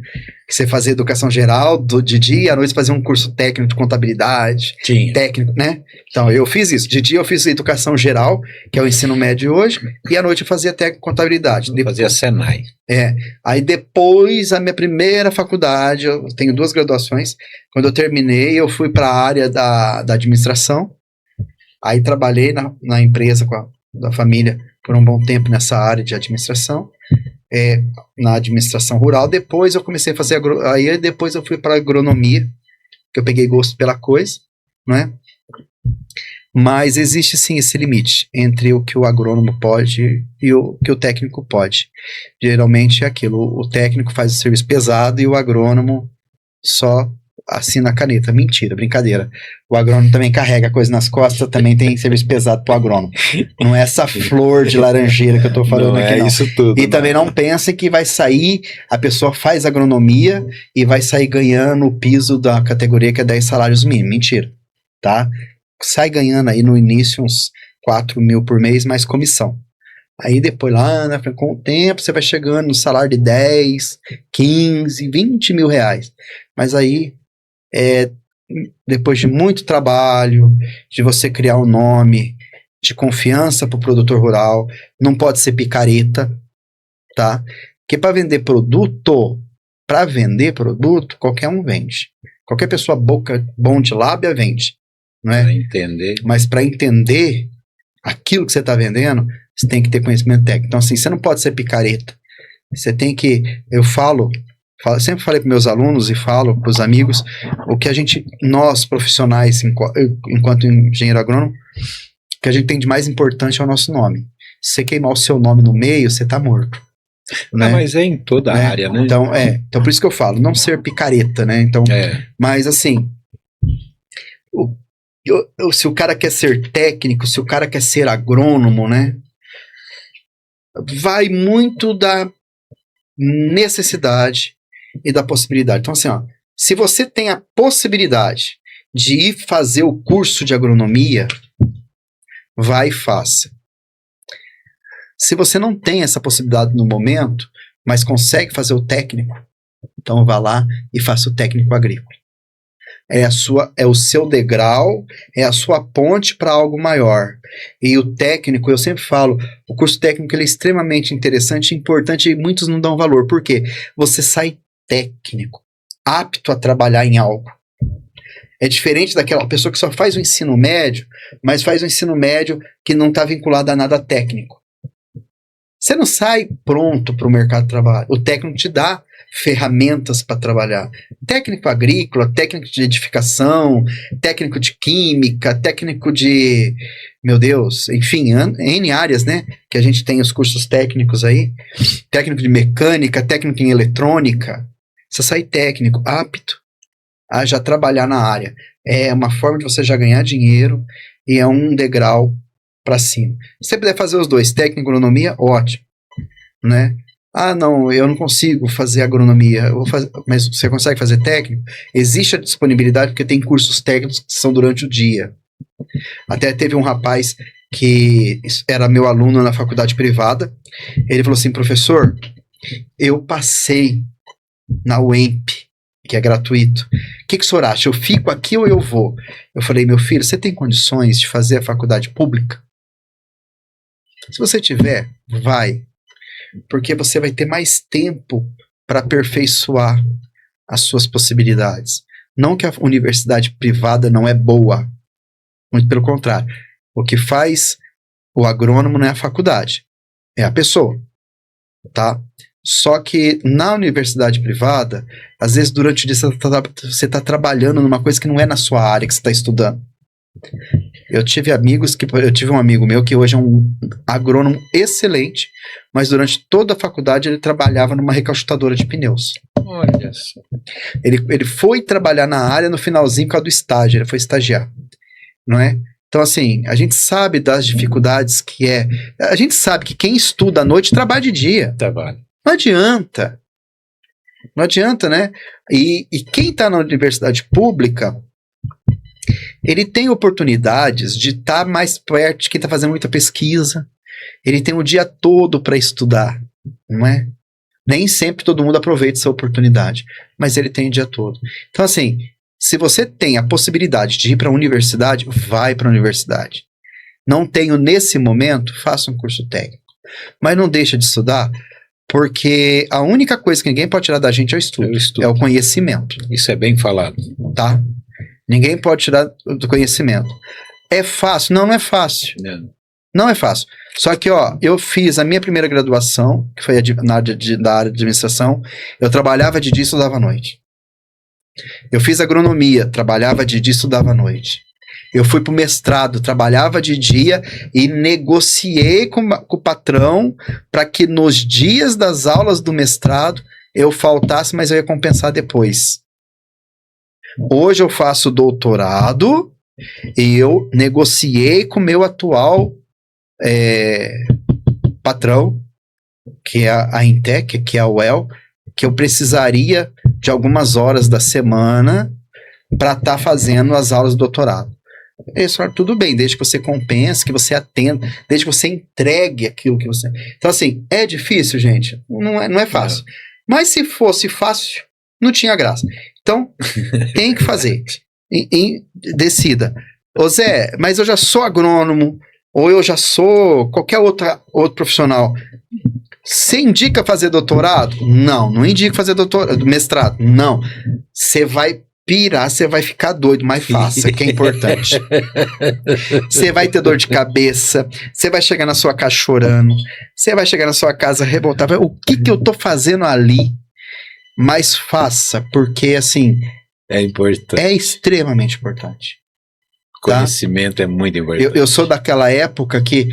Que você fazia educação geral de dia e à noite fazia um curso técnico de contabilidade. Tinha. Técnico, né? Então, eu fiz isso. De dia eu fiz educação geral, que é o ensino médio hoje, e à noite eu fazia técnico de contabilidade. Fazia Senai. Aí depois, a minha primeira faculdade, eu tenho 2 graduações, quando eu terminei, eu fui para a área da administração, aí trabalhei na empresa da família por um bom tempo nessa área de administração, na administração rural. Depois eu comecei a fazer aí depois eu fui para agronomia, que eu peguei gosto pela coisa, não é? Mas existe sim esse limite entre o que o agrônomo pode e o que o técnico pode. Geralmente é aquilo, o técnico faz o serviço pesado e o agrônomo só assina a caneta. Mentira, brincadeira. O agrônomo também carrega coisa nas costas, também tem serviço pesado pro agrônomo. Não é essa flor de laranjeira que eu tô falando não aqui, é não. isso tudo. E também não pense que vai sair, a pessoa faz agronomia e vai sair ganhando o piso da categoria que é 10 salários mínimos. Mentira, tá? Sai ganhando aí no início uns 4 mil por mês mais comissão. Aí depois lá, né, com o tempo, você vai chegando no salário de 10, 15, 20 mil reais. Mas aí, depois de muito trabalho, de você criar um nome de confiança para o produtor rural, não pode ser picareta, tá? Porque para vender produto, qualquer um vende. Qualquer pessoa bom de lábia vende, não é? Pra entender. Mas para entender aquilo que você está vendendo, você tem que ter conhecimento técnico. Então, assim, você não pode ser picareta. Você tem que... Eu sempre falei para meus alunos e falo para os amigos, o que nós profissionais, enquanto engenheiro agrônomo, o que a gente tem de mais importante é o nosso nome. Se você queimar o seu nome no meio, você está morto. Né? Mas é em toda a área, né? Então, por isso que eu falo, não ser picareta, né? Então, mas assim, se o cara quer ser técnico, se o cara quer ser agrônomo, né? Vai muito da necessidade e da possibilidade. Então, assim, ó, se você tem a possibilidade de ir fazer o curso de agronomia, vai e faça. Se você não tem essa possibilidade no momento, mas consegue fazer o técnico, então vá lá e faça o técnico agrícola. É o seu degrau, é a sua ponte para algo maior. E o técnico, eu sempre falo, o curso técnico ele é extremamente interessante e importante e muitos não dão valor. Por quê? Você sai técnico, apto a trabalhar em algo. É diferente daquela pessoa que só faz o ensino médio, mas faz o ensino médio que não está vinculado a nada técnico. Você não sai pronto para o mercado de trabalho. O técnico te dá ferramentas para trabalhar. Técnico agrícola, técnico de edificação, técnico de química, técnico de... Meu Deus, enfim, N áreas, né? Que a gente tem os cursos técnicos aí. Técnico de mecânica, técnico em eletrônica. Você sai técnico, apto a já trabalhar na área. É uma forma de você já ganhar dinheiro e é um degrau para cima. Se você puder fazer os dois, técnico e agronomia, ótimo, né? Ah, não, eu não consigo fazer agronomia, mas você consegue fazer técnico? Existe a disponibilidade porque tem cursos técnicos que são durante o dia. Até teve um rapaz que era meu aluno na faculdade privada, ele falou assim, professor, eu passei na UEMP, que é gratuito. O que o senhor acha? Eu fico aqui ou eu vou? Eu falei, meu filho, você tem condições de fazer a faculdade pública? Se você tiver, vai. Porque você vai ter mais tempo para aperfeiçoar as suas possibilidades. Não que a universidade privada não é boa. Muito pelo contrário. O que faz o agrônomo não é a faculdade. É a pessoa. Tá? Só que na universidade privada, às vezes durante o dia você está trabalhando numa coisa que não é na sua área que você está estudando. Eu tive um amigo meu que hoje é um agrônomo excelente, mas durante toda a faculdade ele trabalhava numa recaixotadora de pneus. Olha só. Ele foi trabalhar na área no finalzinho por causa do estágio, ele foi estagiar, não é? Então, assim, a gente sabe das dificuldades que é. A gente sabe que quem estuda à noite trabalha de dia. Trabalho. Não adianta. Não adianta, né? E quem está na universidade pública, ele tem oportunidades de estar mais perto de quem está fazendo muita pesquisa. Ele tem o dia todo para estudar, não é? Nem sempre todo mundo aproveita essa oportunidade, mas ele tem o dia todo. Então, assim, se você tem a possibilidade de ir para a universidade, vai para a universidade. Não tenho nesse momento, faça um curso técnico. Mas não deixa de estudar, porque a única coisa que ninguém pode tirar da gente é o estudo, é o conhecimento. Isso é bem falado. Tá? Ninguém pode tirar do conhecimento. É fácil? Não, não é fácil. Não é fácil. Só que, ó, eu fiz a minha primeira graduação, que foi da área de administração, eu trabalhava de dia e estudava à noite. Eu fiz agronomia, trabalhava de dia e estudava à noite. Eu fui pro mestrado, trabalhava de dia e negociei com o patrão para que nos dias das aulas do mestrado eu faltasse, mas eu ia compensar depois. Hoje eu faço doutorado e eu negociei com o meu atual patrão, que é a Intec, que é a UEL, que eu precisaria de algumas horas da semana para estar fazendo as aulas do doutorado. Eles falaram, tudo bem, desde que você compense, que você atenda, desde que você entregue aquilo que você... Então, assim, é difícil, gente? Não é fácil. Mas se fosse fácil, não tinha graça. Então, tem que fazer. Decida. Ô Zé, mas eu já sou agrônomo, ou eu já sou qualquer outro profissional. Você indica fazer doutorado? Não indica fazer mestrado. Não. Você vai pirar, você vai ficar doido, mas faça, que é importante. Você vai ter dor de cabeça, você vai chegar na sua casa chorando, você vai chegar na sua casa revoltado. O que eu tô fazendo ali? Mas faça, porque assim... É importante. É extremamente importante. Conhecimento é muito importante. Eu sou daquela época que,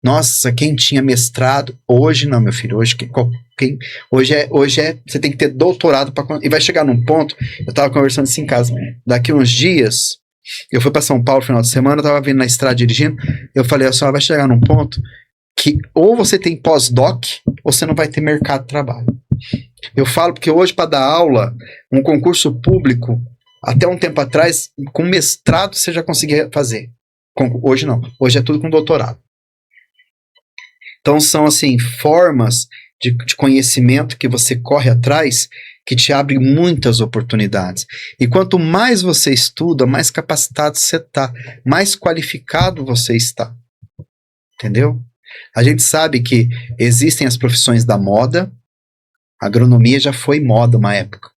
nossa, quem tinha mestrado, hoje não, meu filho, hoje você tem que ter doutorado e vai chegar num ponto, eu tava conversando isso em casa, daqui uns dias, eu fui para São Paulo no final de semana, eu tava vindo na estrada dirigindo, eu falei, a senhora vai chegar num ponto que ou você tem pós-doc, ou você não vai ter mercado de trabalho. Eu falo porque hoje para dar aula, um concurso público, até um tempo atrás, com mestrado você já conseguia fazer. Hoje não, hoje é tudo com doutorado. Então são assim, formas de conhecimento que você corre atrás que te abre muitas oportunidades. E quanto mais você estuda, mais capacitado você está, mais qualificado você está. Entendeu? A gente sabe que existem as profissões da moda, a agronomia já foi moda uma época.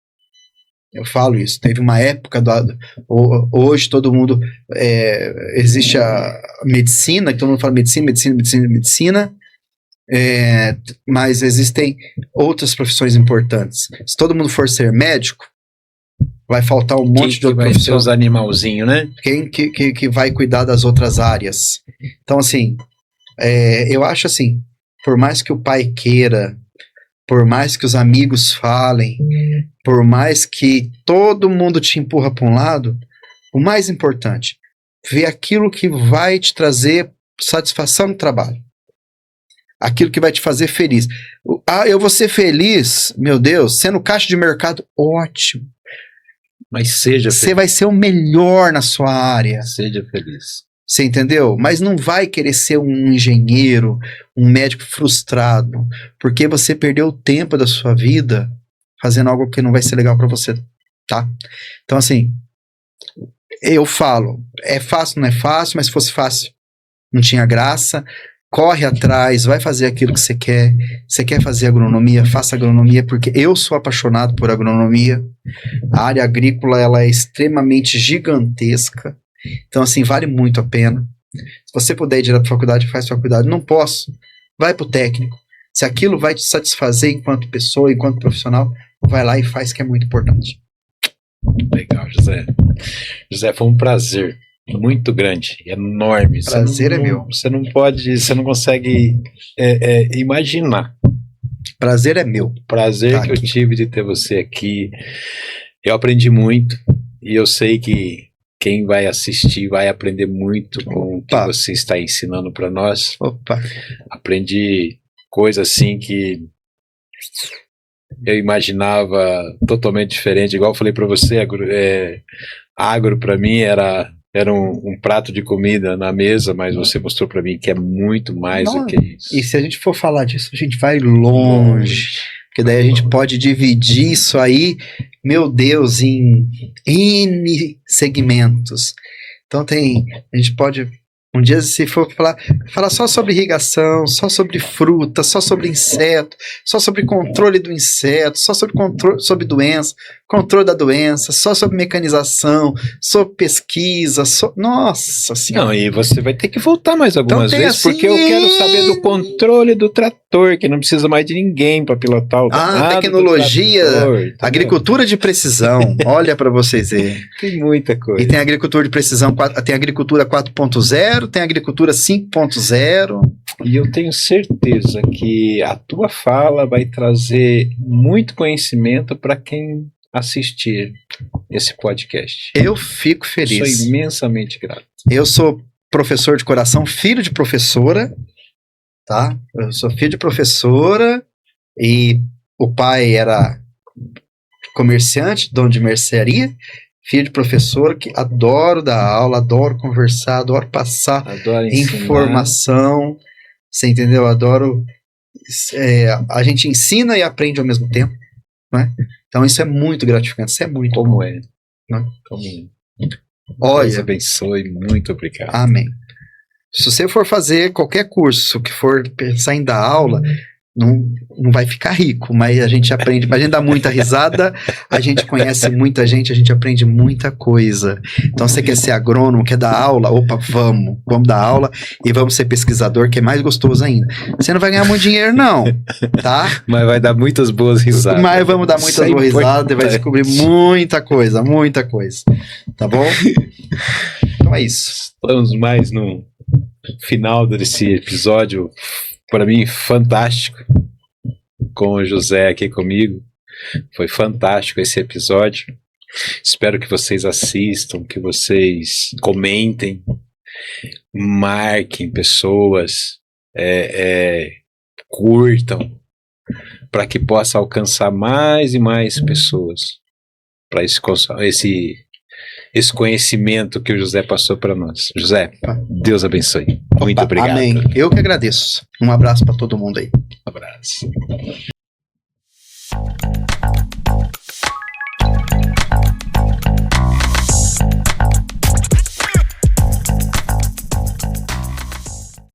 Eu falo isso, teve uma época, hoje todo mundo, existe a medicina, que todo mundo fala medicina, mas existem outras profissões importantes. Se todo mundo for ser médico, vai faltar um monte de outras profissões. Os animalzinhos, né? Quem que vai cuidar das outras áreas? Então, assim, eu acho assim, por mais que o pai queira, por mais que os amigos falem, por mais que todo mundo te empurra para um lado, o mais importante, ver aquilo que vai te trazer satisfação no trabalho. Aquilo que vai te fazer feliz. Eu vou ser feliz, meu Deus, sendo caixa de mercado, ótimo. Mas seja feliz. Você vai ser o melhor na sua área. Seja feliz. Você entendeu? Mas não vai querer ser um engenheiro, um médico frustrado, porque você perdeu o tempo da sua vida fazendo algo que não vai ser legal para você, tá? Então, assim, eu falo, é fácil, não é fácil, mas se fosse fácil, não tinha graça. Corre atrás, vai fazer aquilo que você quer. Você quer fazer agronomia? Faça agronomia, porque eu sou apaixonado por agronomia. A área agrícola, ela é extremamente gigantesca. Então, assim, vale muito a pena. Se você puder ir direto para a faculdade, faz faculdade. Não posso. Vai para o técnico. Se aquilo vai te satisfazer enquanto pessoa, enquanto profissional, vai lá e faz, que é muito importante. Legal, José. José, foi um prazer muito grande, enorme. Prazer é meu. Você não consegue imaginar. Prazer é meu. Prazer que eu tive de ter você aqui. Eu aprendi muito e eu sei que quem vai assistir vai aprender muito com o que você está ensinando para nós. Aprendi coisas assim que eu imaginava totalmente diferente. Igual eu falei para você, agro para mim era um prato de comida na mesa, mas você mostrou para mim que é muito mais do que isso. E se a gente for falar disso, a gente vai longe. Porque daí a gente pode dividir isso aí, meu Deus, em N segmentos. Então a gente pode, um dia se for falar só sobre irrigação, só sobre fruta, só sobre inseto, só sobre controle do inseto, só sobre controle sobre doença, controle da doença, só sobre mecanização, sobre pesquisa, nossa senhora. Não, e você vai ter que voltar mais algumas vezes, assim, porque eu quero saber do controle do trator, que não precisa mais de ninguém para pilotar o trator. Tecnologia, agricultura de precisão, olha para vocês verem. Tem muita coisa. E tem agricultura de precisão, tem agricultura 4.0, tem agricultura 5.0. E eu tenho certeza que a tua fala vai trazer muito conhecimento para quem assistir. esse podcast. Eu fico feliz. Sou imensamente grato. Eu sou professor de coração, filho de professora, tá? Eu sou filho de professora e o pai era comerciante, dono de mercearia, filho de professora que adoro dar aula, adoro conversar, adoro passar Adoro ensinar. informação, você entendeu? Adoro... a gente ensina e aprende ao mesmo tempo, né? Então isso é muito gratificante, isso é muito Como bom, é? né? Como é? Deus Olha, abençoe, muito obrigado. amém. Se você for fazer qualquer curso que for pensar em dar aula, não vai ficar rico, mas a gente aprende, mas a gente dá muita risada, a gente conhece muita gente, a gente aprende muita coisa. Então você quer ser agrônomo, quer dar aula? Opa, vamos dar aula e vamos ser pesquisador, que é mais gostoso ainda. Você não vai ganhar muito dinheiro não, tá? Mas vai dar muitas boas risadas. Mas vamos dar muitas boas risadas e vai descobrir muita coisa, tá bom? Então é isso. Estamos mais no final desse episódio, para mim, fantástico, com o José aqui comigo. Foi fantástico esse episódio. Espero que vocês assistam, que vocês comentem, marquem pessoas, curtam, para que possa alcançar mais e mais pessoas para esse conhecimento que o José passou para nós. José, Deus abençoe. Muito obrigado. Amém. Eu que agradeço. Um abraço para todo mundo aí. Um abraço.